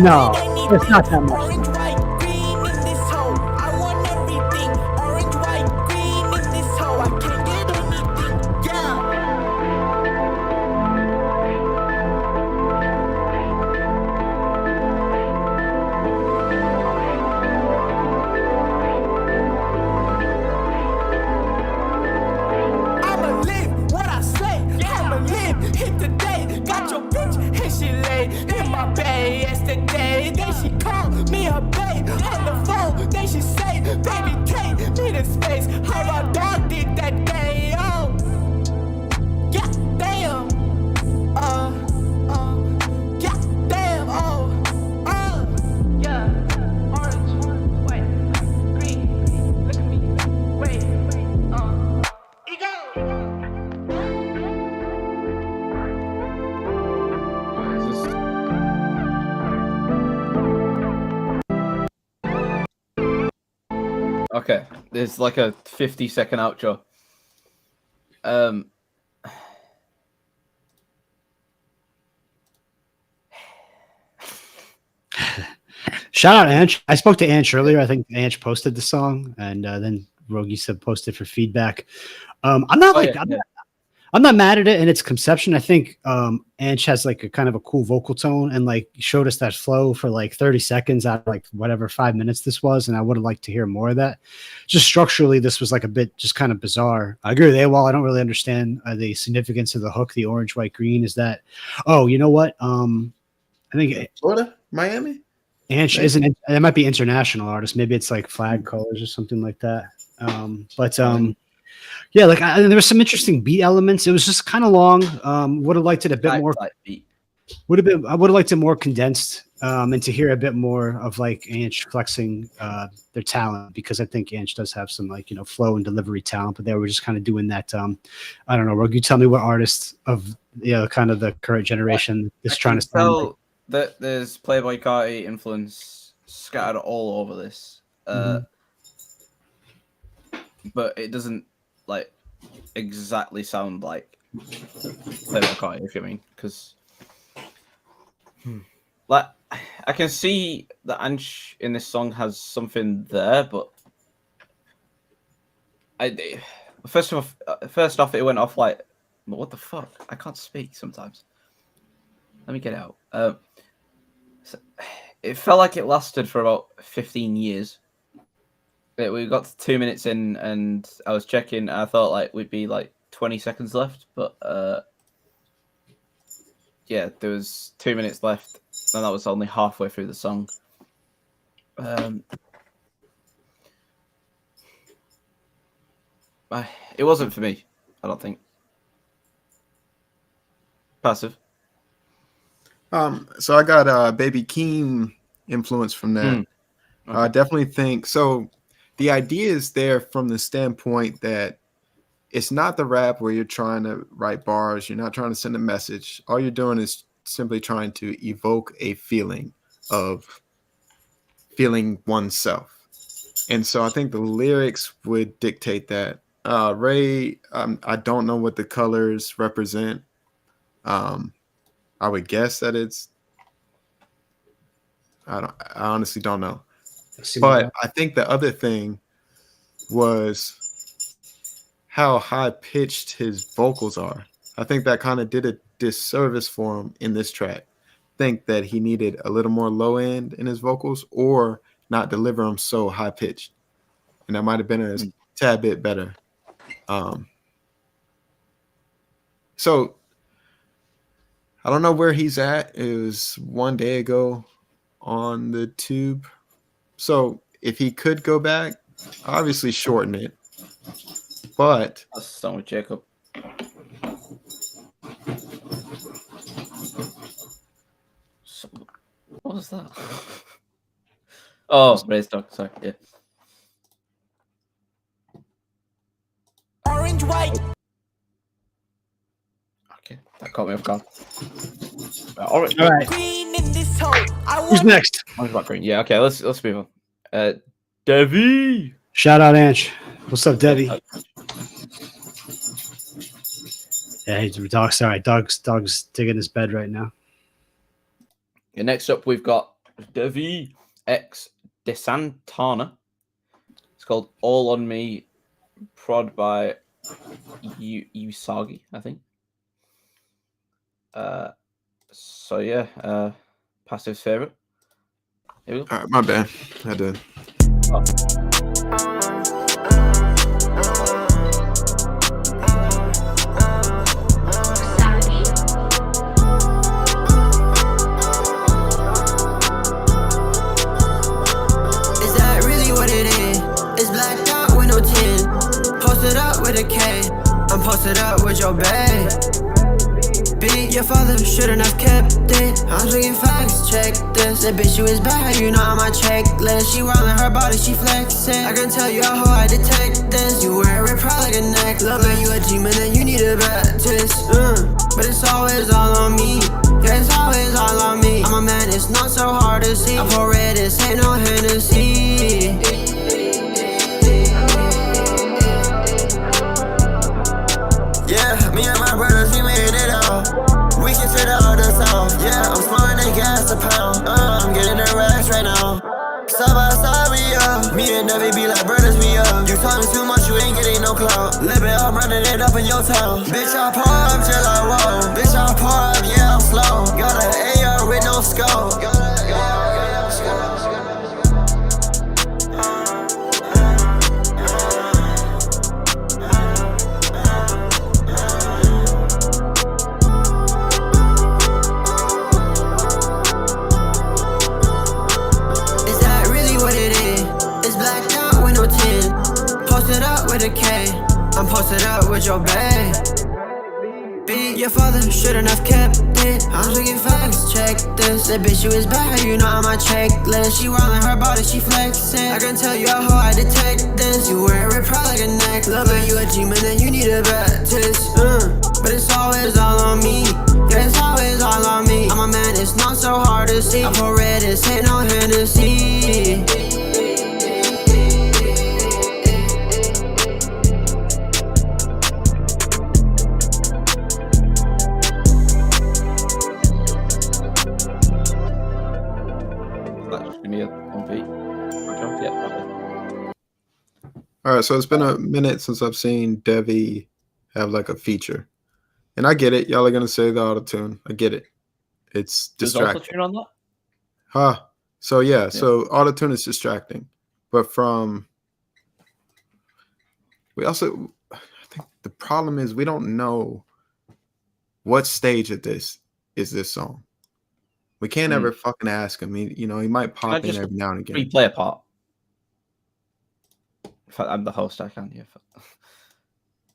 No, it's not that much. Orange, white, green in this hole. I want everything. Orange, white, green in this hole. I can't get anything. Yeah. I'ma live what I say. I'ma live, hit the day. Got your bitch and she laid in my bed yesterday. Then she called me her babe on the phone. Then she say, baby, take me to space. How my dog did that day. Oh, yeah, damn. Yeah, damn. Yeah. Orange, white, green. Look at me. Wait. Okay, there's like a 50-second outro. Shout out Anch. I spoke to Anch earlier. I think Anch posted the song, and then Rogi said posted for feedback. I'm not I'm not mad at it in its conception. I think Anch has like a kind of a cool vocal tone and like showed us that flow for like 30 seconds out of like whatever 5 minutes this was, and I would have liked to hear more of that. Just structurally, this was like a bit just kind of bizarre. I agree with AWOL. I don't really understand the significance of the hook, the orange, white, green. Is that? Oh, you know what? I think Florida, Miami. Anch isn't. It might be international artist. Maybe it's like flag colors or something like that. Yeah, like there was some interesting beat elements. It was just kind of long. Would have liked it a bit more. Would have been. I would have liked it more condensed, and to hear a bit more of like Anch flexing their talent, because I think Anch does have some like flow and delivery talent, but they were just kind of doing that. I don't know. Rogue, you tell me what artist of kind of the current generation is trying to sound like. That there's Playboy Carti influence scattered all over this, but it doesn't like exactly sound like Playboy Carti, if you mean, because like I can see that Anch in this song has something there, but first off it went off like, what the fuck? I can't speak sometimes. Let me get it out. It felt like it lasted for about 15 years. We got to 2 minutes in, and I was checking. I thought like we'd be like 20 seconds left, but yeah, there was 2 minutes left, and that was only halfway through the song. It wasn't for me, I don't think. Passive. So I got Baby Keem influence from that. Okay. I definitely think so. The idea is there from the standpoint that it's not the rap where you're trying to write bars. You're not trying to send a message. All you're doing is simply trying to evoke a feeling of feeling oneself. And so I think the lyrics would dictate that. Ray, I don't know what the colors represent. I would guess that it's. I honestly don't know. But I think the other thing was how high pitched his vocals are. I think that kind of did a disservice for him in this track. I think that he needed a little more low end in his vocals, or not deliver them so high pitched, and that might have been a tad bit better. So I don't know where he's at. It was 1 day ago on the tube. So if he could go back, obviously shorten it. But let's start with Jacob. So, what was that? Oh, Ray's dog. Sorry. Yeah. Orange, white. Okay, that caught me off guard. All right. Green in this hole. Who's next? Orange, white, green. Yeah. Okay. Let's move on. Devi. Shout out Anch. What's up, Devi? Yeah, he's dog. Sorry, dog's digging his bed right now. Yeah, next up, we've got Devi X DeSantana. It's called All on Me, prod by Usagi, I think. So yeah, Passive's favorite. Here we go. All right, my bad. I did. Is that really what it is? It's blacked out with no tin. Posted up with a K. I'm posted up with your babe. B, your father shouldn't have kept it. I'm speaking facts, check this. That bitch, you is bad, you know on my checklist. She wildin' her body, she flexin'. I can tell you how I detect this. You wear it proud like a necklace. Man, you a demon and you need a Baptist. But it's always all on me. Yeah, it's always all on me. I'm a man, it's not so hard to see. I pour red, this ain't no Hennessy. Yeah, me and my brothers, we made it out. We can fit all this out. Yeah, I'm smoking that gas a pound. I'm getting the racks right now. Side by side, we up. Me and Debbie be like brothers, we up. You talking too much, you ain't getting no clout. Living, I'm running it up in your town. Bitch, I pour up till I whoa. Bitch, I pour up, yeah, I'm slow. Got an AR with no scope. Is that really what it is? It's blacked out with no tin. Posted up with a K. I'm posted up with your babe. B, your father shouldn't have kept it. I'm speaking facts, check this. That bitch, you is bad, you know on my checklist. She wildin' her body, she flexin'. I can tell you how I detect this. You wear it proud like a necklace. Man, you a demon and you need a Baptist. But it's always all on me. Yeah, it's always all on me. I'm a man, it's not so hard to see. I pour red, this ain't no Hennessy. That's just gonna be on beat. Okay. Yeah. Okay. All right, so it's been a minute since I've seen Devi have like a feature, and I get it. Y'all are gonna say the autotune. I get it. It's There's distracting. autotune on that. Huh. So yeah, so autotune is distracting, but we also, I think the problem is we don't know what stage of this is this song. We can't ever fucking ask him. He might Can I pop in just every now and again. replay a part? In fact, I'm the host. I can't hear.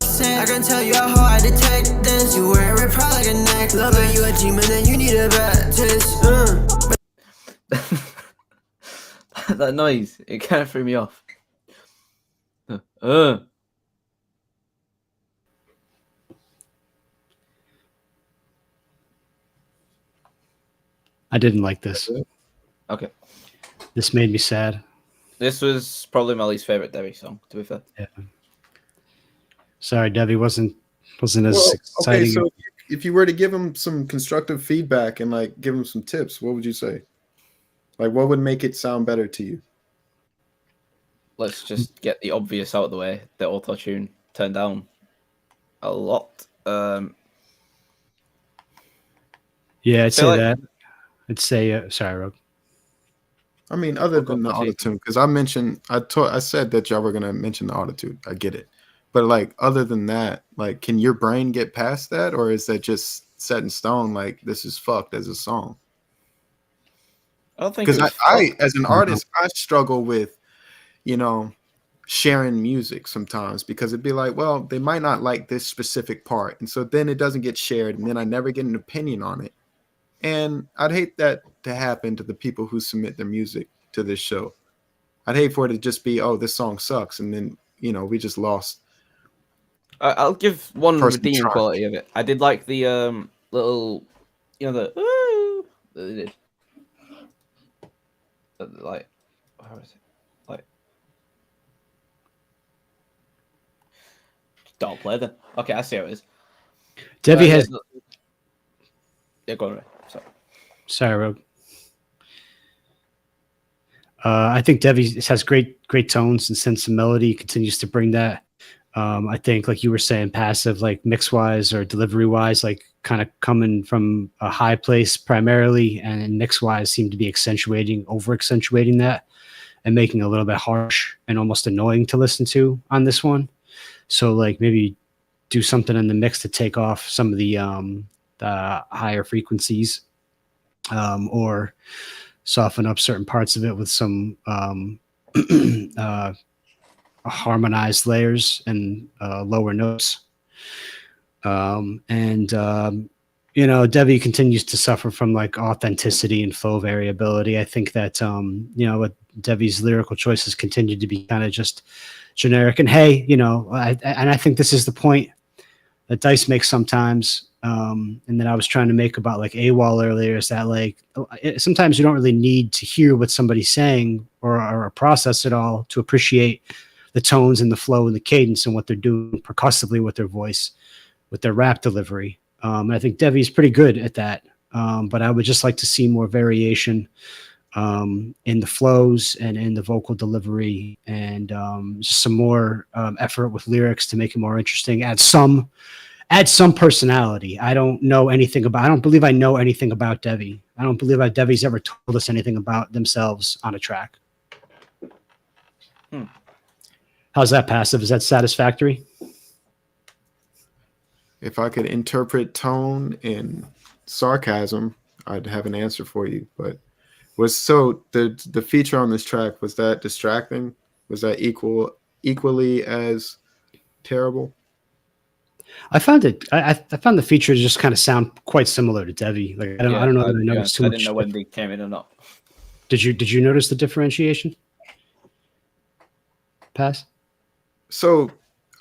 I can tell you how I detect this. You wear it proud like a necklace. Man, you a demon and you need a Baptist. That noise, it kind of threw me off. I didn't like this. Okay. This made me sad. This was probably my least favorite Debbie song, to be fair. Yeah. Sorry, Debbie wasn't as Okay, exciting. so if you were to give him some constructive feedback and like give him some tips, what would you say? Like, what would make it sound better to you? Let's just get the obvious out of the way. The auto tune turned down a lot. Yeah, I'd say like- that. I'd say sorry, Rob. I mean, other than the autotune, because I said that y'all were gonna mention the autotune. I get it, but like other than that, like, can your brain get past that, or is that just set in stone? Like, this is fucked as a song. I don't think Because it was I fucked. as an artist, I struggle with, sharing music sometimes, because it'd be like, well, they might not like this specific part, and so then it doesn't get shared, and then I never get an opinion on it. And I'd hate that to happen to the people who submit their music to this show. I'd hate for it to just be, oh, this song sucks, and then we just lost. I'll give one Person redeeming trying. quality of it. I did like the little, the woo that they did. Like, how is it? Like, don't play then. Okay, I see how it is. Debbie has. Yeah, go on. Sorry. Sorry, Rob. I think Devi has great tones and sense of melody. He continues to bring that. I think, like you were saying, passive, like mix wise or delivery wise, like kind of coming from a high place primarily, and mix wise seem to be over accentuating that and making it a little bit harsh and almost annoying to listen to on this one. So like maybe do something in the mix to take off some of the higher frequencies, or soften up certain parts of it with some harmonized layers and lower notes. Devi continues to suffer from like authenticity and flow variability. I think that what Devi's lyrical choices continue to be kind of just generic. And hey, I think this is the point that Dice makes sometimes, and that I was trying to make about like AWOL earlier, is that like sometimes you don't really need to hear what somebody's saying or process it all to appreciate the tones and the flow and the cadence and what they're doing percussively with their voice, with their rap delivery. And I think Devi's pretty good at that. But I would just like to see more variation in the flows and in the vocal delivery, and just some more effort with lyrics to make it more interesting. Add some personality. I don't believe I know anything about Devi. I don't believe Devi's ever told us anything about themselves on a track. How's that, Passive? Is that satisfactory? If I could interpret tone and sarcasm, I'd have an answer for you. But the feature on this track, was that distracting? Was that equally as terrible? I found it. I found the features just kind of sound quite similar to Devi. Like I don't know that I noticed too much. I didn't know when they came in or not. Did you notice the differentiation? Pass. So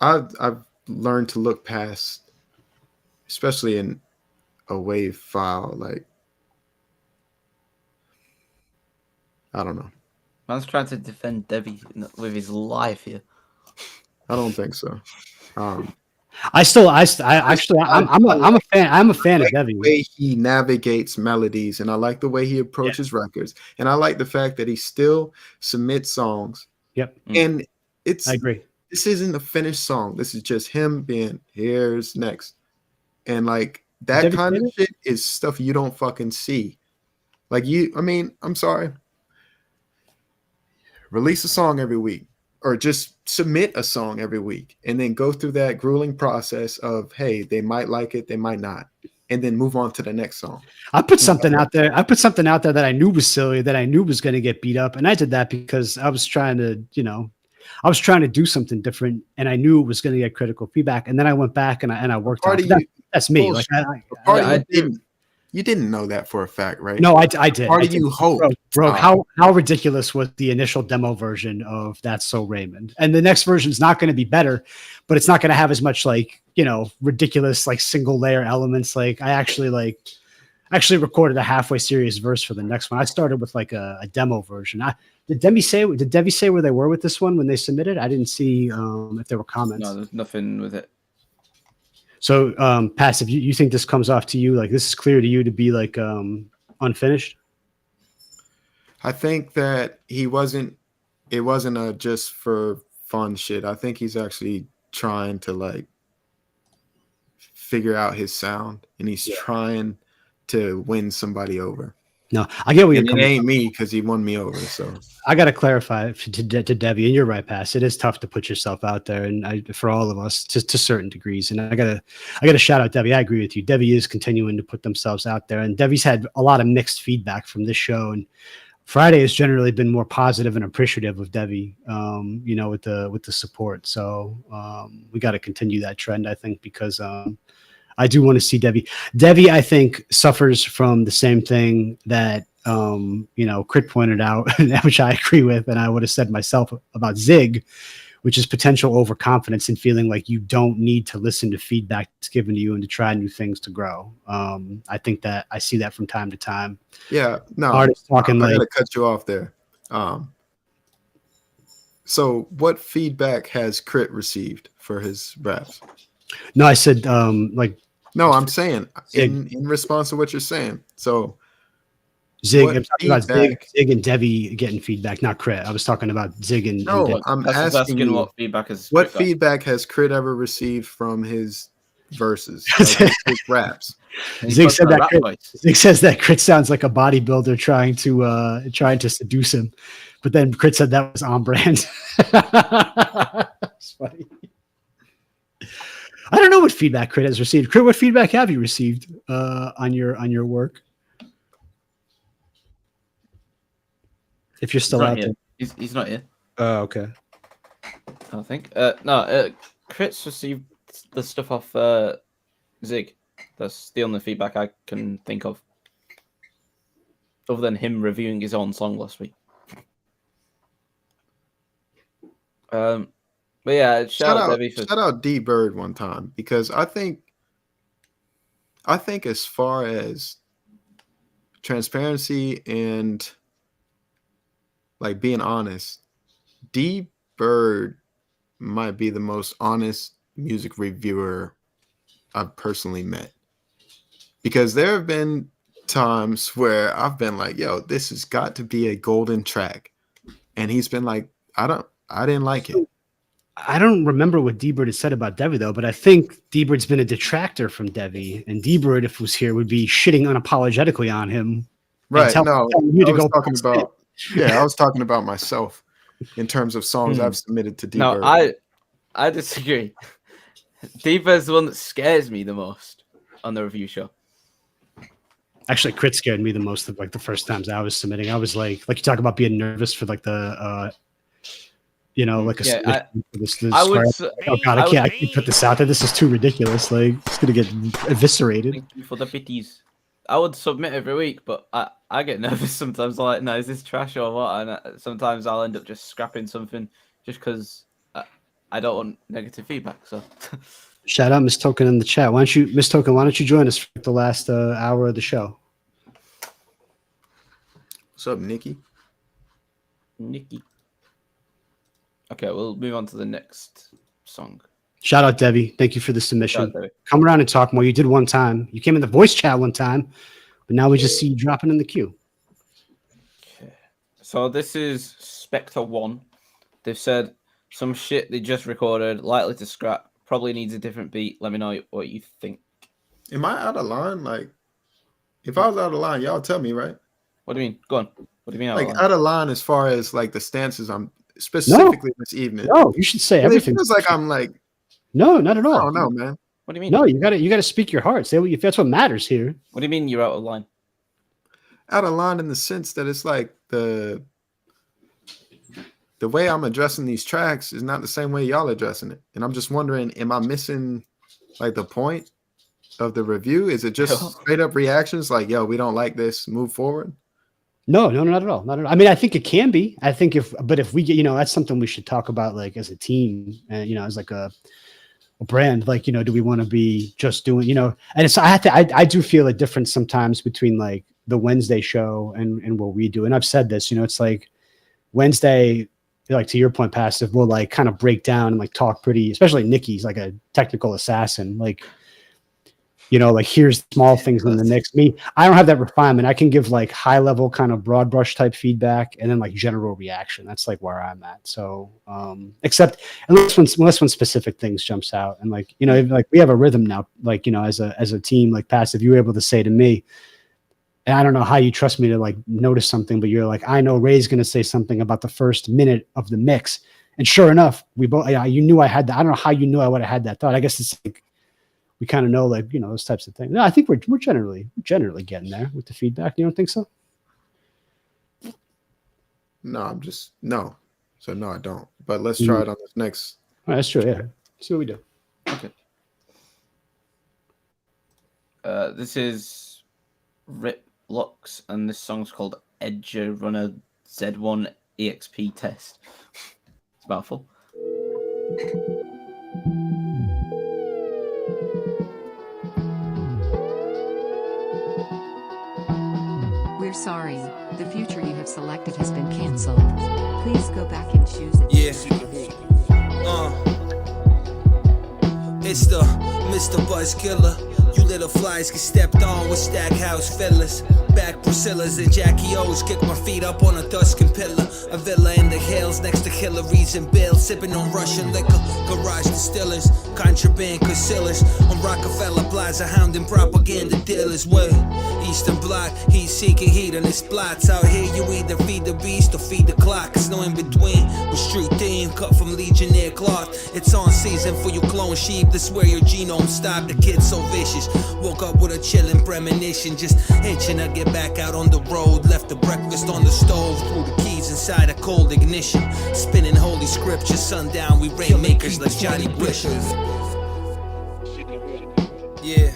I've learned to look past, especially in a WAV file, like I don't know. Man's trying to defend Devi with his life here. I don't think so. I'm a fan. I'm a fan of Devi. The way he navigates melodies, and I like the way he approaches records, and I like the fact that he still submits songs. Yep. And I agree. This isn't a finished song. This is just him being here's next, and like that Devi kind of shit is stuff you don't fucking see. Like I'm sorry. Release a song every week, or just submit a song every week, and then go through that grueling process of, hey, they might like it, they might not, and then move on to the next song. I put something out there that I knew was silly, that I knew was going to get beat up, and I did that because I was trying to do something different, and I knew it was going to get critical feedback. And then I went back and I worked on it. That's me. Like you didn't know that for a fact, right? No, I did. Part of you hope, bro. How ridiculous was the initial demo version of That's So Raymond? And the next version is not going to be better, but it's not going to have as much ridiculous single layer elements. Like I actually recorded a halfway serious verse for the next one. I started with a demo version. Did Devi say where they were with this one when they submitted? I didn't see if there were comments. No, there's nothing with it. So, Passive, you think this comes off to you like this is clear to you to be unfinished? I think that it wasn't a just for fun shit. I think he's actually trying to figure out his sound, and he's trying to win somebody over. No, I get what you're coming. It ain't me because he won me over. So I got to clarify to Debbie, and you're right, Pass. It is tough to put yourself out there, and for all of us to certain degrees. And I gotta shout out Debbie. I agree with you. Debbie is continuing to put themselves out there, and Debbie's had a lot of mixed feedback from this show. And Friday has generally been more positive and appreciative of Debbie, with the support. So we got to continue that trend, I think, because I do want to see Debbie. Debbie, I think, suffers from the same thing that Crit pointed out, which I agree with, and I would have said myself about Zig, which is potential overconfidence and feeling like you don't need to listen to feedback that's given to you and to try new things to grow. I think that I see that from time to time. Yeah, no, artists talking I gotta cut you off there. So what feedback has Crit received for his raps? No, I said no, I'm saying in response to what you're saying. So Zig, what I'm talking about feedback? Zig and Devi getting feedback, not Crit. I was talking about Zig and No, Devi. I'm That's asking you, what feedback has. what Crit got. feedback has Crit ever received from his verses, like his raps? And he Zig puts said on a that rap Crit, voice. Zig says that Crit sounds like a bodybuilder trying to seduce him, but then Crit said that was on brand. It's funny. I don't know what feedback Crit has received. Crit, what feedback have you received on your work? If you're still out there. He's not here. Oh, okay. I think. Crit's received the stuff off Zig. That's the only feedback I can think of, other than him reviewing his own song last week. But yeah, shout out D Bird one time, because I think as far as transparency and like being honest, D Bird might be the most honest music reviewer I've personally met. Because there have been times where I've been like, yo, this has got to be a golden track. And he's been like, I didn't like it. I don't remember what D-Bird has said about Devi, though, but I think D-Bird's been a detractor from Devi. And D-Bird, if he was here, would be shitting unapologetically on him. Right. I was talking about myself in terms of songs I've submitted to D-Bird. No, I disagree. D-Bird's the one that scares me the most on the review show. Actually, Crit scared me the most of like the first times I was submitting. I was like you talk about being nervous for like the like a this I would, oh god, I can't put this out there. This is too ridiculous. Like it's gonna get eviscerated. Thank you for the bitties. I would submit every week, but I get nervous sometimes. I'm like, no, is this trash or what? And sometimes I'll end up just scrapping something just because I don't want negative feedback. So shout out Miss Token in the chat. Miss Token, why don't you join us for the last hour of the show? What's up, Nikki? Okay, we'll move on to the next song. Shout out Debbie. Thank you for the submission. Come around and talk more. You did one time. You came in the voice chat one time, but now we just see you dropping in the queue. Okay. So this is Spectre 1. They've said some shit they just recorded, likely to scrap, probably needs a different beat. Let me know what you think. Am I out of line? Like, if I was out of line, y'all tell me, right? What do you mean? Go on. What do you mean out of line as far as like the stances I'm specifically this evening? No, you should say everything. It feels like I'm like, no, not at all. I don't know, man. What do you mean? No, you gotta speak your heart. Say if that's what matters here. What do you mean you're out of line? Out of line in the sense that it's like the way I'm addressing these tracks is not the same way y'all addressing it. And I'm just wondering, am I missing like the point of the review? Is it just straight up reactions like, yo, we don't like this, move forward? No, not at all. Not at all. I mean, I think it can be. I think if we get, that's something we should talk about like as a team and, as like a brand, like, do we want to be just doing, and it's, I do feel a difference sometimes between like the Wednesday show and what we do. And I've said this, it's like Wednesday, like to your point, Passive, we'll like kind of break down and like talk pretty, especially Nikki's like a technical assassin. Like, like here's small things in the mix. Me, I don't have that refinement. I can give like high level kind of broad brush type feedback and then like general reaction. That's like where I'm at. So, except unless when specific things jumps out and like, like we have a rhythm now, like, as a team, like Passive, you were able to say to me, and I don't know how you trust me to like notice something, but you're like, I know Ray's going to say something about the first minute of the mix. And sure enough, we both, you knew I had that. I don't know how you knew I would have had that thought. I guess it's like, we kind of know, like, those types of things. No, I think we're generally getting there with the feedback. You don't think so? No, no. So no, I don't. But let's try it on this next. All right, that's true. Yeah. See what we do. Okay. This is Rip Lux, and this song's called Edge Runner Z1 EXP Test. It's a mouthful. We're sorry, the future you have selected has been cancelled. Please go back and choose it. Yeah. It's the Mr. Buzz Killer. You Little flies get stepped on with Stackhouse fiddlers. Back Priscilla's and Jackie O's. Kick my feet up on a Tuscan pillar. A villa in the hills next to Hillary's and Bill. Sipping on Russian liquor. Garage distillers. Contraband concealers. On Rockefeller Plaza hounding propaganda dealers. What? Eastern Bloc. Heat seeking heat on its plots. Out here you either feed the beast or feed the clock. It's no in between. With street theme cut from Legionnaire cloth. It's on season for you clone sheep. This where your genome stopped. The kid's so vicious. Woke up with a chillin' premonition. Just itching to get back out on the road. Left the breakfast on the stove. Threw the keys inside a cold ignition. Spinning holy scripture. Sundown we rainmakers like Johnny Bishop. Yeah.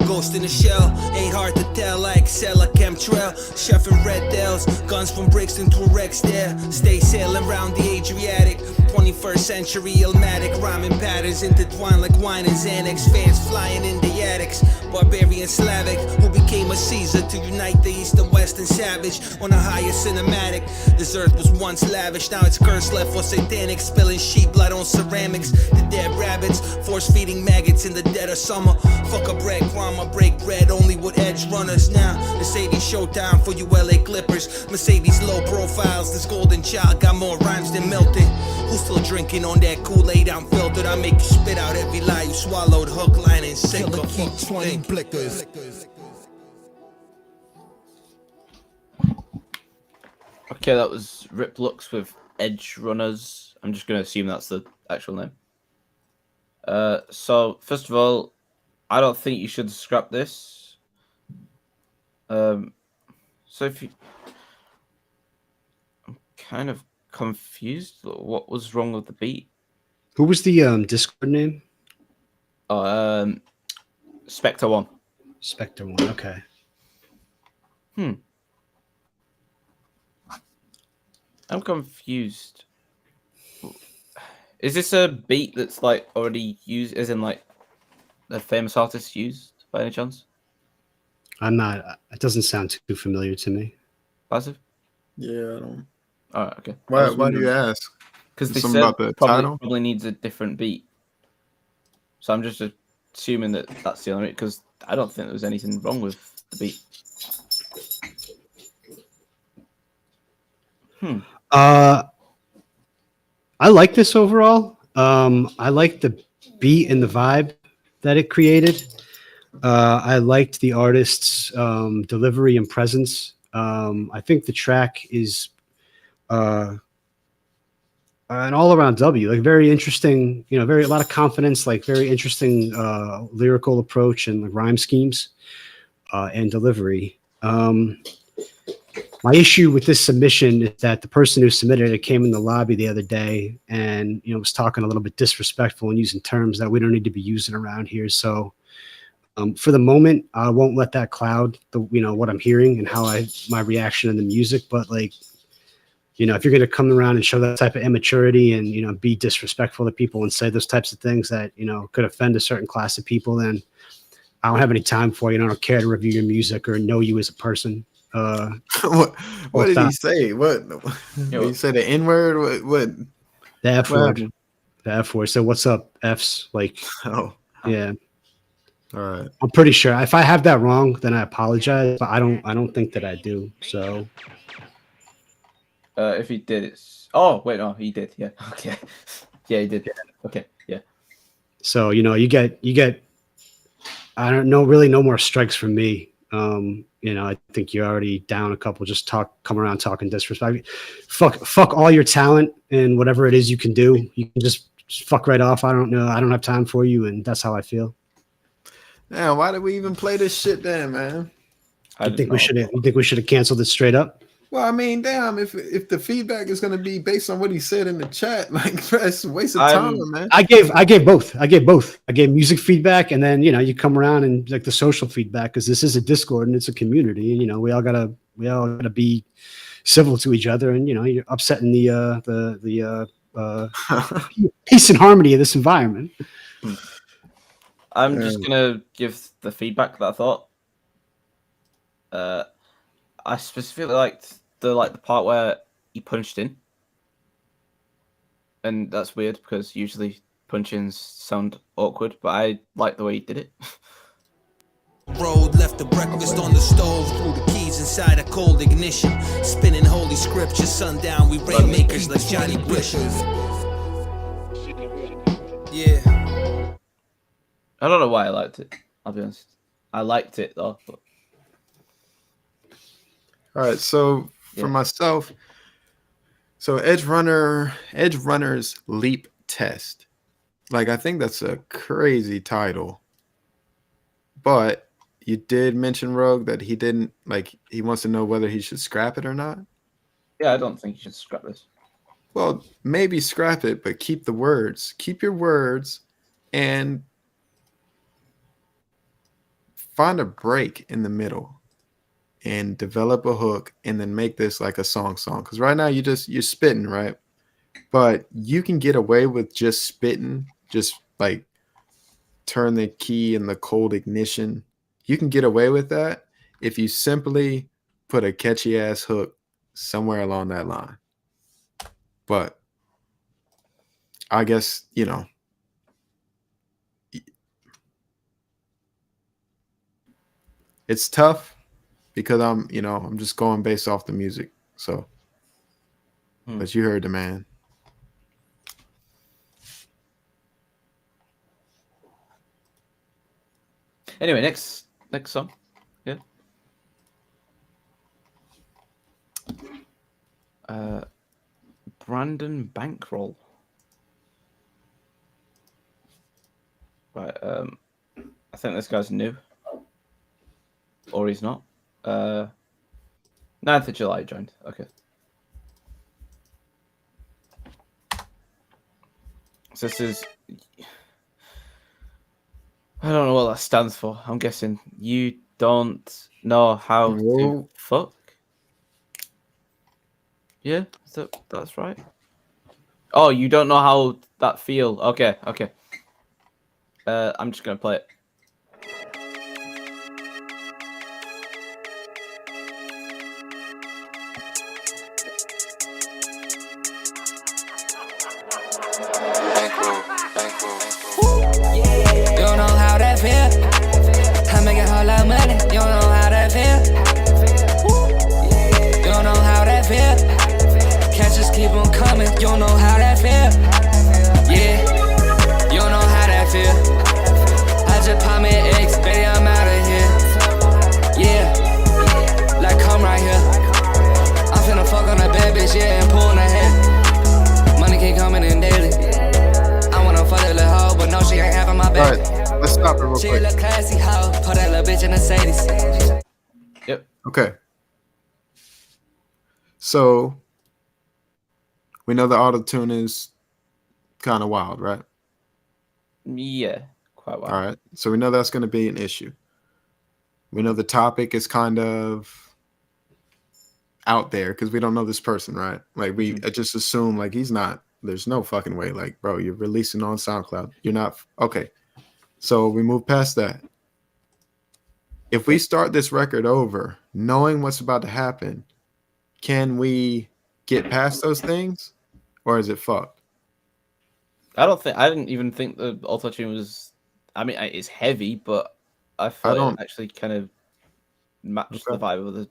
Ghost in the shell, ain't hard to tell like Sella Chemtrail. Chef and Red Dells, guns from Brixton to Rex there. Stay sailing round the Adriatic. 21st century Ilmatic, rhyming patterns intertwined like wine and Xanax. Fans flying in the attics. Barbarian Slavic, who became a Caesar to unite the East and West and savage on a higher cinematic. This earth was once lavish, now it's cursed, left for satanic. Spilling sheep blood on ceramics. The dead rabbits, force feeding maggots in the dead of summer. Fuck a breadcrumb, I break bread only with edge runners. Now, Mercedes showtime for you LA Clippers. Mercedes low profiles, this golden child got more rhymes than Milton. Who's still drinking on that Kool-Aid unfiltered? I make you spit out every lie you swallowed, hook, line, and sinker. Fuck 20 blickers. Okay, that was Rip Lux with Edge Runners. I'm just going to assume that's the actual name. So, first of all, I don't think you should scrap this. So if you... I'm kind of confused. What was wrong with the beat? Who was the Discord name? Oh, Spectre 1. Spectre 1, okay. I'm confused. Is this a beat that's like already used, as in like the famous artist used by any chance? I'm not. It doesn't sound too familiar to me. Passive? Yeah, I don't. Oh, okay. Why do you ask? Because they Something said about the probably, title? probably needs a different beat. So I'm just assuming that that's the only, because I don't think there was anything wrong with the beat. I like this overall. I like the beat and the vibe that it created. I liked the artist's delivery and presence. I think the track is an all-around W, like very interesting, a lot of confidence, like very interesting lyrical approach and like rhyme schemes and delivery. My issue with this submission is that the person who submitted it came in the lobby the other day and was talking a little bit disrespectful and using terms that we don't need to be using around here. So for the moment, I won't let that cloud the what I'm hearing and how my reaction to the music. But like, if you're going to come around and show that type of immaturity and be disrespectful to people and say those types of things that could offend a certain class of people, then I don't have any time for you. And I don't care to review your music or know you as a person. What did he say? What you say the N word? What the F what word? happened? The F word. So what's up, F's? Like, Oh, yeah. all right. I'm pretty sure. If I have that wrong, then I apologize. But I don't think that I do. So If he did, it's... Oh, wait, no, he did. Yeah, okay. Yeah, he did. Okay, yeah. So you get. I don't know. Really, no more strikes from me. I think you're already down a couple. Just come around talking disrespect. Fuck all your talent and whatever it is you can do. You can just fuck right off. I don't know. I don't have time for you, and that's how I feel. Damn, why did we even play this shit then, man? You think we should have canceled it straight up? Well, I mean, damn, if the feedback is going to be based on what he said in the chat, like, that's a waste of time, man. I gave both. I gave music feedback, and then you come around and like the social feedback, because this is a Discord and it's a community. We all gotta be civil to each other, and you're upsetting the peace and harmony of this environment. I'm just gonna give the feedback that I thought. I specifically liked the part where he punched in, and that's weird because usually punch-ins sound awkward, but I like the way he did it. Road left the breakfast on the stove, threw the keys inside a cold ignition, spinning holy scripture, sundown we rainmakers like Johnny Bishop. Yeah. I don't know why I liked it, I'll be honest. I liked it though. But... All right, so for myself, so Edge Runner's Leap Test. Like, I think that's a crazy title. But you did mention, Rogue, that he didn't, like, he wants to know whether he should scrap it or not. Yeah, I don't think you should scrap this. Well, maybe scrap it, but keep the words. Keep your words and find a break in the middle and develop a hook and then make this like a song. Because right now you're spitting, right? But you can get away with just spitting, just like turn the key in the cold ignition. You can get away with that if you simply put a catchy ass hook somewhere along that line. But I guess, you know, it's tough because I'm just going based off the music. So, but you heard the man. Anyway, next song. Yeah. Brandon Bankroll. Right. I think this guy's new. Or he's not. 9th of July he joined. Okay. So this is... I don't know what that stands for. I'm guessing you don't know how to fuck. Yeah, that's right. Oh, you don't know how that feel. Okay. I'm just gonna play it. You don't know how that feel. I make a whole lot of money. You don't know how that feel. You don't know how that feel. Catches keep on coming. You don't know how that feel. Yeah. You don't know how that feel. I just pop me an X, baby, I'm out of here. Yeah. Like, come right here. I'm finna fuck on a bad bitch, yeah, and pull in her hair. Money keep coming in daily. I wanna fuck that little hoe, but no, she ain't having my baby. All right, let's stop it real She quick. look classy hoe, put that little bitch in a Mercedes. Yep. Okay. So we know the auto-tune is kind of wild, right? Yeah, quite wild. All right. So we know that's going to be an issue. We know the topic is kind of out there because we don't know this person, right? Like we just assume like he's not. There's no fucking way. Like, bro, you're releasing on SoundCloud. You're not. Okay. So we move past that. If we start this record over, knowing what's about to happen, can we get past those things, or is it fucked? I didn't even think the auto-tune was... I mean, it's heavy, but I thought it actually kind of matched the vibe of the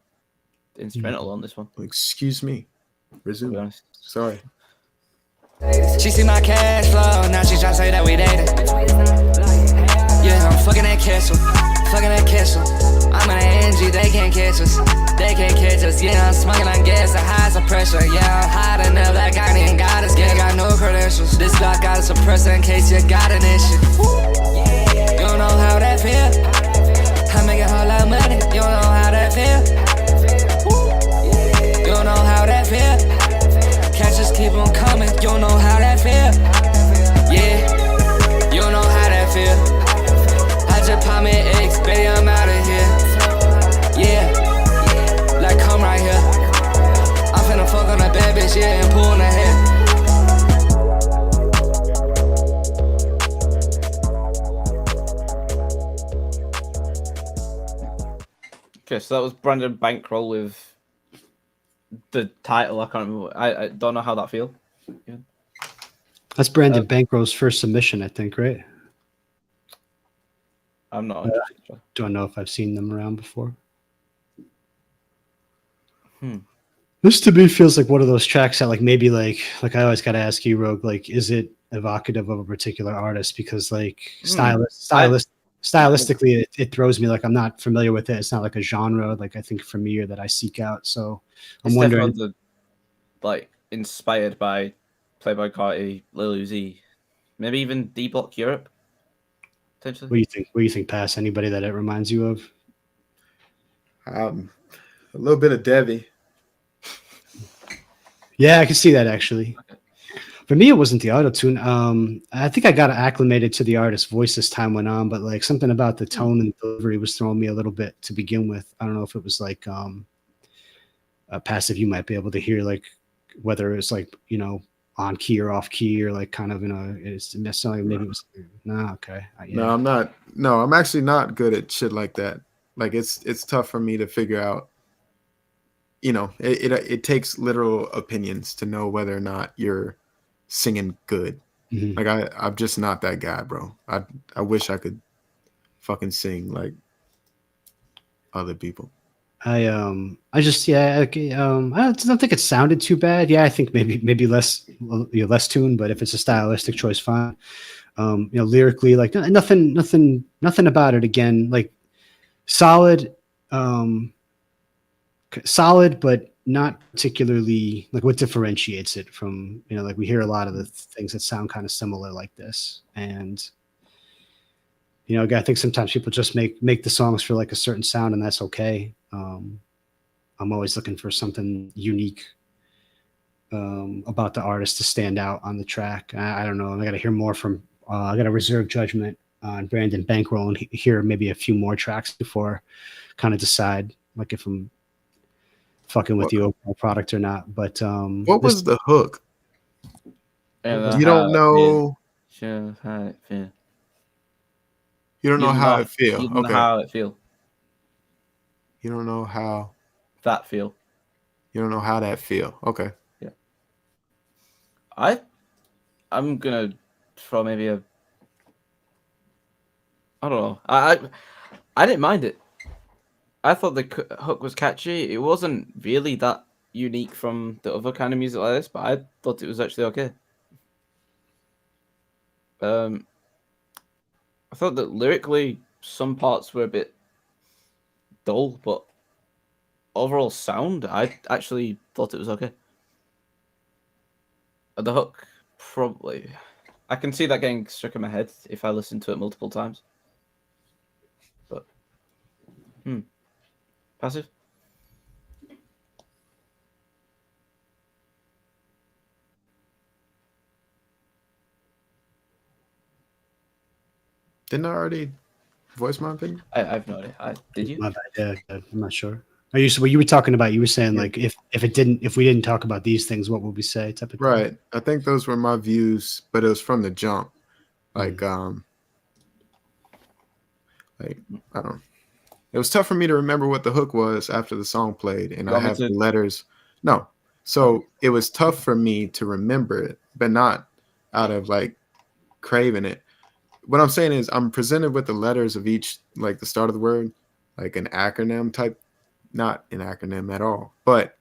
instrumental on this one. Excuse me. Resume. To be honest. Sorry. She see my cash flow, now she tryna say that we dated. Yeah, I'm fucking that castle, I'm in an NG, they can't catch us. Yeah, I'm smoking on gas, the highs of pressure. Yeah, I'm hot enough, like I ain't got us. Yeah, got no credentials. This Glock got a suppressor in case you got an issue. You don't know how that feel. I make a whole lot of money. You don't know how that feel. You don't know how that feel. Catches keep on coming. You don't know how that feel. Yeah, you don't know how that feel. I just pop me an X, baby, I'm out of here. Yeah, like come right here. I'm finna fuck on a bad bitch, yeah, and pull in her hair. Okay, so that was Brandon Bankroll with the title. I can't remember. I don't know how that feel. Yeah. That's Brandon Bankroll's first submission, I think, right? I'm not 100% sure. Don't know if I've seen them around before. Hmm. This to me feels like one of those tracks that maybe I always got to ask you, Rogue, is it evocative of a particular artist? Because stylistically, it throws me, I'm not familiar with it. It's not like a genre I think for me or that I seek out. So I'm It's wondering, definitely inspired by Playboy Carti, Lil Uzi, maybe even D Block Europe. Potentially. what do you think? What do you think, Pass? Anybody that it reminds you of? A little bit of Devi. Yeah, I can see that actually. For me, it wasn't the auto tune. I think I got acclimated to the artist's voice as time went on, but something about the tone and delivery was throwing me a little bit to begin with. I don't know if it was Passive. You might be able to hear whether it's on key or off key or kind of it's necessarily maybe it was okay. Yeah. No, I'm not. No, I'm actually not good at shit like that. It's tough for me to figure out. It takes literal opinions to know whether or not you're singing good. Mm-hmm. I'm just not that guy, bro. I wish I could fucking sing like other people. I don't think it sounded too bad. Yeah, I think maybe less tune, but if it's a stylistic choice, fine. Lyrically, nothing about it. Again, solid, solid, but not particularly what differentiates it from we hear a lot of the things that sound kind of similar like this, and I think sometimes people just make the songs for a certain sound, and that's okay. I'm always looking for something unique about the artist to stand out on the track. I don't know. I got to hear more from. I got to reserve judgment on Brandon Bankroll and hear maybe a few more tracks before kind of decide if I'm fucking with the overall product or not. But what was the hook? You don't know. Sure, how it feel. You don't know how it feel. You don't Okay. know how it feel. You don't know how that feel. You don't know how that feel. Okay. Yeah. I'm gonna throw maybe I don't know. I didn't mind it. I thought the hook was catchy. It wasn't really that unique from the other kind of music like this, but I thought it was actually okay. I thought that lyrically some parts were a bit dull, but overall sound, I actually thought it was okay. The hook, probably. I can see that getting stuck in my head if I listen to it multiple times. But, Passive? Didn't I already voice my opinion? I've no idea. Did you? My bad. Yeah, I'm not sure. What you were talking about? You were saying if we didn't talk about these things, what would we say? Type of thing. Right. I think those were my views, but it was from the jump. I don't know. It was tough for me to remember what the hook was after the song played, and I have the letters. No. So it was tough for me to remember it, but not out of craving it. What I'm saying is I'm presented with the letters of each, the start of the word, like an acronym type, not an acronym at all. But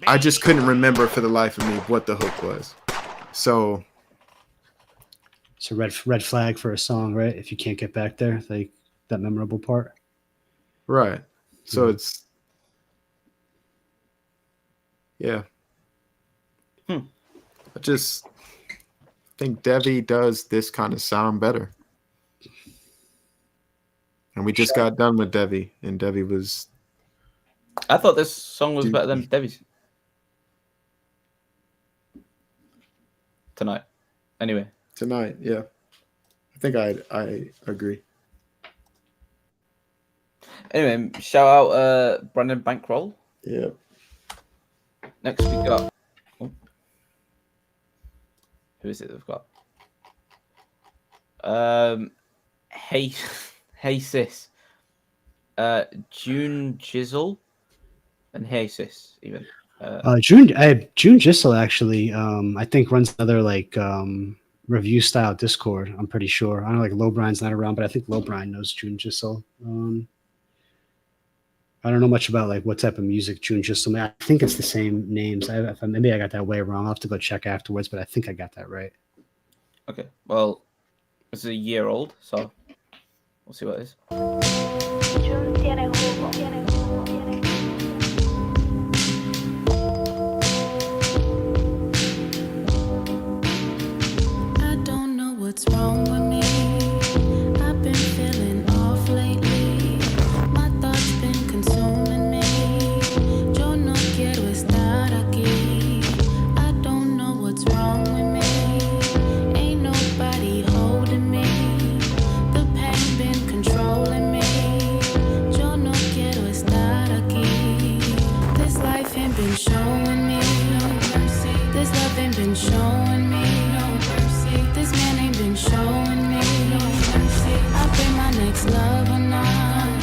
I just couldn't remember for the life of me what the hook was. So it's a red flag for a song, right? If you can't get back there, that memorable part. Right. So it's yeah. I just think Devi does this kind of sound better. And we just got done with Devi, and Devi was... I thought this song was better than Devi's. Tonight. Anyway. Tonight, yeah. I think I agree. Anyway, shout out Brandon Bankroll. Yeah. Next we got... Oh. Who is it they've got? Hey Sis. June Jizzle and Hey Sis, even. June Gissel actually, I think runs another like review style Discord. I'm pretty sure. I don't know, like Lowbrine's not around, but I think Lowbrine knows June Gissel. I don't know much about like what type of music June Gissel. I think it's the same names. Maybe I got that way wrong. I'll have to go check afterwards, but I think I got that right. Okay, well, it's a year old, so we'll see what it is. I don't know what's wrong with me. I've been feeling off lately. My thoughts been consuming me. Yo no quiero estar aquí. I don't know what's wrong with me. Ain't nobody holding me. The pain been controlling me. Yo no quiero estar aquí. This life ain't been showing me no mercy. This love ain't been showing me no mercy. This man ain't been showing me no mercy. I've been my next love or not.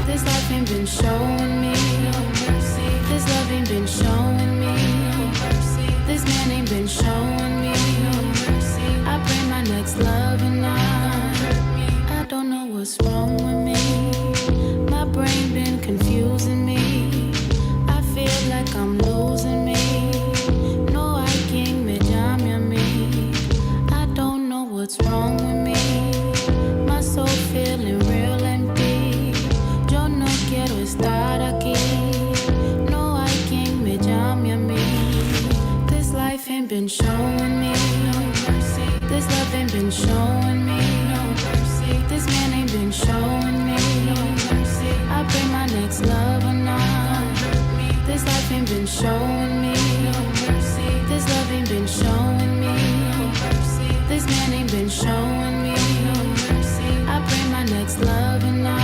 This life ain't been showing me no mercy. This love ain't been showing me no mercy. This man ain't been showing me no mercy. I pray my next love or not. I don't know what's wrong with me. My brain been confusing me. I feel like I'm losing me. No, I can't me llame a mí. I don't know what's wrong with me. My soul feeling real empty. Yo no quiero estar aquí. No, I can't me llame a mí. This life ain't been showing me no mercy. This love ain't been showing me no mercy. This man ain't been showing me no mercy. I pray my next love or not. This life ain't been showing me no mercy. This love ain't been showing me no mercy. This man ain't been showing me no mercy. I pray my next love or not.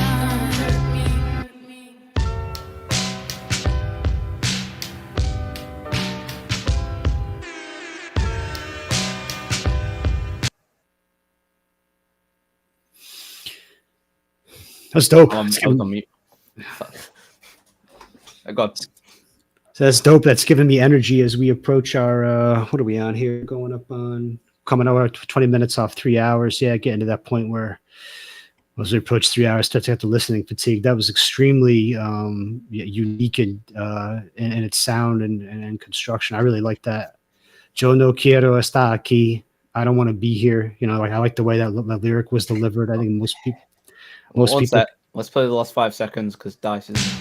That's dope. I was on mute. I got. So that's dope. That's giving me energy as we approach our what are we on here? Going up on coming over 20 minutes off 3 hours. Yeah, getting to that point where as we approach 3 hours, start to get the listening fatigue. That was extremely unique in its sound and construction. I really like that. Yo no quiero estar aquí. I don't want to be here. You know, like I like the way that lyric was delivered. I think most people. Let's play the last 5 seconds because Dice is.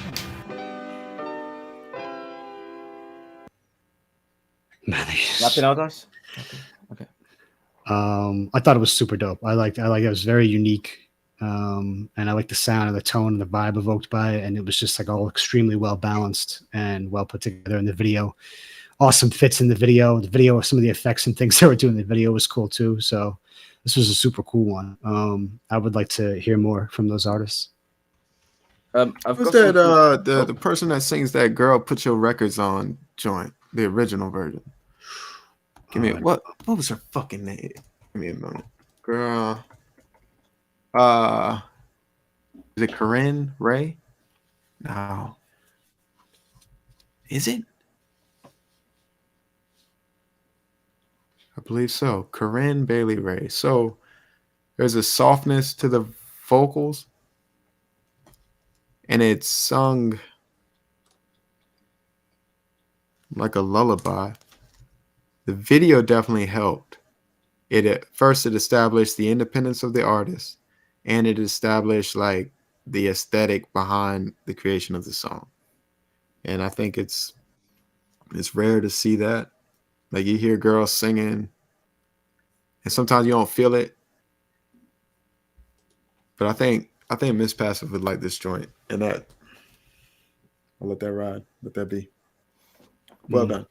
Nothing else, Dice? Okay. I thought it was super dope. I like it. It was very unique. And I like the sound and the tone and the vibe evoked by it. And it was just like all extremely well balanced and well put together in the video. Awesome fits in the video. The video, some of the effects and things they were doing in the video was cool too. So this was a super cool one. I would like to hear more from those artists. Who's that? The person that sings that "Girl Put Your Records On" joint, the original version. Give me what was her fucking name? Give me a moment. Girl. Is it Corinne Ray? No. Is it? I believe so. Corinne Bailey Ray. So there's a softness to the vocals, and it's sung like a lullaby. The video definitely helped. It established the independence of the artist, and it established like the aesthetic behind the creation of the song. And I think it's rare to see that. Like you hear girls singing, and sometimes you don't feel it. But I think Miss Passive would like this joint, and that I'll let that ride. Let that be. Well done.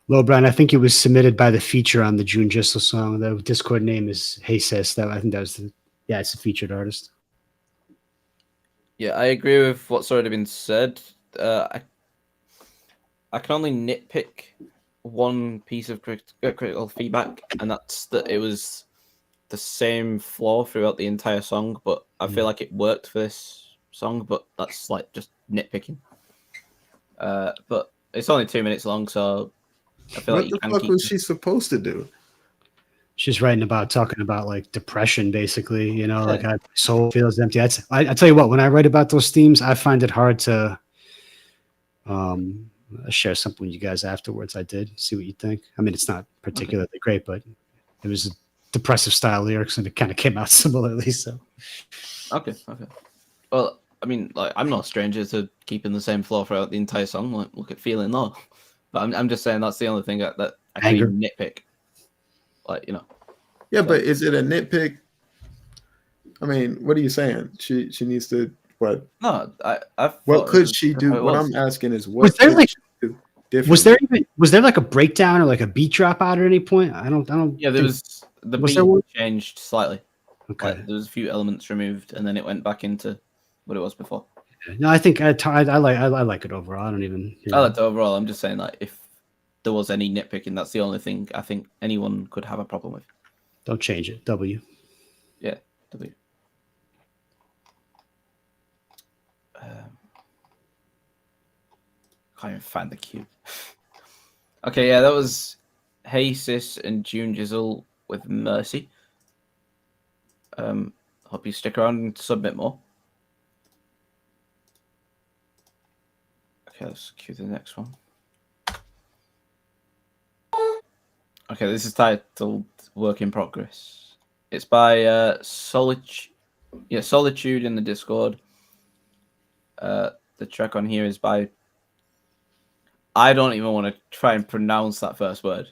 Well, Brian, I think it was submitted by the feature on the June Gissel song. The Discord name is Hey Sis. I think that was it's a featured artist. Yeah, I agree with what's already been said. I can only nitpick one piece of critical feedback, and that's that it was the same flaw throughout the entire song, but I feel like it worked for this song, but that's like just nitpicking. But it's only 2 minutes long, so I feel What like you the can fuck keep. was she supposed to do? She's talking about like depression, basically. Like my soul feels empty. I tell you what, when I write about those themes, I find it hard to share something with you guys afterwards. I did see what you think. I mean, it's not particularly great, but it was depressive style lyrics, and it kind of came out similarly. So Okay. Well, I mean, like I'm not a stranger to keeping the same flow throughout the entire song. Like, look at Feeling Low, but I'm just saying that's the only thing that I can Anger. even nitpick. Like Yeah, So- but is it a nitpick? I mean, what are you saying? She needs to what? No, I What thought could it she was do? how it What was. I'm asking is, was what there could like she do was differently? there like a breakdown or like a beat drop out at any point? I don't. Yeah, there think- was the was beat there one? changed slightly. Okay. Like there was a few elements removed, and then it went back into what it was before. No, I think I like it overall. I don't even. I liked it overall. I'm just saying, like, if there was any nitpicking, that's the only thing I think anyone could have a problem with. Don't change it. W. Yeah, W. Can't even find the cue. Okay, yeah, that was Hey Sis and June Jizzle with Mercy. Hope you stick around and submit more. Okay, let's cue the next one. Okay, this is titled Work in Progress. It's by Solitude in the Discord. The track on here is by... I don't even want to try and pronounce that first word.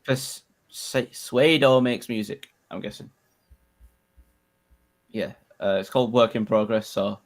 Just Suedo Makes Music, I'm guessing. Yeah, it's called Work in Progress, so...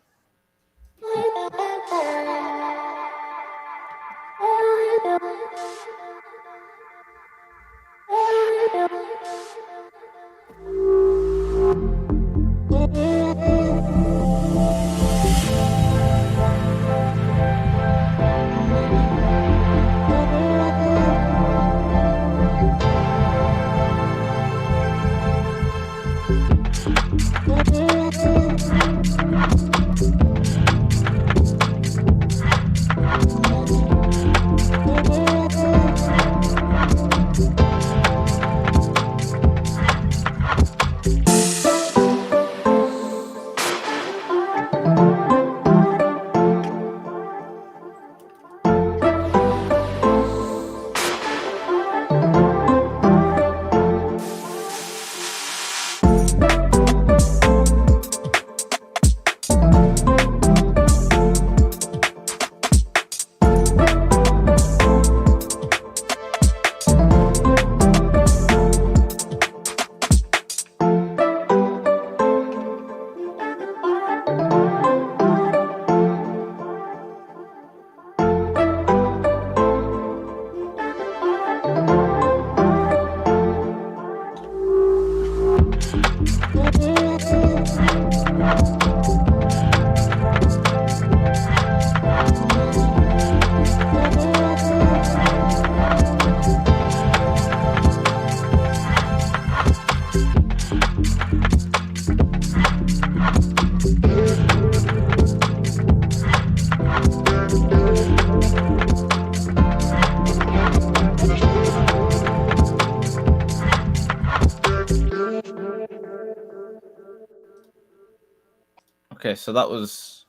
Okay, so that was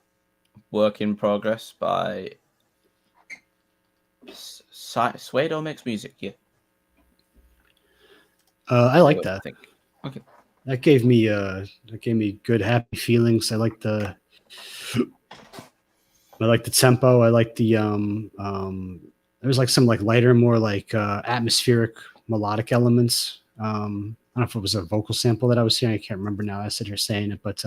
Work in Progress by Suedo Makes Music, yeah. I like that. I think. Okay. That gave me good happy feelings. I like the tempo. I like the there was like some like lighter, more like atmospheric melodic elements. I don't know if it was a vocal sample that I was hearing. I can't remember now. I sit here saying it, but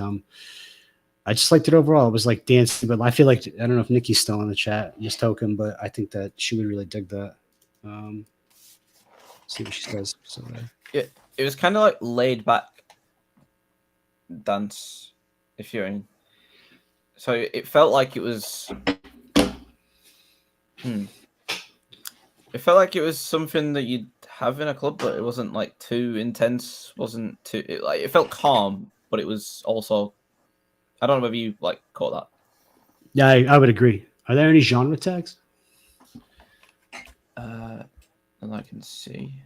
I just liked it overall. It was like dancing, but I feel like I don't know if Nikki's still in the chat, just token, but I think that she would really dig that. See what she says. So, Yeah, it was kind of like laid back dance, if you're in. So it felt like it was. It felt like it was something that you'd have in a club, but it wasn't like too intense. Wasn't too it felt calm, but it was also. I don't know whether you like caught that. yeah, I would agree. Are there any genre tags? And I can see.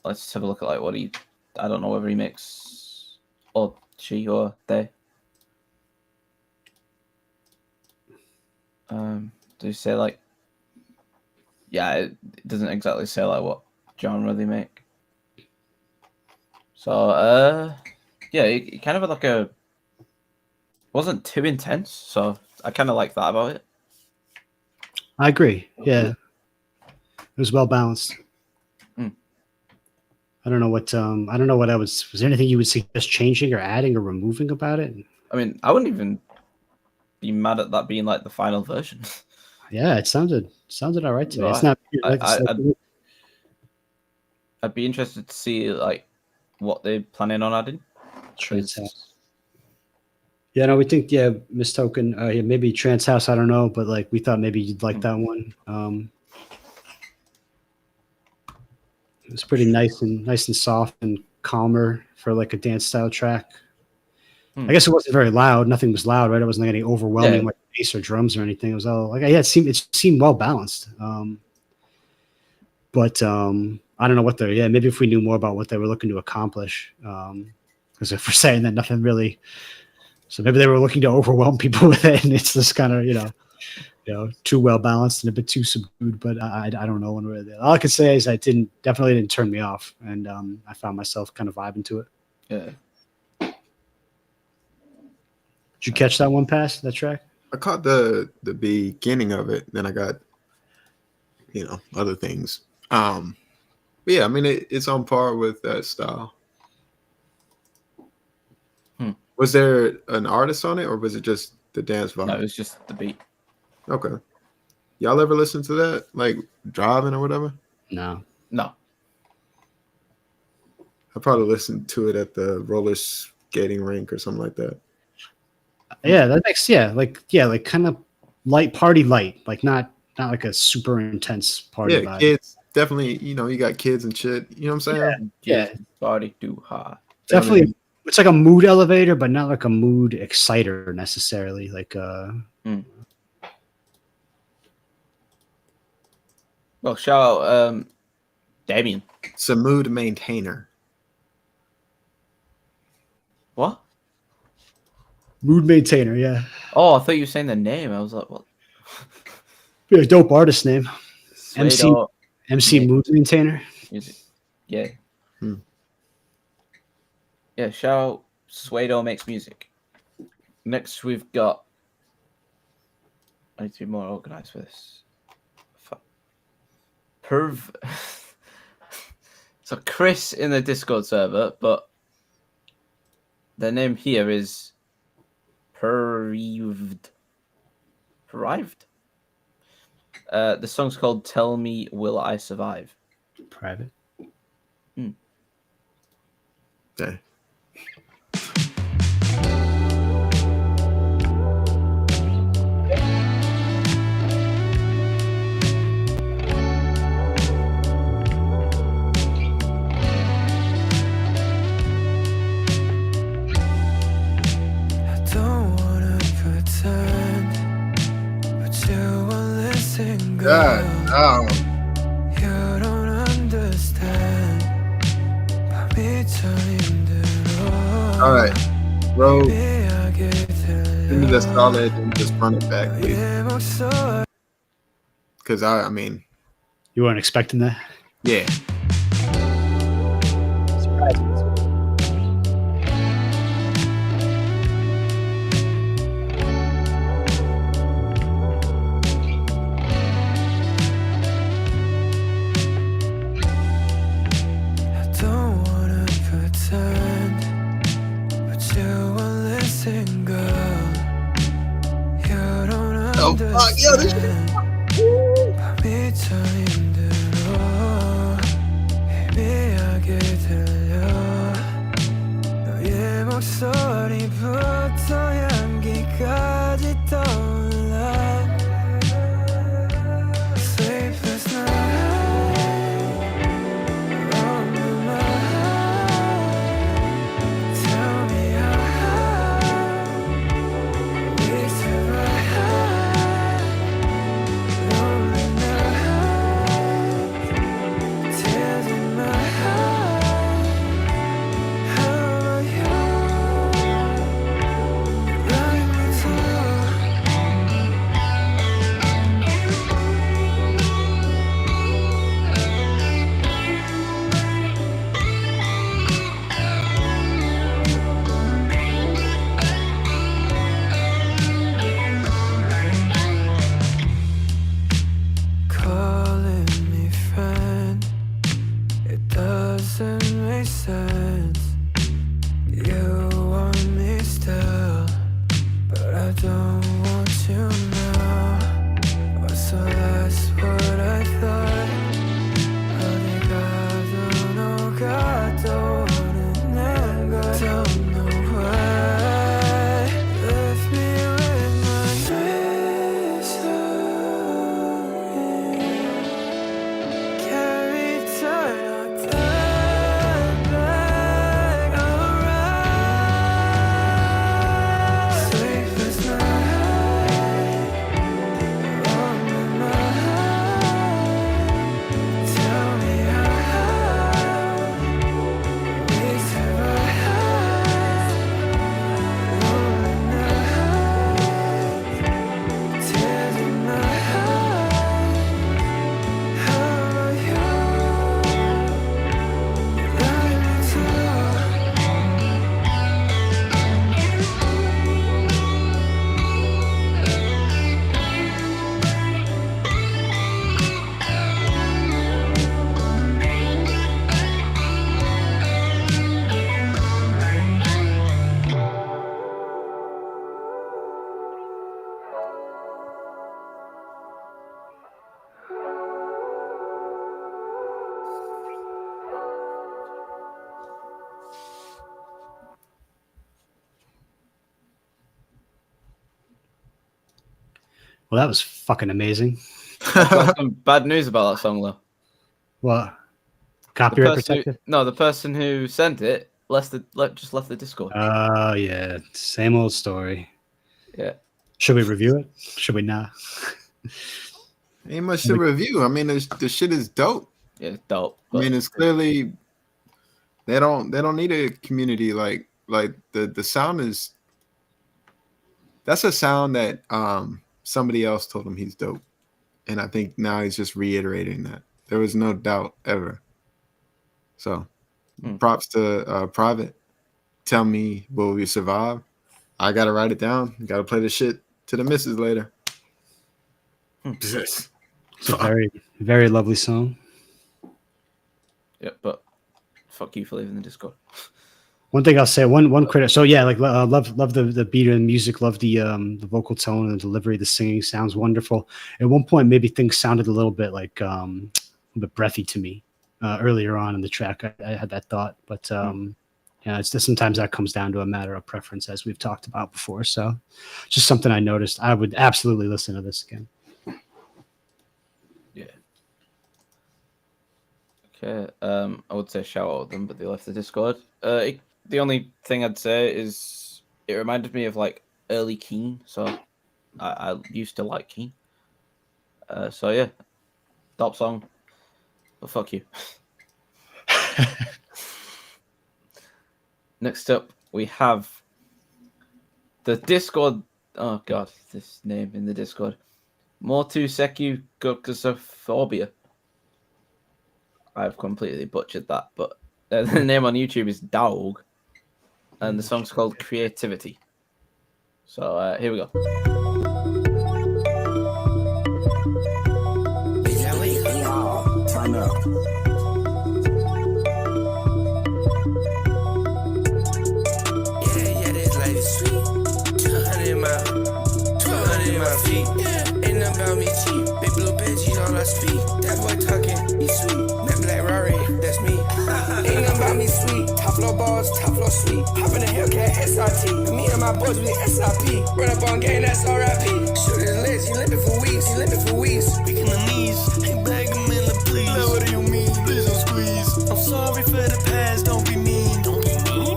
Let's have a look at like what he. I don't know whether he makes or she or they. Do you say like? Yeah, it doesn't exactly say like what genre they make. So yeah, it kind of had like a. Wasn't too intense, so I kind of like that about it. I agree. Yeah, it was well balanced. I don't know what I was there anything you would suggest changing or adding or removing about it? I mean, I wouldn't even be mad at that being like the final version. Yeah, it sounded all right to me. It's Right. not I'd be interested to see like what they're planning on adding. Trance House. Yeah, no, we think Miss Token, yeah, maybe Trance House. I don't know, but like we thought maybe you'd like that one. It was pretty nice and soft and calmer for like a dance style track. I guess it wasn't very loud. Nothing was loud, right? It wasn't like any overwhelming like bass or drums or anything. It was all like it seemed well balanced. But I don't know what they're maybe if we knew more about what they were looking to accomplish. Because if we're saying that nothing really, so maybe they were looking to overwhelm people with it, and it's just kind of too well balanced and a bit too subdued. But I don't know one way or the other. All I can say is definitely didn't turn me off, and I found myself kind of vibing to it. Yeah. Did you catch that one pass, that track? I caught the beginning of it. Then I got, other things. But yeah, I mean, it's on par with that style. Was there an artist on it, or was it just the dance vibe? No, it was just the beat. Okay. Y'all ever listen to that, like driving or whatever? No. I probably listened to it at the roller skating rink or something like that. Yeah, that makes like kind of light, like not like a super intense party vibe. Kids definitely. You got kids and shit. You know what I'm saying? Yeah. Party too hard. Definitely, it's like a mood elevator, but not like a mood exciter necessarily. Like Well, shout out Damien. It's a mood maintainer. What? Mood maintainer, yeah. Oh, I thought you were saying the name. I was like, what? Yeah, dope artist name. Suedo MC Mood Maintainer. Music. Yeah. Yeah, shout out Suedo Makes Music. Next, we've got. I need to be more organized for this. So Chris in the Discord server, but the name here is Perived. The song's called "Tell Me Will I Survive." Private. Okay. God, You don't understand. all right, bro. Give me the solid and just run it back, please. Because I mean, you weren't expecting that. Yeah. Oh fuck, yo, this Well, that was fucking amazing. I've got some bad news about that song, though. What? Copyright The protected? person who sent it just left the Discord. Oh, yeah. Same old story. Yeah. Should we review it? Should we not? Ain't much to review. I mean, the shit is dope. Yeah, it's dope. I mean, it's clearly they don't need a community like the sound is. That's a sound that somebody else told him he's dope, and I think now he's just reiterating that. There was no doubt ever. So, props to Private. Tell me, will we survive? I gotta write it down. Gotta play the shit to the missus later. It's a very, very lovely song. Yeah, but fuck you for leaving the Discord. One thing I'll say, one critic. So yeah, like love the beat and the music, love the vocal tone and the delivery, the singing sounds wonderful. At one point, maybe things sounded a little bit like a bit breathy to me earlier on in the track. I had that thought, but yeah, it's sometimes that comes down to a matter of preference, as we've talked about before. So, just something I noticed. I would absolutely listen to this again. Yeah. Okay. I would say shout out them, but they left the Discord. The only thing I'd say is it reminded me of like early Keen, so I used to like Keen. So yeah, top song. But fuck you. Next up, we have the Discord. Oh god, this name in the Discord. Mortu Seku Gokusophobia. I've completely butchered that, but the name on YouTube is Dog, and the song's called Creativity. So here we go. Turn up. Yeah, this lady sweet. 200 in my feet. Ain't nothing about me cheap. Big blue bitch, you know I speak. That boy talking, he sweet. That black Rari, that's me. Ain't nothing about me sweet. Top floor balls, top floor sweet. Hop in the Hellcat SRT. Me and my boys, we SRP. Run up on game, that's RIP. Shoot his legs, he limping for weeks. Speaking of knees, ain't bag him in the please. Now what do you mean? Please don't squeeze. I'm sorry for the past, don't be mean.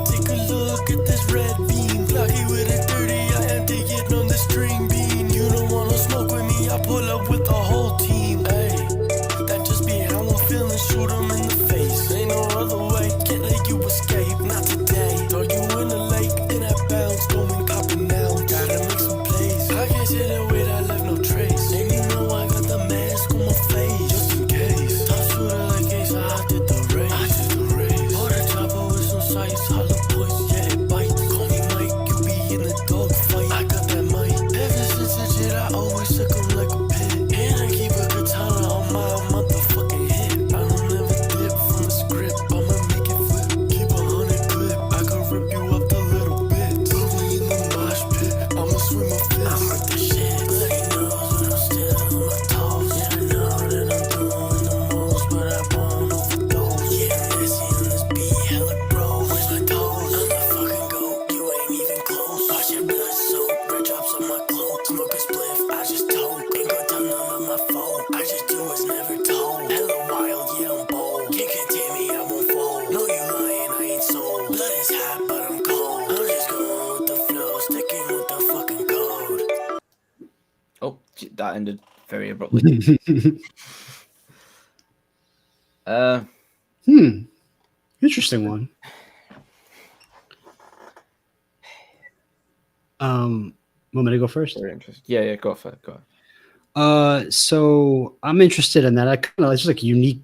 Take a look at this red beam. Lucky with a 30, I empty it on the string bean. You don't wanna smoke with me, I pull up with the whole team. Hey, that just be how I'm feeling. Shoot him in the face. Ain't no other way, can't let you escape. Not today. Throw you in the lake, in that bounce, going popping now. Gotta make some plays. I can't sit and wait, I left no trace. And you know I got the mask on my face, just in case. Top shooter like Ace, I did the race. Bought a chopper with some sights, hollow points, yeah, it bites. Call me Mike, you be in the dog fight. I got that mic. Ever since that shit, I always took him like a pit. And I keep a katana on my motherfucking hip. I don't ever dip from the script, I'ma make it flip. Keep 100 clip, I can rip you up to little bits. Put me in the mosh pit, I'ma swing my fist. I'm like the shit, bloody nose, but I'm still on my toes. Yeah, I know that I'm doing the most, but I won't overdose. Yeah, messy on this beat, hella bro. Where's my toes? I'm the fucking goat, you ain't even close. Wash your blood soap, red drops on my clothes. Smoke a spliff, I just told. Ain't gon' tell none of my fault. I just do what's never told. Hella wild, yeah, I'm bold. Can't contain me, I won't fold. No, you lying, I ain't sold. Blood is hot, but I'm cold. I'm just going with the flow, sticking with the fucking code. Oh, that ended very abruptly. Interesting one. Want me to go first? Very interesting. Yeah, go for it. Go on. So I'm interested in that. I kind of it's just like unique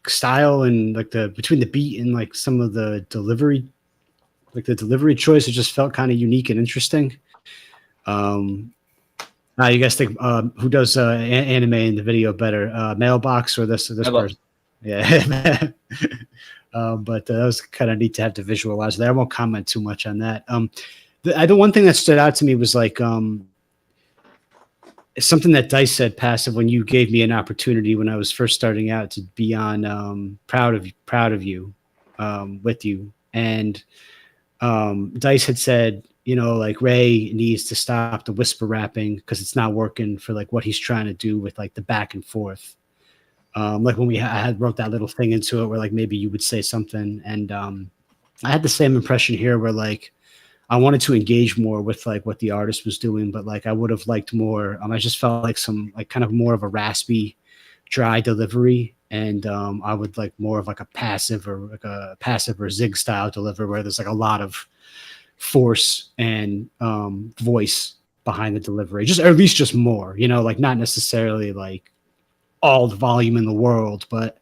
style and like between the beat and like some of the delivery, like the delivery choice, it just felt kind of unique and interesting. Now you guys think who does anime in the video better, Mailbox or this person? Yeah. But that was kind of neat to have to visualize that. I won't comment too much on that. The one thing that stood out to me was like something that Dice said, Passive, when you gave me an opportunity when I was first starting out to be on proud of you with you, and Dice had said you know, like Ray needs to stop the whisper rapping because it's not working for like what he's trying to do with like the back and forth. Like when I had wrote that little thing into it where like maybe you would say something, and I had the same impression here where like I wanted to engage more with like what the artist was doing, but like I would have liked more. I just felt like some like kind of more of a raspy, dry delivery, and I would like more of like a passive or zig style delivery where there's like a lot of force and voice behind the delivery, just or at least just more, you know, like not necessarily like all the volume in the world, but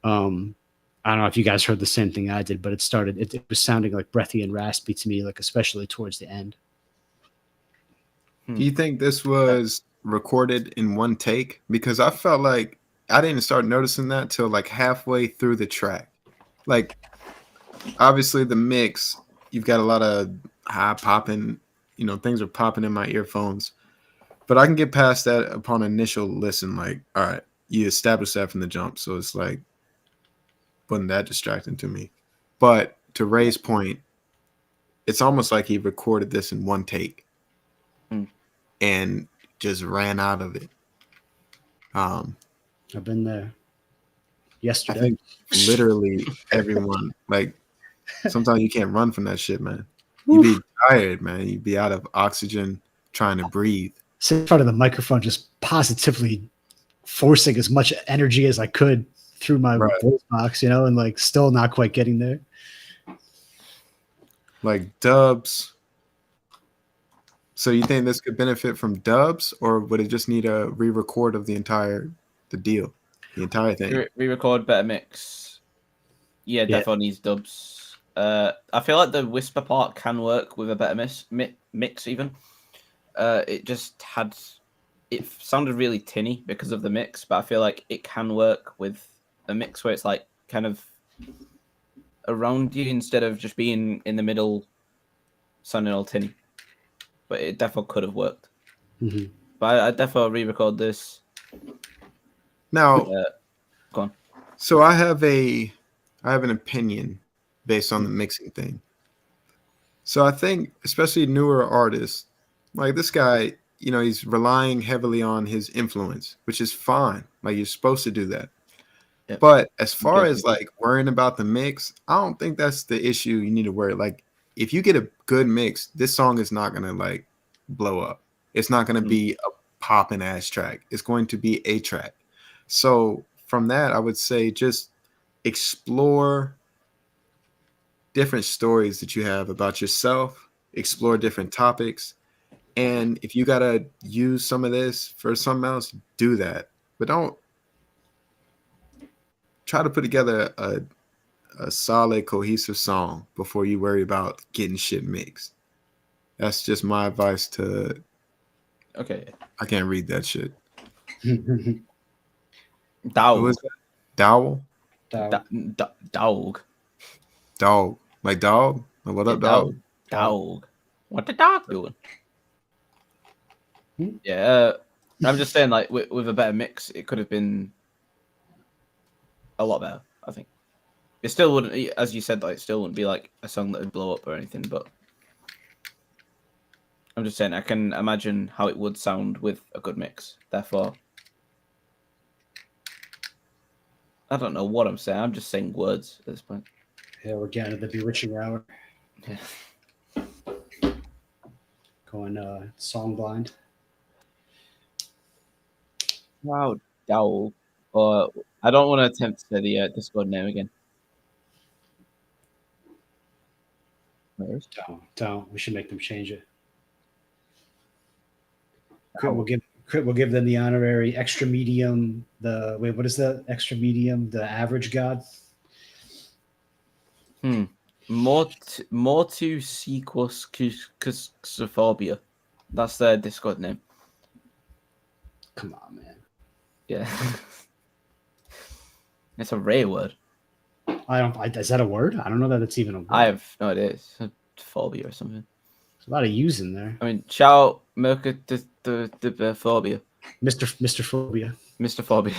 I don't know if you guys heard the same thing I did, but it was sounding like breathy and raspy to me, like especially towards the end. Do you think this was recorded in one take? Because I felt like I didn't start noticing that till like halfway through the track. Like, obviously, the mix, you've got a lot of high popping, you know, things are popping in my earphones. But I can get past that upon initial listen. Like, all right, you established that from the jump. So it's like, wasn't that distracting to me. But to Ray's point, it's almost like he recorded this in one take and just ran out of it. I've been there yesterday. I think literally everyone, like, sometimes you can't run from that shit, man. You be tired, man. You be out of oxygen trying to breathe. Sit in front of the microphone, just positively forcing as much energy as I could through my voice box, you know, and like still not quite getting there. Like dubs. So you think this could benefit from dubs, or would it just need a re-record of the entire thing? Re-record, better mix. Yeah, definitely needs dubs. I feel like the whisper part can work with a better mix even. It sounded really tinny because of the mix, but I feel like it can work with a mix where it's like kind of around you instead of just being in the middle, sounding all tinny. But it definitely could have worked. Mm-hmm. But I definitely re-record this. Now, go on. So I have an opinion based on the mixing thing. So I think, especially newer artists, like this guy, you know, he's relying heavily on his influence, which is fine. Like you're supposed to do that. Yep. But as far as like worrying about the mix, I don't think that's the issue you need to worry. Like if you get a good mix, this song is not going to like blow up. It's not going to be a popping ass track. It's going to be a track. So from that, I would say just explore different stories that you have about yourself, explore different topics. And if you got to use some of this for something else, do that. But don't try to put together a solid, cohesive song before you worry about getting shit mixed. That's just my advice to... Okay. I can't read that shit. Dog. Who is that? Dowel? Dog. Dog. Like dog? Like, what up, dog? Dog. What the dog doing? Yeah. I'm just saying, like, with a better mix, it could have been a lot better, I think. It still wouldn't, as you said, like, it still wouldn't be like a song that would blow up or anything, but I'm just saying I can imagine how it would sound with a good mix. Therefore, I don't know what I'm saying. I'm just saying words at this point. Yeah, we're getting to the bewitching hour. Yeah. Going song blind. Wow, Dowell. I don't want to attempt to say the Discord name again. Don't. We should make them change it. Crit will give them the honorary extra medium. What is that? Extra medium, the average god. More to sequus Xenophobia. That's their Discord name. Come on, man. Yeah. It's a rare word. Is that a word? I don't know that it's even a word. I have no idea. It's a phobia or something. There's a lot of U's in there. I mean, ciao, Merca the phobia. Mr. Phobia. Mr. Phobia.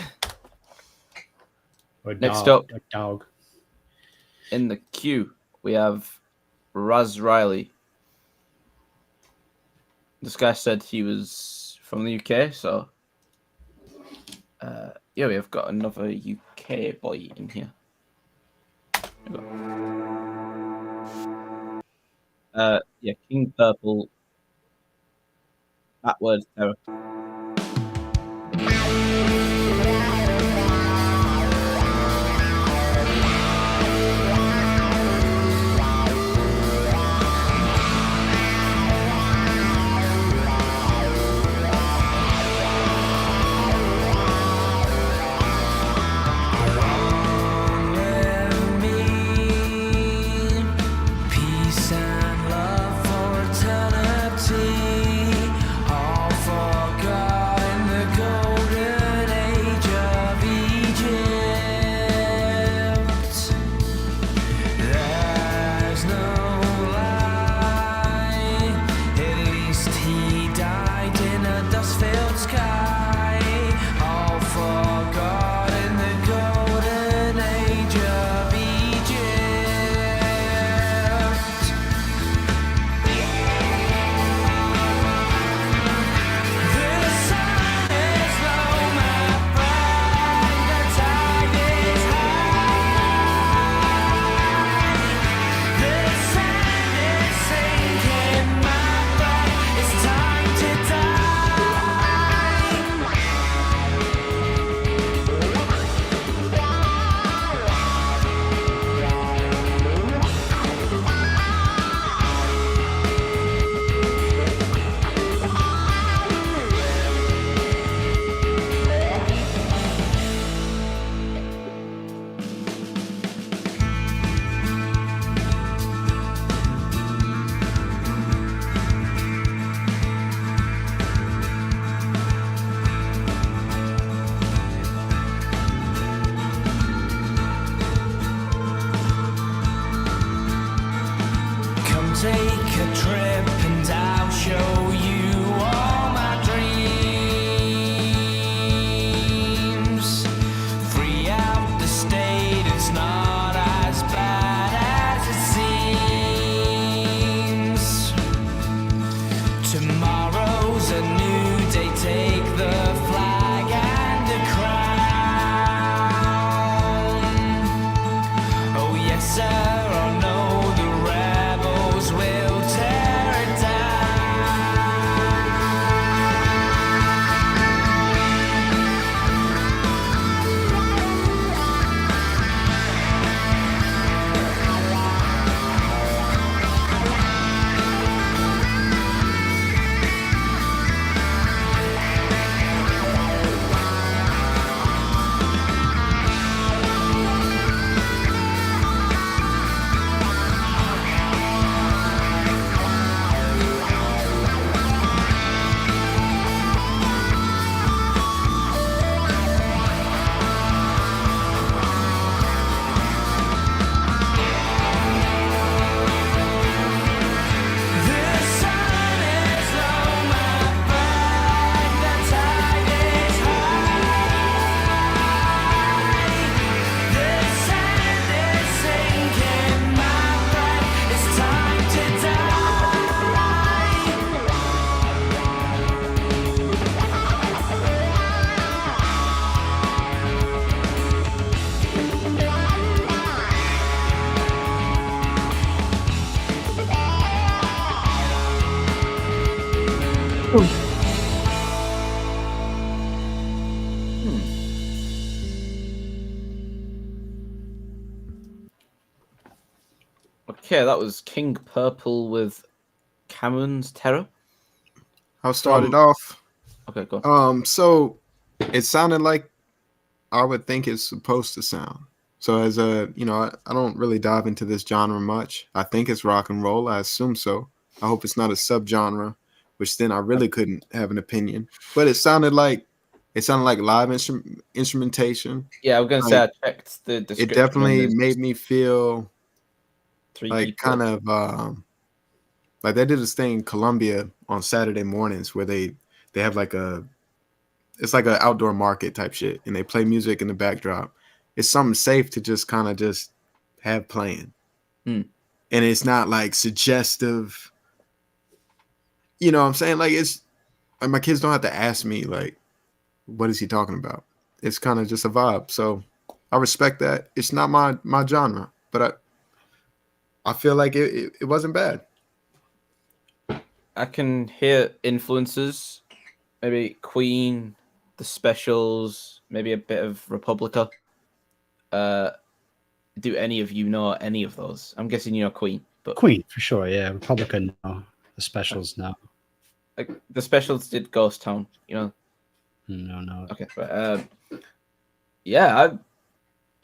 Or Next dog, up, dog. In the queue, we have Raz Riley. This guy said he was from the UK, so yeah, we have got another UK boy in here. Yeah, King Purple. That word terror. Peace and love for eternity, all forgotten the golden age of Egypt. There's no lie, at least he died in a dust-filled sky, all forgotten the golden age of Egypt. Come take a trip and I'll show you all my dreams. Free out the state, it's not as bad as it seems. Tomorrow's a new day, take the flag and the crown. Oh yes sir, oh no, the rebels will tear it Okay, that was King Purple with Cameron's Terror. I'll start it off. Okay, go on. So it sounded like I would think it's supposed to sound. So as a, I don't really dive into this genre much. I think it's rock and roll. I assume so. I hope it's not a subgenre, which then I really couldn't have an opinion. But it sounded like live instrumentation. Yeah, I was gonna say I checked the description. It definitely made me feel like people. kind of like they did this thing in Colombia on Saturday mornings where they have it's like an outdoor market type shit, and they play music in the backdrop. It's something safe to just kind of just have playing, and it's not like suggestive. you know what I'm saying? Like it's like my kids don't have to ask me like, what is he talking about? It's kind of just a vibe. So I respect that. It's not my genre, but I feel like it wasn't bad. I can hear influences, maybe Queen, The Specials, maybe a bit of Republica. Do any of you know any of those? I'm guessing you know Queen, but Queen for sure. Yeah, Republican. No, the Specials. No. like The Specials did Ghost Town. You know. No. Okay, but yeah,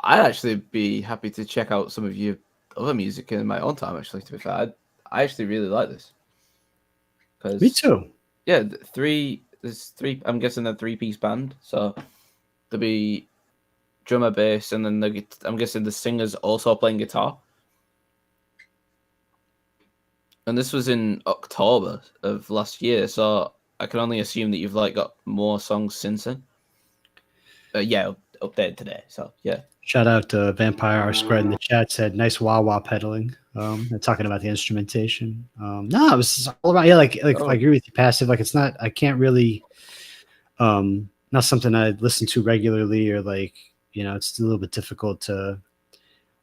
I'd actually be happy to check out some of your other music in my own time. Actually, to be fair, I actually really like this. Me too. Yeah, there's three. I'm guessing they're 3-piece band. So there'll be drummer, bass, and then I'm guessing the singer's also playing guitar. And this was in October of last year, so I can only assume that you've like got more songs since then. Yeah, updated today. So yeah. Shout out to Vampire R Squared in the chat, said nice wah wah pedaling. They're talking about the instrumentation. No, it was just all around. Yeah, like I agree with you, Passive. Like it's not. I can't really. Not something I listen to regularly, or like it's a little bit difficult to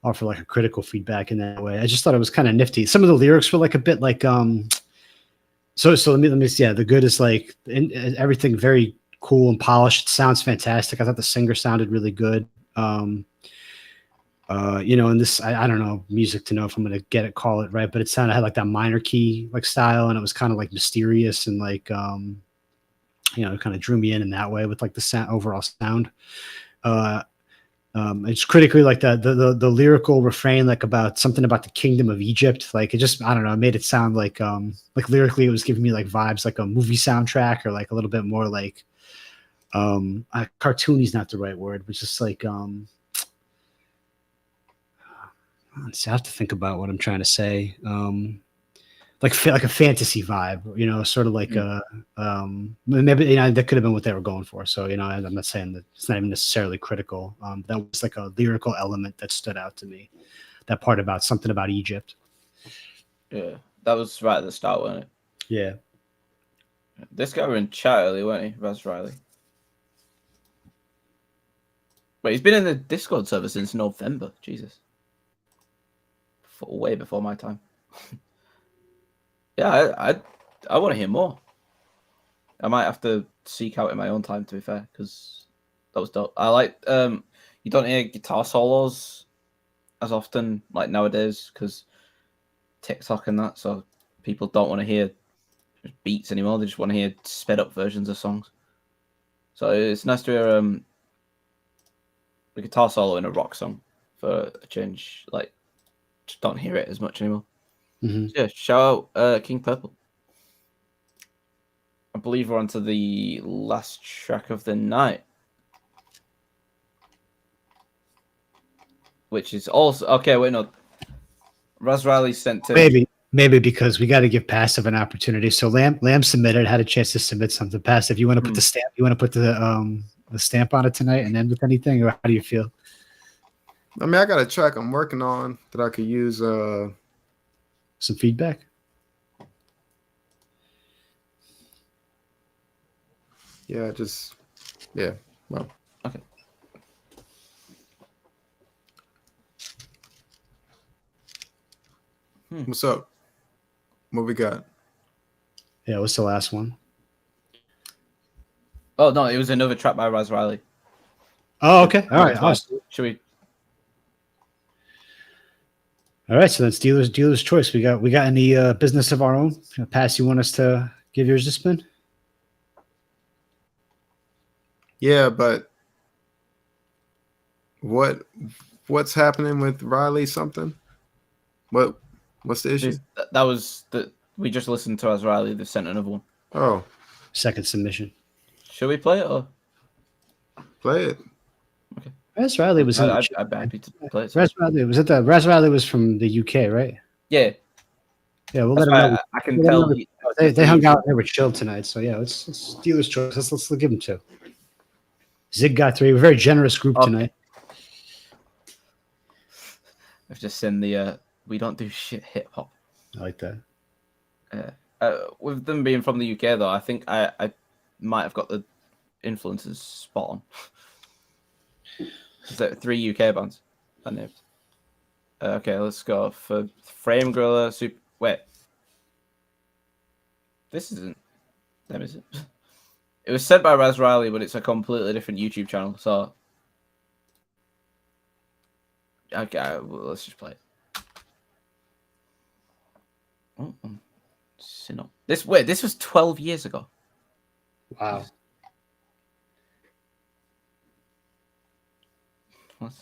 offer like a critical feedback in that way. I just thought it was kind of nifty. Some of the lyrics were like a bit like So let me see. Yeah, the good is like everything very cool and polished. It sounds fantastic. I thought the singer sounded really good. And this I don't know music to know if I'm gonna call it right, but it sounded had like that minor key like style, and it was kind of like mysterious and like it kind of drew me in that way with like the overall sound. It's critically like the lyrical refrain, like about something about the kingdom of Egypt. Like it just, I don't know, it made it sound like lyrically it was giving me like vibes like a movie soundtrack, or like a little bit more like cartoony is not the right word, but just like I have to think about what I'm trying to say. Like a fantasy vibe, sort of like maybe that could have been what they were going for. So I'm not saying that it's not even necessarily critical. That was like a lyrical element that stood out to me. That part about something about Egypt. Yeah, that was right at the start, wasn't it? Yeah. This guy were in chat earlier, weren't he, Raz Riley? Wait, he's been in the Discord server since November. Jesus, way before my time. Yeah, I want to hear more. I might have to seek out in my own time, to be fair, because that was dope. I like you don't hear guitar solos as often like nowadays because TikTok and that, so people don't want to hear beats anymore. They just want to hear sped up versions of songs. So it's nice to hear a guitar solo in a rock song for a change. Like, just don't hear it as much anymore. Mm-hmm. So yeah, shout out King Purple. I believe we're on to the last track of the night, which is also okay. Wait, no, Raz Riley sent to maybe because we got to give Passive an opportunity. So Lamb submitted, had a chance to submit something. Passive, you want to put the stamp? You want to put the stamp on it tonight and end with anything, or how do you feel? I mean, I got a track I'm working on that I could use. Some feedback. Yeah, well, okay. What's up? What we got? Yeah, what's the last one? Oh no, it was another track by Raz Riley. Oh, okay. All right. Awesome. Should we? All right, so that's dealer's choice. We got any business of our own? Pass, you want us to give yours a spin? Yeah, but what's happening with Riley? Something? What's the issue? That was we just listened to Raz Riley. They sent another one. Oh, second submission. Should we play it or play it? Okay. Raz Riley was. I'd be happy to play it. Raz Riley was from the UK, right? Yeah. Yeah, we'll let him know. I can tell. They hung out. They were chilled tonight. So yeah, let's dealer's choice. Let's give them 2. Zig got 3. We're a very generous group tonight. I've just seen the we don't do shit hip hop. I like that. With them being from the UK, though, I think I might have got the influences spot on. Is that 3 UK bands I named? Okay, let's go for Frame Gorilla. Wait, this isn't them, is it? It was sent by Raz Riley, but it's a completely different YouTube channel. So, okay, well, let's just play it. This was 12 years ago. Wow. What?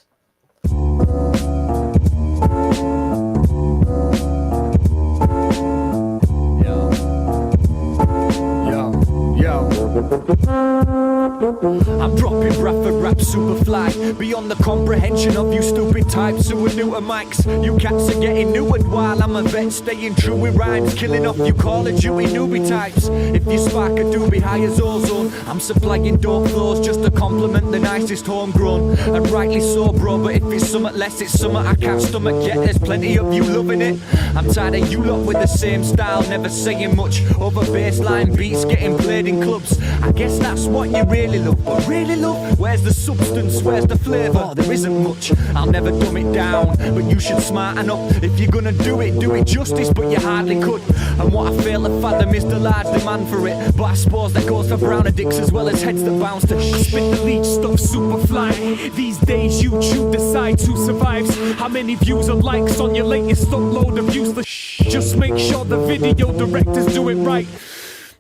I'm dropping rap super fly beyond the comprehension of you stupid types who are new to mics. You cats are getting new, and while I'm a vet, staying true with rhymes, killing off you Call of Duty newbie types. If you spark a doobie high as ozone, I'm supplying dope flows just to compliment the nicest homegrown. And rightly so, bro, but if it's somewhat less, it's somewhat I can't stomach yet. There's plenty of you loving it. I'm tired of you lot with the same style, never saying much over baseline beats getting played in clubs. I guess that's what you really love, but really love, where's the substance, where's the flavour? Oh, there isn't much, I'll never dumb it down, but you should smarten up. If you're gonna do it justice, but you hardly could. And what I fail to fathom is the large demand for it, but I suppose that goes for browner dicks as well as heads that bounce to spit the leech stuff super fly. These days YouTube decides who survives, how many views or likes on your latest upload of useless just make sure the video directors do it right.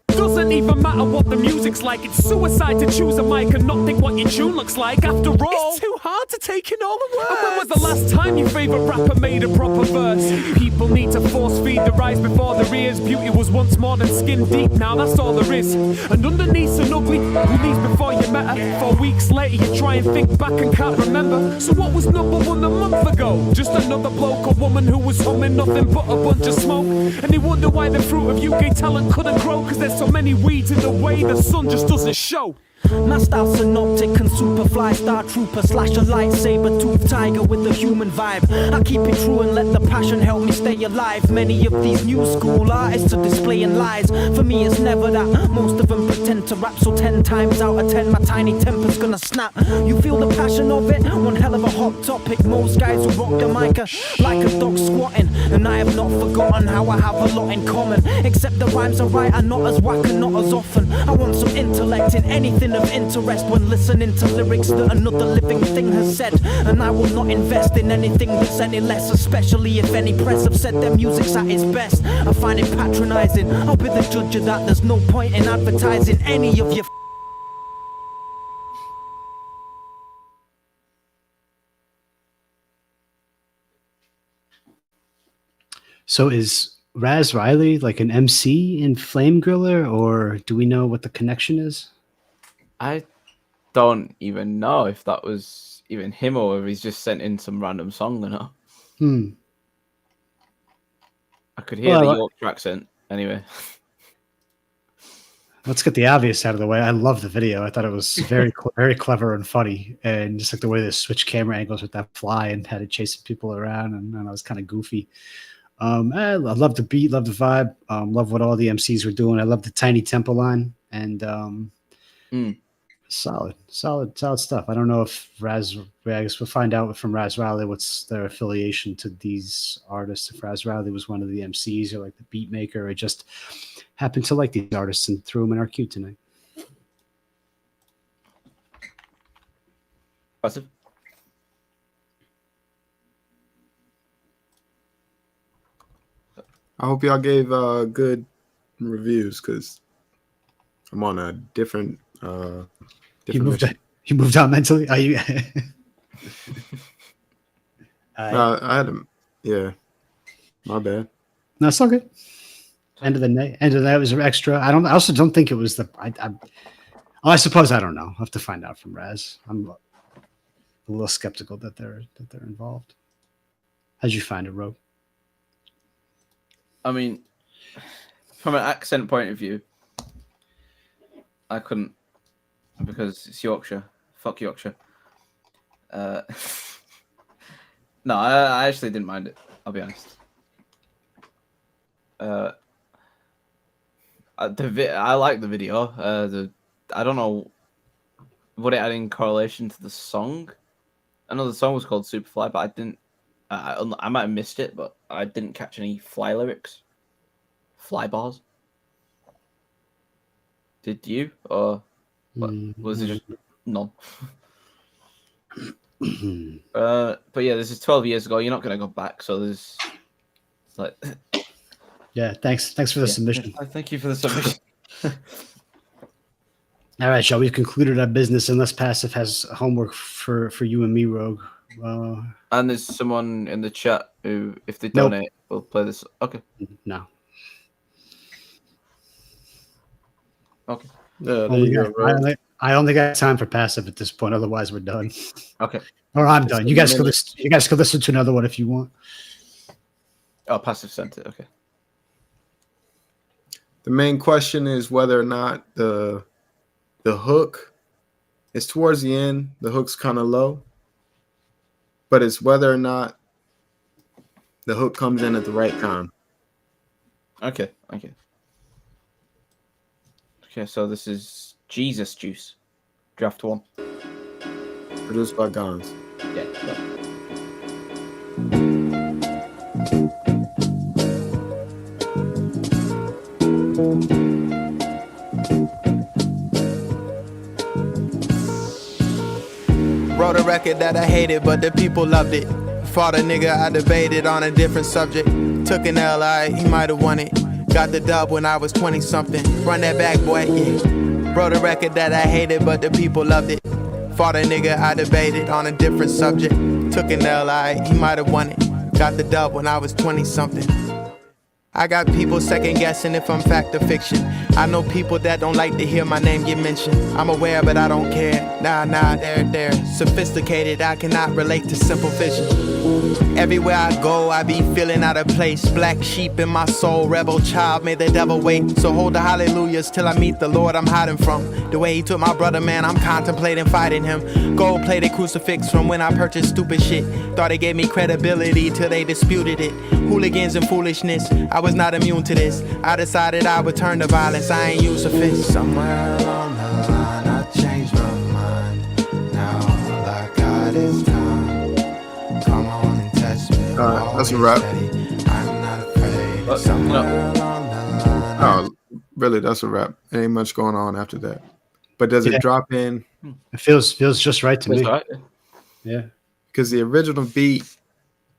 Doesn't even matter what the music's like. It's suicide to choose a mic and not think what your tune looks like. After all, it's too hard to take in all the words. And when was the last time your favourite rapper made a proper verse? People need to force feed their eyes before their ears. Beauty was once more than skin deep, now that's all there is. And underneath an ugly who leaves before you met her. 4 weeks later you try and think back and can't remember. So what was number one a month ago? Just another bloke or woman who was humming nothing but a bunch of smoke. And they wonder why the fruit of UK talent couldn't grow, cause there's so many weeds in the way the sun just doesn't show. My style synoptic and superfly, star trooper slash a lightsaber tooth tiger with a human vibe. I keep it true and let the passion help me stay alive. Many of these new school artists are displaying lies. For me it's never that, most of them pretend to rap, so 10 times out of 10 my tiny temper's gonna snap. You feel the passion of it? One hell of a hot topic. Most guys who rock the mic are like a dog squatting, and I have not forgotten how I have a lot in common. Except the rhymes I write are not as whack and not as often. I want some intellect in anything of interest when listening to lyrics that another living thing has said. And I will not invest in anything that's any less, especially if any press have said their music's at its best. I find it patronizing, I'll be the judge of that. There's no point in advertising any of your So is Raz Riley like an MC in Flame Griller, or do we know what the connection is? I don't even know if that was even him or if he's just sent in some random song or not. I could hear the Yorkshire accent anyway. Let's get the obvious out of the way. I love the video. I thought it was very very clever and funny, and just like the way they switched camera angles with that fly and had it chasing people around, and it was kind of goofy. I love the beat, love the vibe, love what all the MCs were doing. I love the tiny tempo line, and solid stuff. I don't know if I guess we'll find out from Raz Riley what's their affiliation to these artists. If Raz Riley was one of the MCs or like the beat maker, or just happened to like these artists and threw them in our queue tonight. Passive. I hope y'all gave good reviews, because I'm on a different You moved on mentally? Are you? I had him. Yeah, my bad. No, it's all good. End of the night was extra. I also don't think it was the. I suppose I don't know. I'll have to find out from Raz. I'm a little skeptical that they're involved. How'd you find it, Rogue? I mean, from an accent point of view, I couldn't, because it's Yorkshire. Fuck Yorkshire. No, I actually didn't mind it. I'll be honest. I like the video. I don't know what it had in correlation to the song. I know the song was called Superfly, but I didn't. I might have missed it, but I didn't catch any fly lyrics. Fly bars. Did you, or what, was it just none? But yeah, this is 12 years ago. You're not gonna go back, so there's like. Yeah, thanks for the submission. Thank you for the submission. All right, shall we concluded our business unless Passive has homework for you and me, Rogue? And there's someone in the chat who, if they Nope. donate, will play this. Okay. No. Okay. Yeah, there you go, bro. I only got time for Passive at this point. Otherwise, we're done. Okay. Or I'm done. You guys can listen to another one if you want. Oh, Passive sent it. Okay. The main question is whether or not the hook is towards the end. The hook's kind of low, but it's whether or not the hook comes in at the right time. Okay. Okay, so this is Jesus Juice, draft 1. Produced by Gons. Yeah. Wrote a record that I hated, but the people loved it. Fought a nigga, I debated on a different subject. Took an L, he might have won it. Got the dub when I was 20 something. Run that back, boy, yeah. Wrote a record that I hated, but the people loved it. Fought a nigga, I debated on a different subject. Took an L, he might have won it. Got the dub when I was 20 something. I got people second guessing if I'm fact or fiction. I know people that don't like to hear my name get mentioned. I'm aware, but I don't care. Nah, they're sophisticated. I cannot relate to simple vision. Everywhere I go, I be feeling out of place. Black sheep in my soul, rebel child, may the devil wait. So hold the hallelujahs till I meet the Lord I'm hiding from. The way he took my brother, man, I'm contemplating fighting him. Gold-plated crucifix from when I purchased stupid shit. Thought it gave me credibility till they disputed it. Hooligans and foolishness, I was not immune to this. I decided I would turn to violence, I ain't use a fist. Somewhere along the line, I changed my mind. Now all I got is time. Come on and test me. Alright, that's a wrap. I'm not afraid. Somewhere along the line. Oh, really? That's a wrap. There ain't much going on after that. But does it drop in? It feels just right to me. Right. Yeah. Because the original beat,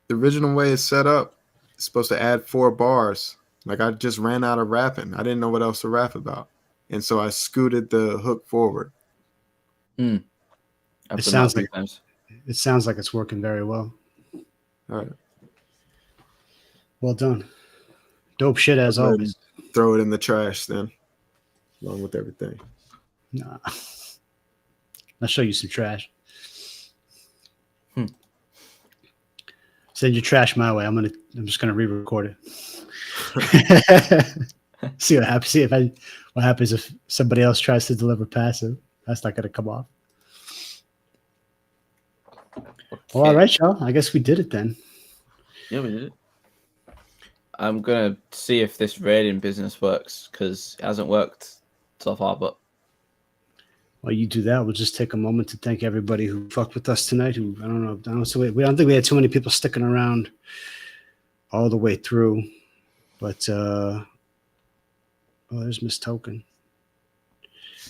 the original way it's set up, it's supposed to add 4 bars. Like I just ran out of rapping. I didn't know what else to rap about. And so I scooted the hook forward. It sounds like it's working very well. All right. Well done. Dope shit as always. Throw it in the trash then, along with everything. Nah. I'll show you some trash. Send your trash my way. I'm just gonna re-record it. See what happens. What happens if somebody else tries to deliver Passive. That's not gonna come off. Well, all right, y'all. I guess we did it then. Yeah, we did it. I'm gonna see if this rating business works because it hasn't worked so far. But while you do that, we'll just take a moment to thank everybody who fucked with us tonight. Who I don't think we had too many people sticking around all the way through. But there's Miss Token. I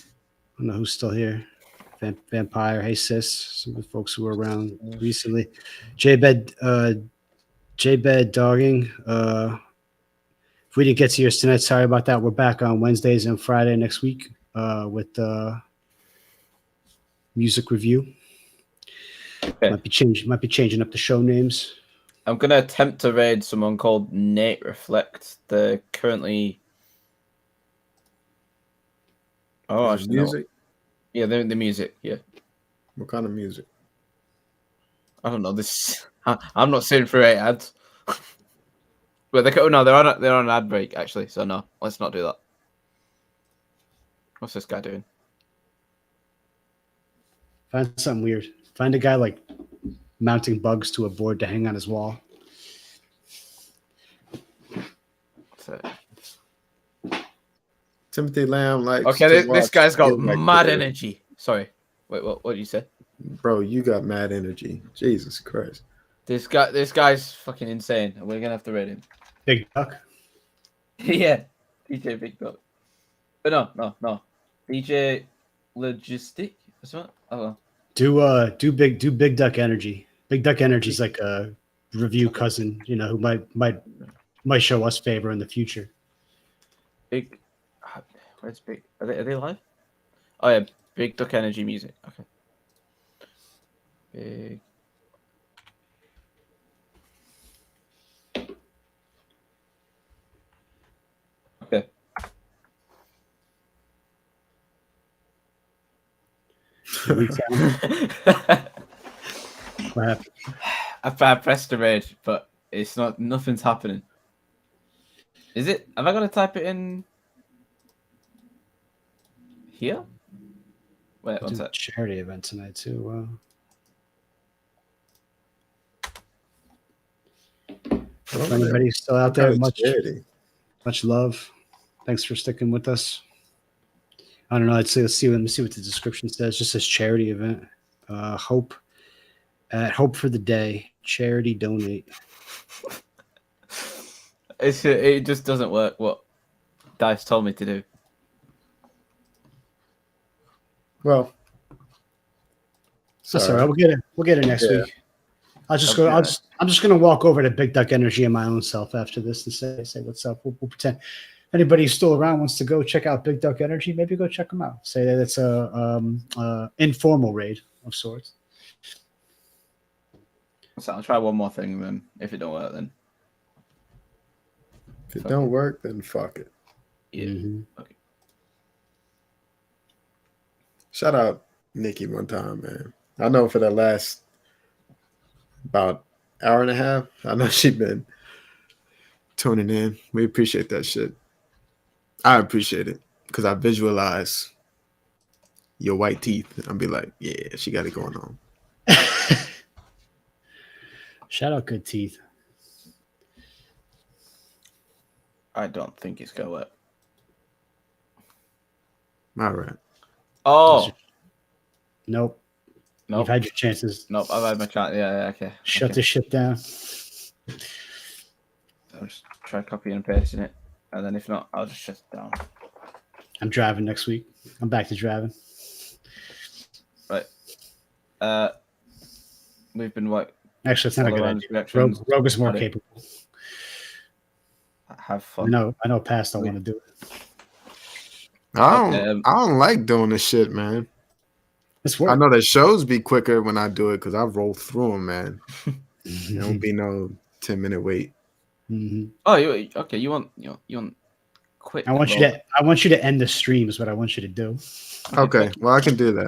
don't know who's still here. Vampire, hey sis, some of the folks who were around recently. J-Bed dogging. If we didn't get to yours tonight, sorry about that. We're back on Wednesdays and Friday next week with music review. Okay. Might be changing up the show names. I'm gonna attempt to raid someone called Nate Reflect. They're currently actually music. No. Yeah, the music. Yeah. What kind of music? I don't know. This I'm not seeing through 8 ads. But they're on an ad break actually. So no, let's not do that. What's this guy doing? Find something weird. Find a guy like mounting bugs to a board to hang on his wall. Timothy Lamb likes. Okay, to this watch guy's got Feel Like mad Theory. energy. Sorry. Wait, what did you say? Bro, you got mad energy. Jesus Christ. This guy's fucking insane. We're gonna have to rate him. Big Duck. Yeah, DJ Big Dog. But no. DJ Logistic or something. Oh, Do Big Duck Energy. Big Duck Energy is like a review cousin, who might show us favor in the future. Big. Where's Big? Are they live? Oh yeah, Big Duck Energy Music. Okay. Big. Okay. What happened? I pressed the red, but it's not. Nothing's happening. Is it? Have I got to type it in here? Wait, what's that? Charity event tonight too. Wow. If anybody's still out there, much love. Thanks for sticking with us. I don't know. Let's see what the description says. It just says charity event. Hope for the day. Charity donate. It just doesn't work. What Dice told me to do. Well, that's all right. We'll get it next week. I'm just gonna walk over to Big Duck Energy and my own self after this and say what's up. We'll pretend. If anybody who's still around wants to go check out Big Duck Energy, maybe go check them out. Say that it's a informal raid of sorts. So I'll try one more thing, then if it don't work, then if it don't work, then fuck it. Yeah. Mm-hmm. Okay. Shout out Nikki one time, man. I know for the last about hour and a half, I know she's been tuning in. We appreciate that shit. I appreciate it because I visualize your white teeth. I'll be like, yeah, she got it going on. Shout out Good Teeth. I don't think it's gonna work. All right. Oh. Nope. You've had your chances. Nope, I've had my chance. Yeah, okay. Shut this shit down. I'll just try copying and pasting it. And then if not, I'll just shut it down. I'm driving next week. I'm back to driving. Right. We've been what? Actually, it's not a good idea. Rogue is more capable. Have fun. I know Past don't want to do it. I don't like doing this shit, man. It's work. I know that shows be quicker when I do it because I roll through them, man. There don't be no 10-minute wait. Mm-hmm. Oh, okay. You want quick? I want you to end the stream. Is what I want you to do. Okay, well I can do that.